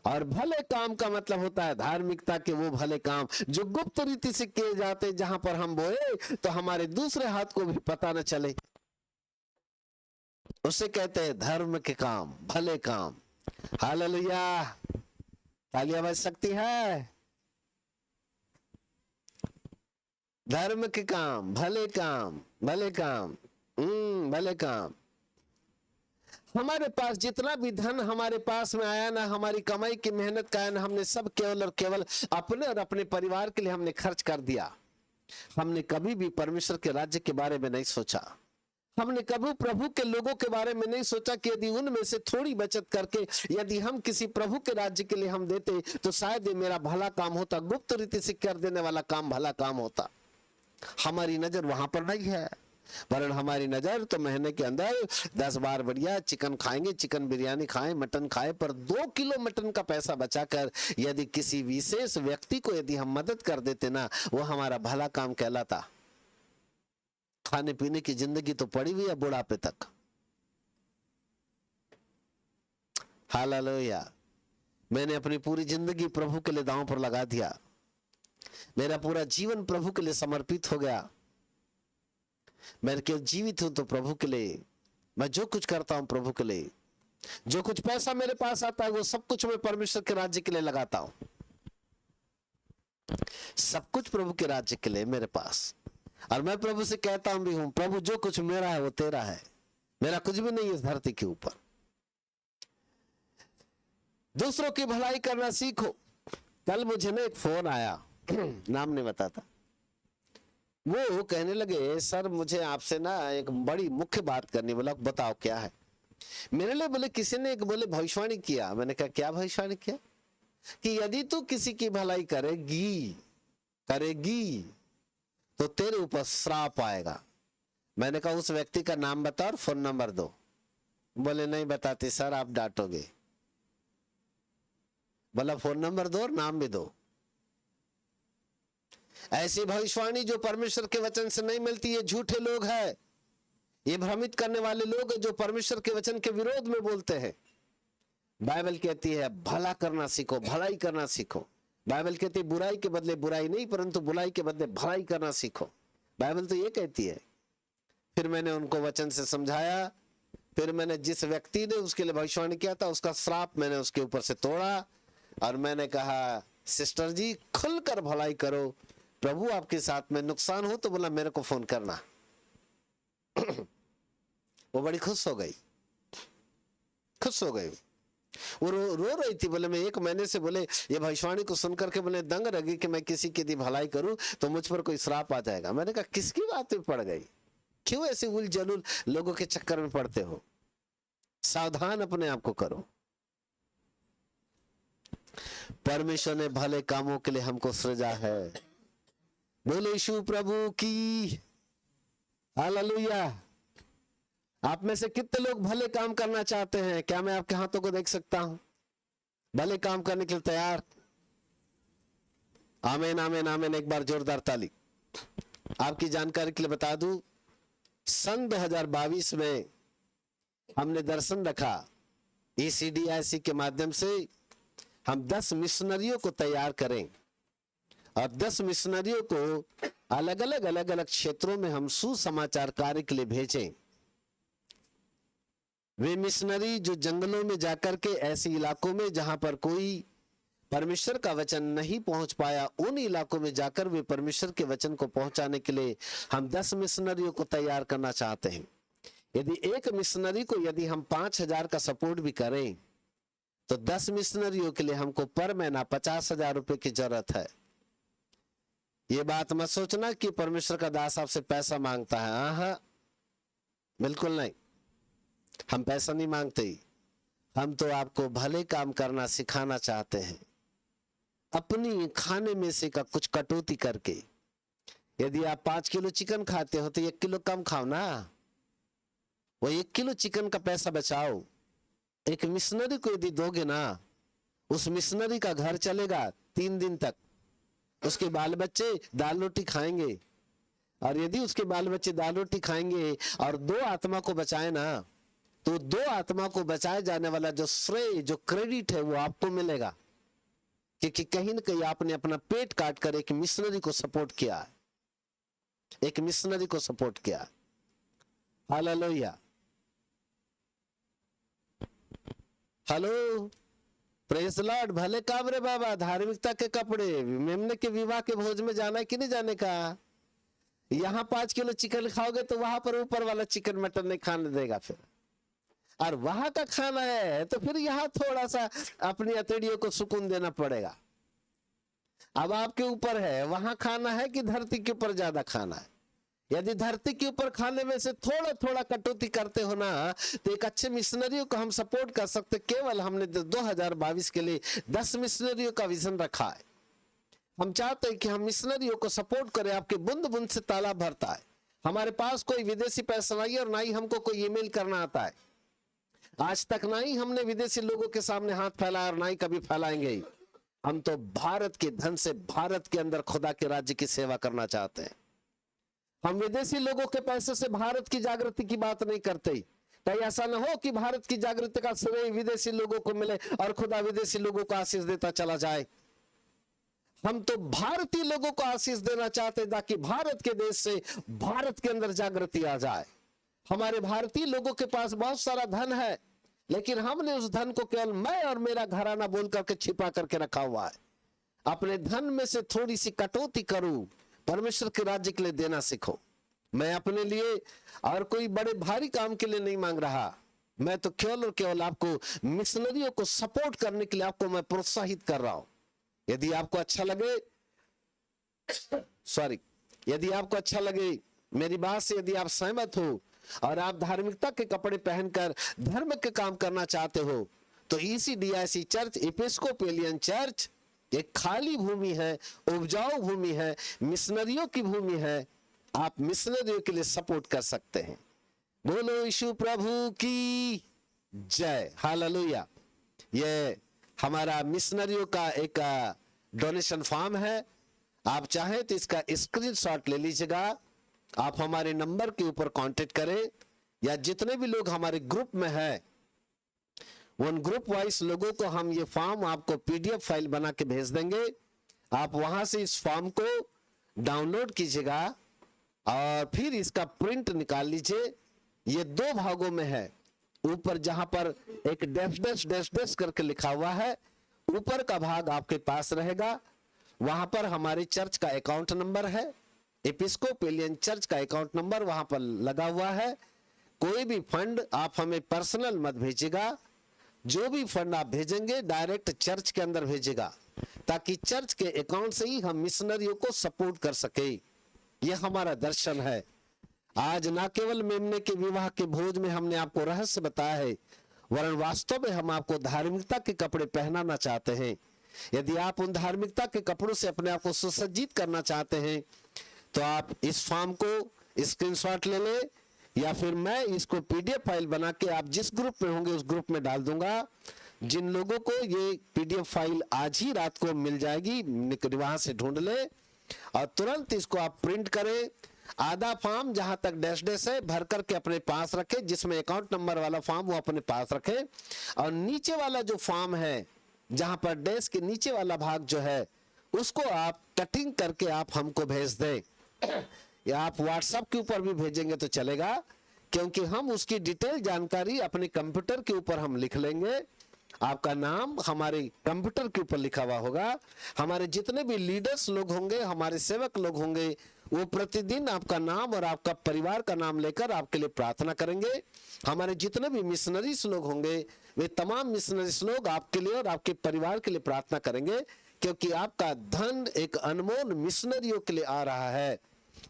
और भले काम का मतलब होता है धार्मिकता के वो भले काम जो गुप्त रीति से किए जाते, जहां पर हम बोए तो हमारे दूसरे हाथ को भी पता न चले, उसे कहते हैं धर्म के काम, भले काम। हालेलुया, तालियां बज सकती है। धर्म के काम, भले काम, भले काम, भले काम। हमारे पास जितना भी धन हमारे पास में आया ना, हमारी कमाई की मेहनत का है ना, हमने सब केवल और केवल अपने और अपने परिवार के लिए हमने खर्च कर दिया। हमने कभी भी परमेश्वर के राज्य के बारे में नहीं सोचा। हमने कभी प्रभु के लोगों के बारे में नहीं सोचा कि यदि उनमें से थोड़ी बचत करके यदि हम किसी प्रभु के राज्य के लिए हम देते तो शायद ये मेरा भला काम होता, गुप्त रीति से कर देने वाला काम भला काम होता। हमारी नजर वहां पर नहीं है, वरन हमारी नजर तो महीने के अंदर 10 बार बढ़िया चिकन खाएंगे, चिकन बिरयानी खाएं, मटन खाएं, पर 2 किलो मटन का पैसा बचाकर यदि किसी विशेष व्यक्ति को यदि हम मदद कर देते ना, वो हमारा भला काम कहलाता। खाने पीने की जिंदगी तो पड़ी हुई है बुढ़ापे तक। हालेलुया। मैंने अपनी पूरी जिंदगी प्रभु के लिए दांव पर लगा दिया। मेरा पूरा जीवन प्रभु के लिए समर्पित हो गया। मैं केवल जीवित हूं तो प्रभु के लिए। मैं जो कुछ करता हूं प्रभु के लिए। जो कुछ पैसा मेरे पास आता है वो सब कुछ मैं परमेश्वर के राज्य के लिए लगाता हूं। सब कुछ प्रभु के राज्य के लिए मेरे पास। और मैं प्रभु से कहता हूं भी हूं, प्रभु जो कुछ मेरा है वो तेरा है, मेरा कुछ भी नहीं है इस धरती के ऊपर। दूसरों की भलाई करना सीखो। कल मुझे ना एक फोन आया, नाम नहीं बताता। वो कहने लगे, सर मुझे आपसे ना एक बड़ी मुख्य बात करनी। बोला बताओ क्या है। मेरे लिए बोले किसी ने एक बोले भविष्यवाणी किया। मैंने कहा क्या भविष्यवाणी किया? कि यदि तू किसी की भलाई करेगी तो तेरे ऊपर श्राप आएगा। मैंने कहा उस व्यक्ति का नाम बता और फोन नंबर दो। बोले नहीं बताते सर, आप डांटोगे। बोला फोन नंबर दो और नाम भी दो। ऐसी भविष्यवाणी जो परमेश्वर के वचन से नहीं मिलती, ये झूठे लोग हैं, ये भ्रमित करने वाले लोग जो परमेश्वर के वचन के विरोध में बोलते हैं। बाइबल कहती है भला करना सीखो, भलाई करना सीखो। बाइबल कहती है बुराई के बदले बुराई नहीं, परंतु बुराई के बदले भलाई करना सीखो। बाइबल तो ये कहती है। फिर मैंने उनको वचन से समझाया। फिर मैंने जिस व्यक्ति ने उसके लिए भविष्यवाणी किया था उसका श्राप मैंने उसके ऊपर से तोड़ा। और मैंने कहा सिस्टर जी खुलकर भलाई करो, प्रभु आपके साथ में। नुकसान हो तो बोला मेरे को फोन करना। वो बड़ी खुश हो गई। वो रो रही थी। बोले मैं 1 महीने से बोले ये भविष्यवाणी को सुनकर के बोले दंग रह गई कि मैं किसी की भलाई करूं तो मुझ पर कोई श्राप आ जाएगा। मैंने कहा किसकी बात में पड़ गई? क्यों ऐसे उल जलूल लोगों के चक्कर में पड़ते हो? सावधान अपने आप को करो। परमेश्वर ने भले कामों के लिए हमको सृजा है। बोलो यीशु प्रभु की हालेलुया। आप में से कितने लोग भले काम करना चाहते हैं? क्या मैं आपके हाथों को देख सकता हूं? भले काम करने के लिए तैयार? आमीन आमीन आमीन। एक बार जोरदार ताली। आपकी जानकारी के लिए बता दूं, सन 2022 में हमने दर्शन रखा, ECDIC के माध्यम से हम 10 मिशनरियों को तैयार करें और 10 मिशनरियों को अलग अलग क्षेत्रों में हम सुसमाचार कार्य के लिए भेजें। वे मिशनरी जो जंगलों में जाकर के ऐसे इलाकों में जहां पर कोई परमेश्वर का वचन नहीं पहुंच पाया, उन इलाकों में जाकर वे परमेश्वर के वचन को पहुंचाने के लिए हम 10 मिशनरियों को तैयार करना चाहते हैं। यदि एक मिशनरी को यदि हम 5,000 का सपोर्ट भी करें तो 10 मिशनरियों के लिए हमको पर महीना 50,000 रुपए की जरूरत है। ये बात मत सोचना कि परमेश्वर का दास आपसे पैसा मांगता है। हाँ, बिल्कुल नहीं, हम पैसा नहीं मांगते। हम तो आपको भले काम करना सिखाना चाहते हैं, अपनी खाने में से का कुछ कटौती करके। यदि आप 5 किलो चिकन खाते हो तो 1 किलो कम खाओ ना, वो 1 किलो चिकन का पैसा बचाओ। एक मिशनरी को यदि दोगे ना, उस मिशनरी का घर चलेगा 3 दिन तक, उसके बाल बच्चे दाल रोटी खाएंगे। और यदि उसके बाल बच्चे दाल रोटी खाएंगे और 2 आत्मा को बचाए ना, तो 2 आत्मा को बचाए जाने वाला जो श्रेय, जो क्रेडिट है, वो आपको मिलेगा, क्योंकि कहीं ना कहीं आपने अपना पेट काट कर एक मिशनरी को सपोर्ट किया, एक मिशनरी को सपोर्ट किया। Hallelujah, hello, praise Lord. भले काम रे बाबा, धार्मिकता के कपड़े, मेमने के विवाह के भोज में जाना है कि नहीं जाने का? यहाँ 5 किलो चिकन खाओगे तो वहां पर ऊपर वाला चिकन मटन नहीं खाने देगा फिर, और वहां का खाना है तो फिर यहाँ थोड़ा सा अपनी अतड़ियों को सुकून देना पड़ेगा। अब आपके ऊपर है, वहां खाना है कि धरती के ऊपर ज्यादा खाना है। यदि धरती के ऊपर खाने में से थोड़ा थोड़ा कटौती करते हो ना, तो एक अच्छे मिशनरियों को हम सपोर्ट कर सकते। केवल हमने 2022 के लिए 10 मिशनरियों का विजन रखा है। हम चाहते हैं कि हम मिशनरियों को सपोर्ट करें। आपके बूंद बूंद से तालाब भरता है। हमारे पास कोई विदेशी पैसा नहीं है और ना ही हमको कोई ईमेल करना आता है। आज तक ना ही हमने विदेशी लोगों के सामने हाथ फैलाया और ना ही कभी फैलाएंगे। हम तो भारत के धन से भारत के अंदर खुदा के राज्य की सेवा करना चाहते हैं। हम विदेशी लोगों के पैसे से भारत की जागृति की बात नहीं करते। कहीं ऐसा ना हो कि भारत की जागृति का श्रेय विदेशी लोगों को मिले और खुदा विदेशी लोगों को आशीष देता चला जाए। हम तो भारतीय लोगों को आशीष देना चाहते हैं ताकि भारत के देश से भारत के अंदर जागृति आ जाए। हमारे भारतीय लोगों के पास बहुत सारा धन है, लेकिन हमने उस धन को केवल मैं और मेरा घराना बोल करके छिपा करके रखा हुआ है। अपने धन में से थोड़ी सी कटौती करूं, परमेश्वर के राज्य के लिए देना सीखो। मैं अपने लिए और कोई बड़े भारी काम के लिए नहीं मांग रहा। मैं तो केवल और केवल आपको मिशनरियों को सपोर्ट करने के लिए आपको मैं प्रोत्साहित कर रहा हूं। यदि आपको अच्छा लगे यदि आपको अच्छा लगे मेरी बात से, यदि आप सहमत हो और आप धार्मिकता के कपड़े पहनकर धर्म के काम करना चाहते हो, तो ECDIC चर्च, एपिस्कोपियन चर्च एक खाली भूमि है, उपजाऊ भूमि है, मिशनरियों की भूमि है। आप मिशनरियों के लिए सपोर्ट कर सकते हैं। बोलो यीशु प्रभु की जय। हालेलुया। ये हमारा मिशनरियों का एक डोनेशन फॉर्म है। आप चाहें तो इसका स्क्रीनशॉट ले लीजिएगा। आप हमारे नंबर के ऊपर कांटेक्ट करें, या जितने भी लोग हमारे ग्रुप में हैं उन ग्रुप वाइज लोगों को हम ये फॉर्म आपको PDF फाइल बना के भेज देंगे। आप वहां से इस फॉर्म को डाउनलोड कीजिएगा और फिर इसका प्रिंट निकाल लीजिए। ये 2 भागों में है। ऊपर जहां पर एक डैश करके लिखा हुआ है, ऊपर का भाग आपके पास रहेगा। वहां पर हमारे चर्च का अकाउंट नंबर है, एपिस्कोपियन चर्च का अकाउंट नंबर वहां पर लगा हुआ है। कोई भी फंड आप हमें पर्सनल मत भेजिएगा। जो भी फंड आप भेजेंगे डायरेक्ट चर्च के अंदर भेजिएगा, ताकि चर्च के अकाउंट से ही हम मिशनरियों को सपोर्ट कर सके। यह हमारा दर्शन है। आज ना केवल मेमने के विवाह के भोज में हमने आपको रहस्य बताया है, वरन वास्तव में हम आपको धार्मिकता के कपड़े पहनाना चाहते हैं, यदि आप उन धार्मिकता के कपड़ों से अपने आप को सुसज्जित करना चाहते हैं तो आप इस फॉर्म को स्क्रीनशॉट ले लें, या फिर मैं इसको पीडीएफ फाइल बना के आप जिस ग्रुप में होंगे उस ग्रुप में डाल दूंगा। जिन लोगों को ये पीडीएफ फाइल आज ही रात को मिल जाएगी, वहां से ढूंढ ले और तुरंत इसको आप प्रिंट करें। आधा फॉर्म जहां तक डैश डैश है भर करके अपने पास रखें, जिसमें अकाउंट नंबर वाला फॉर्म वो अपने पास रखें, और नीचे वाला जो फॉर्म है जहां पर डैश के नीचे वाला भाग जो है उसको आप कटिंग करके आप हमको भेज दें, या आप व्हाट्सएप के ऊपर भी भेजेंगे तो चलेगा, क्योंकि हम उसकी डिटेल जानकारी अपने कंप्यूटर के ऊपर हम लिख लेंगे। आपका नाम हमारे कंप्यूटर के ऊपर लिखा हुआ होगा। हमारे जितने भी लीडर्स लोग होंगे, हमारे सेवक लोग होंगे, वो प्रतिदिन आपका नाम और आपका परिवार का नाम लेकर आपके लिए प्रार्थना करेंगे। हमारे जितने भी मिशनरीज लोग होंगे वे तमाम मिशनरीज लोग आपके लिए और आपके परिवार के लिए प्रार्थना करेंगे, क्योंकि आपका धन एक अनमोल मिशनरियों के लिए आ रहा है,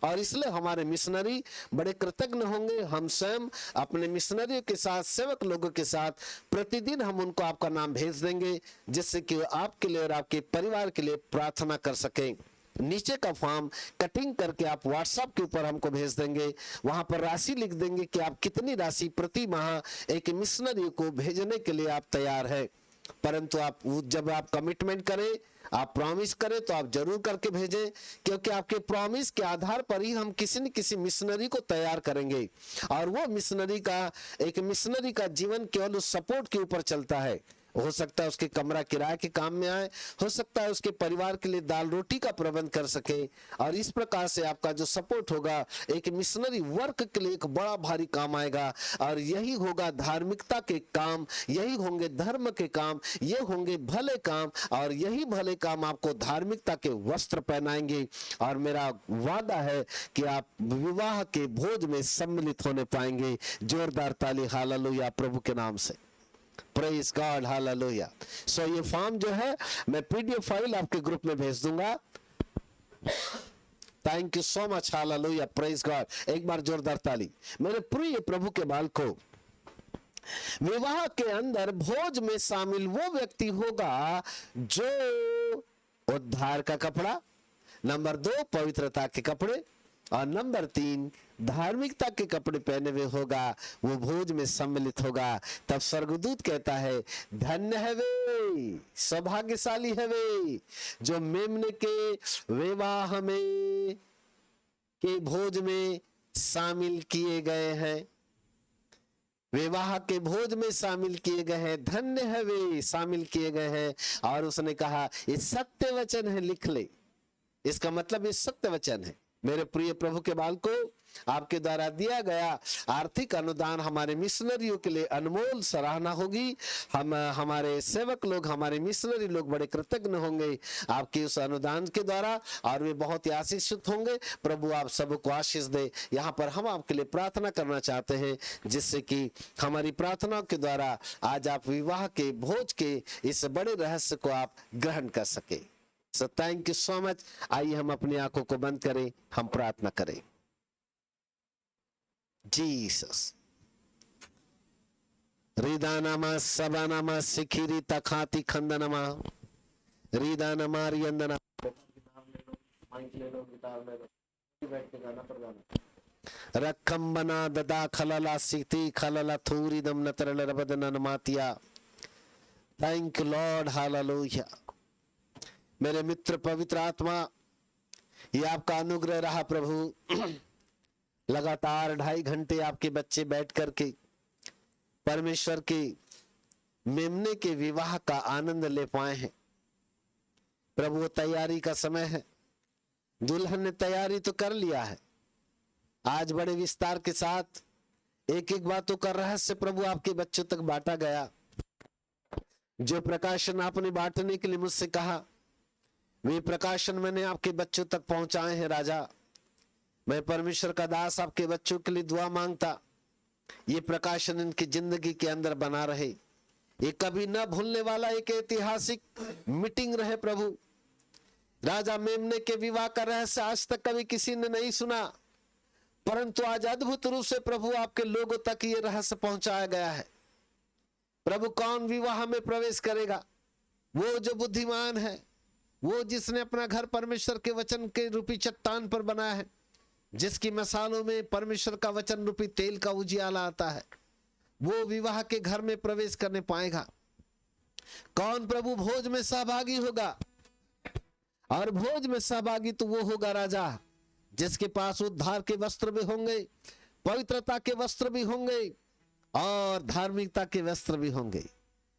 और इसलिए हमारे मिशनरी बड़े कृतज्ञ होंगे। हम स्वयं अपने मिशनरियों के साथ, सेवक लोगों के साथ प्रतिदिन हम उनको आपका नाम भेज देंगे, जिससे कि आपके लिए और आपके परिवार के लिए प्रार्थना कर सकें। नीचे का फॉर्म कटिंग करके आप व्हाट्सएप के ऊपर हमको भेज देंगे, वहां पर राशि लिख देंगे कि आप कितनी राशि प्रति माह एक मिशनरी को भेजने के लिए आप तैयार है। परंतु आप जब आप कमिटमेंट करें, आप प्रॉमिस करें तो आप जरूर करके भेजें, क्योंकि आपके प्रॉमिस के आधार पर ही हम किसी न किसी मिशनरी को तैयार करेंगे, और वो मिशनरी का जीवन केवल उस सपोर्ट के ऊपर चलता है। हो सकता है उसके कमरा किराए के काम में आए, हो सकता है उसके परिवार के लिए दाल रोटी का प्रबंध कर सके, और इस प्रकार से आपका जो सपोर्ट होगा एक मिशनरी वर्क के लिए एक बड़ा भारी काम आएगा। और यही होगा धार्मिकता के काम, यही होंगे धर्म के काम, ये होंगे भले काम, और यही भले काम आपको धार्मिकता के वस्त्र पहनाएंगे। और मेरा वादा है कि आप विवाह के भोज में सम्मिलित होने पाएंगे। जोरदार ताली हालेलुया प्रभु के नाम से। Praise God hallelujah. सो ये फॉर्म जो है मैं पीडीएफ फाइल आपके ग्रुप में भेज दूंगा। Thank you so much hallelujah praise God. एक बार जोरदार ताली। मेरे प्रिय प्रभु के बालको, विवाह के अंदर भोज में शामिल वो व्यक्ति होगा जो उद्धार का कपड़ा, नंबर 2 पवित्रता के कपड़े, और नंबर 3 धार्मिकता के कपड़े पहने हुए होगा, वो भोज में सम्मिलित होगा। तब स्वर्गदूत कहता है धन्य है वे, सौभाग्यशाली है वे जो मेमने के विवाह में के भोज में शामिल किए गए हैं, विवाह के भोज में शामिल किए गए हैं। धन्य है वे शामिल किए गए हैं। और उसने कहा ये सत्य वचन है, लिख ले। इसका मतलब ये सत्य वचन है। मेरे प्रिय प्रभु के बाल को, आपके द्वारा दिया गया आर्थिक अनुदान हमारे मिशनरियों के लिए अनमोल सराहना होगी। हम हमारे सेवक लोग, हमारे मिशनरी लोग बड़े कृतज्ञ होंगे आपके उस अनुदान के द्वारा, और वे बहुत ही आशीषित होंगे। प्रभु आप सबको आशीष दे। यहाँ पर हम आपके लिए प्रार्थना करना चाहते हैं, जिससे कि हमारी प्रार्थना के द्वारा आज आप विवाह के भोज के इस बड़े रहस्य को आप ग्रहण कर सके। So thank you so much. आइए हम अपनी आंखों को बंद करें, हम प्रार्थना करें। जीसस रिदानमा सबानमा सिखिरी तखाती खंदनमा रिदानमा रियंदना। रखम बना ददा खलला सिति खलला थूरी दम नतरल रबदन मातिया। Thank you Lord hallelujah. मेरे मित्र पवित्र आत्मा, ये आपका अनुग्रह रहा प्रभु। लगातार 2.5 घंटे आपके बच्चे बैठ करके परमेश्वर के मेमने के विवाह का आनंद ले पाए हैं प्रभु। तैयारी का समय है, दुल्हन ने तैयारी तो कर लिया है। आज बड़े विस्तार के साथ एक एक बातों का रहस्य प्रभु आपके बच्चों तक बांटा गया। जो प्रकाशन आपने बांटने के लिए मुझसे कहा, वे प्रकाशन मैंने आपके बच्चों तक पहुंचाए हैं राजा। मैं परमेश्वर का दास आपके बच्चों के लिए दुआ मांगता, ये प्रकाशन इनकी जिंदगी के अंदर बना रहे। ये कभी न भूलने वाला एक ऐतिहासिक मीटिंग रहे प्रभु। राजा मेमने के विवाह का रहस्य आज तक कभी किसी ने नहीं सुना, परंतु आज अद्भुत रूप से प्रभु आपके लोगों तक ये रहस्य पहुंचाया गया है। प्रभु कौन विवाह में प्रवेश करेगा, वो जो बुद्धिमान है, वो जिसने अपना घर परमेश्वर के वचन के रूपी चट्टान पर बनाया है, जिसकी मिसालों में परमेश्वर का वचन रूपी तेल का उजियाला आता है, वो विवाह के घर में प्रवेश करने पाएगा। कौन प्रभु भोज में सहभागी होगा? और भोज में सहभागी तो वो होगा राजा जिसके पास उद्धार के वस्त्र भी होंगे, पवित्रता के वस्त्र भी होंगे और धार्मिकता के वस्त्र भी होंगे।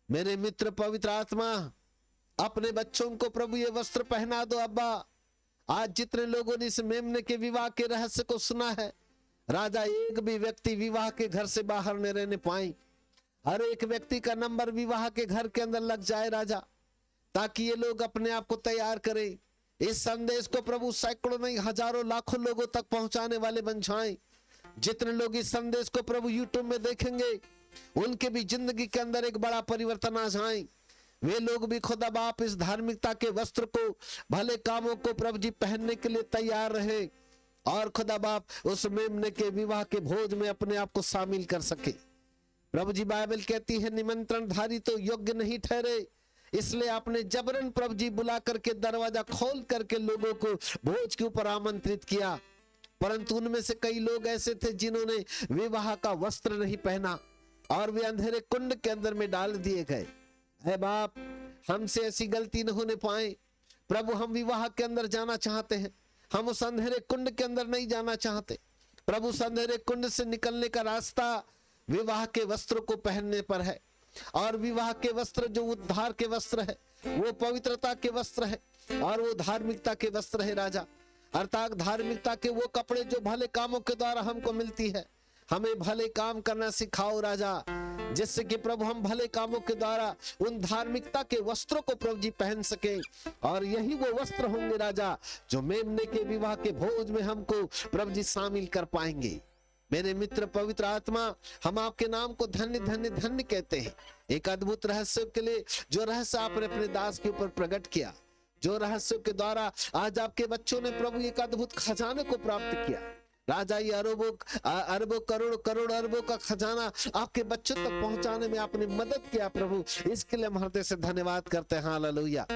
मेरे मित्र, पवित्र आत्मा अपने बच्चों को प्रभु ये वस्त्र पहना दो। अब्बा, आज जितने लोगों ने इस मेमने के विवाह के रहस्य को सुना है राजा, एक भी व्यक्ति विवाह के घर से बाहर न रहने पाए। हर एक व्यक्ति का नंबर विवाह के घर के अंदर लग जाए राजा, ताकि ये लोग अपने आप को तैयार करें। इस संदेश को प्रभु सैकड़ों नहीं हजारों लाखों लोगों तक पहुंचाने वाले बन जाएं। जितने लोग इस संदेश को प्रभु यूट्यूब में देखेंगे, उनके भी जिंदगी के अंदर एक बड़ा परिवर्तन आ जाए। वे लोग भी खुदा बाप इस धार्मिकता के वस्त्र को, भले कामों को प्रभु जी पहनने के लिए तैयार रहे और खुदा बाप उस मेमने के विवाह के भोज में अपने आप को शामिल कर सके। प्रभु जी बाइबल कहती है, निमंत्रणधारी तो योग्य नहीं ठहरे, इसलिए आपने जबरन प्रभु जी बुला करके दरवाजा खोल करके लोगों को भोज के ऊपर आमंत्रित किया। परंतु उनमें से कई लोग ऐसे थे जिन्होंने विवाह का वस्त्र नहीं पहना और वे अंधेरे कुंड के अंदर में डाल दिए गए। है बाप, हमसे ऐसी गलती न होने पाए प्रभु। हम विवाह के अंदर जाना चाहते हैं, हम उस अंधेरे कुंड के अंदर नहीं जाना चाहते प्रभु। उस अंधेरे कुंड से निकलने का रास्ता विवाह के वस्त्र को पहनने पर है। और विवाह के वस्त्र जो उद्धार के वस्त्र है, वो पवित्रता के वस्त्र है और वो धार्मिकता के वस्त्र है राजा। अर्थात धार्मिकता के वो कपड़े जो भले कामों के द्वारा हमको मिलती है। हमें भले काम करना सिखाओ राजा, जिससे कि प्रभु हम भले कामों के द्वारा उन धार्मिकता के वस्त्रों को प्रभु जी पहन सके। और यही वो वस्त्र होंगे राजा जो मेमने के विवाह के भोज में हमको प्रभु जी शामिल कर पाएंगे। मेरे मित्र, पवित्र आत्मा, हम आपके नाम को धन्य धन्य धन्य कहते हैं एक अद्भुत रहस्य के लिए, जो रहस्य आपने अपने दास के ऊपर प्रकट किया, जो रहस्य के द्वारा आज आपके बच्चों ने प्रभु एक अद्भुत खजाने को प्राप्त किया राजा। ये अरबों करोड़ करोड़ अरबों का खजाना आपके बच्चों तक पहुंचाने में आपने मदद किया प्रभु, इसके लिए हम हृदय से धन्यवाद करते हैं। हालेलुया।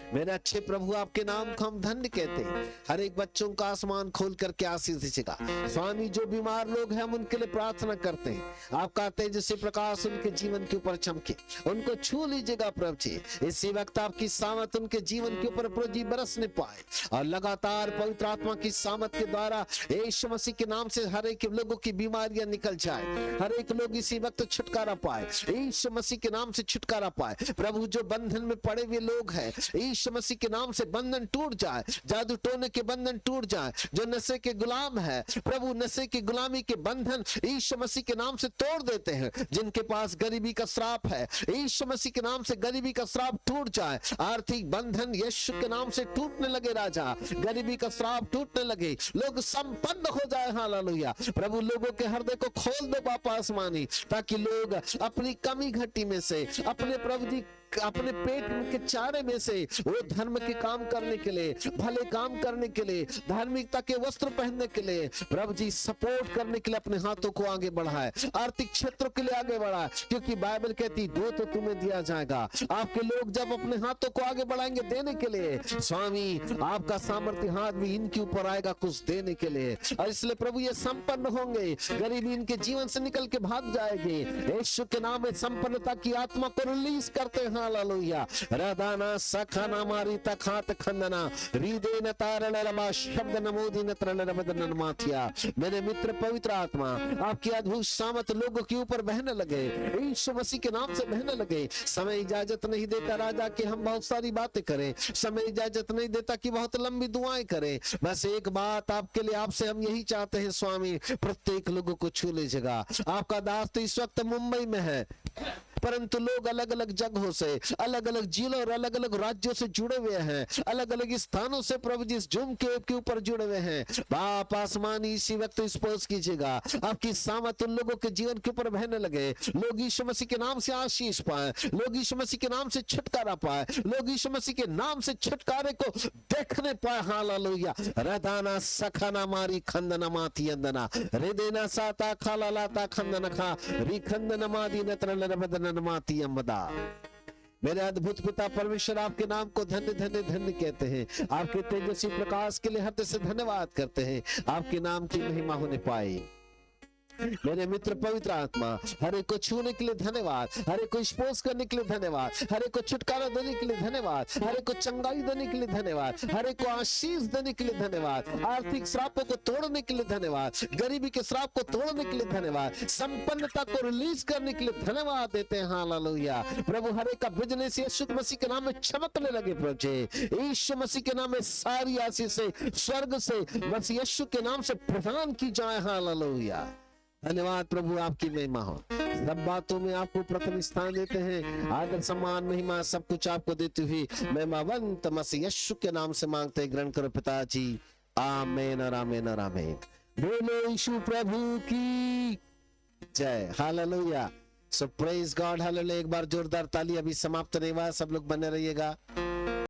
मेरे अच्छे प्रभु, आपके नाम को हम धन्य कहते हैं। हर एक बच्चों का आसमान खोल करके आशीष दीजिएगा स्वामी। जो बीमार लोग हैं हम उनके लिए प्रार्थना करते हैं, आपका तेजस्वी प्रकाश उनके जीवन के ऊपर चमके, उनको छू लीजिएगा प्रभु जी। इसी वक्त आपकी सामत उनके जीवन के ऊपर प्रभु जी बरसने पाए और लगातार पवित्र आत्मा की सामत के द्वारा यीशु मसीह के नाम से हर एक लोगों की बीमारियां निकल जाए। हर एक लोग इसी वक्त छुटकारा पाए, यीशु मसीह के नाम से छुटकारा पाए प्रभु। जो बंधन में पड़े हुए लोग हैं, यीशु मसीह के नाम से बंधन टूट जाए, जादू टोने के बंधन टूट जाए। जो नशे के गुलाम है प्रभु, नशे की गुलामी के बंधन यीशु मसीह के नाम से तोड़ देते हैं। जिनके पास गरीबी का श्राप है, यीशु मसीह के नाम से गरीबी का श्राप टूट जाए। आर्थिक बंधन यीशु के नाम से टूटने लगे राजा, गरीबी का श्राप टूटने लगे, लोग संपन्न हो जाए। हालेलुया। प्रभु, लोगों के हृदय को खोल दो बापा आसमानी, ताकि लोग अपनी कमी घटी में से, अपने प्रभु जी अपने पेट के चारे में से वो धर्म के काम करने के लिए, भले काम करने के लिए, धार्मिकता के वस्त्र पहनने के लिए प्रभु जी सपोर्ट करने के लिए अपने हाथों को आगे बढ़ाए, आर्थिक क्षेत्रों के लिए आगे बढ़ाए। क्योंकि बाइबल कहती दो तो तुम्हें दिया जाएगा। आपके लोग जब अपने हाथों को आगे बढ़ाएंगे देने के लिए, स्वामी आपका सामर्थ्य हाथ भी इनके ऊपर आएगा कुछ देने के लिए। और इसलिए प्रभु ये संपन्न होंगे, गरीबी इनके जीवन से निकल के भाग जाएगी। यीशु के नाम में संपन्नता की आत्मा को रिलीज करते हैं। हालेलुया। रदाना सखाना मारी तखात खंदना हृदय तारण रमा शब्द नमोदी नत्रन रबदन माथिया। मेरे मित्र, पवित्र आत्मा आपकी अद्भुत सामत लोगों के ऊपर बहने लगे, यीशु मसीह के नाम से बहने लगे। समय इजाजत नहीं देता राजा कि हम बहुत सारी बातें करें, समय इजाजत नहीं देता कि बहुत लंबी दुआएं करें। बस एक बात आपके लिए, आपसे हम यही चाहते हैं स्वामी, प्रत्येक लोगों को छू लीजिएगा। आपका दास तो इस वक्त मुंबई में है, परंतु लोग अलग अलग जगहों से, अलग अलग जिलों और अलग अलग राज्यों से जुड़े हुए हैं, अलग अलग स्थानों से प्रभु जी जूम के ऊपर जुड़े हुए हैं। बाप आसमानी इसी वक्त स्पर्श कीजिएगा, आपकी सामत उन लोगों के जीवन के ऊपर बहने लगे। लोग यीशु मसीह के नाम से आशीष पाए, लोग यीशु मसीह के नाम से छुटकारा पाए, लोग यीशु मसीह के नाम से छुटकारे को देखने पाए। हालेलुया। रदाना सखाना मारी खंदना माथी अंदना हृदयना साता खाला लाता खंदना खा री खंदना मादी नत्रन रबदन माती अम्मदा। मेरे अद्भुत पिता परमेश्वर, आपके नाम को धन्य धन्य धन्य कहते हैं। आपके तेजस्वी प्रकाश के लिए हृदय से धन्यवाद करते हैं। आपके नाम की महिमा होने पाए। मेरे मित्र पवित्र आत्मा, हर एक को छूने के लिए धन्यवाद, हर एक को स्पोर्स करने के लिए धन्यवाद, हर एक को छुटकारा देने के लिए धन्यवाद, हर एक को चंगाई देने के लिए धन्यवाद, हर एक को आशीष देने के लिए धन्यवाद, आर्थिक श्रापों को तोड़ने के लिए धन्यवाद, गरीबी के श्राप को तोड़ने के लिए धन्यवाद, संपन्नता को रिलीज करने के लिए धन्यवाद देते हैं। हालेलुया। प्रभु, हर एक का बिजनेस यीशु मसीह के नाम में चमकने लगे। प्रभु जी, यीशु मसीह के नाम में सारी आशीषें स्वर्ग से बस यीशु के नाम से प्रदान की जाए। हालेलुया। धन्यवाद प्रभु, आपकी महिमा हो। सब बातों में आपको प्रथम स्थान देते हैं। आदर सम्मान महिमा सब कुछ आपको देती हुई महिमावंत मसीह यीशु के नाम से मांगते हैं। ग्रहण करो पिताजी। आमीन और आमीन और आमीन। बोलो यीशु प्रभु की जय। हालेलुया। सो प्रेज गॉड। हालेलुया। एक बार जोरदार ताली। अभी समाप्त नहीं हुआ, सब लोग बने रहिएगा।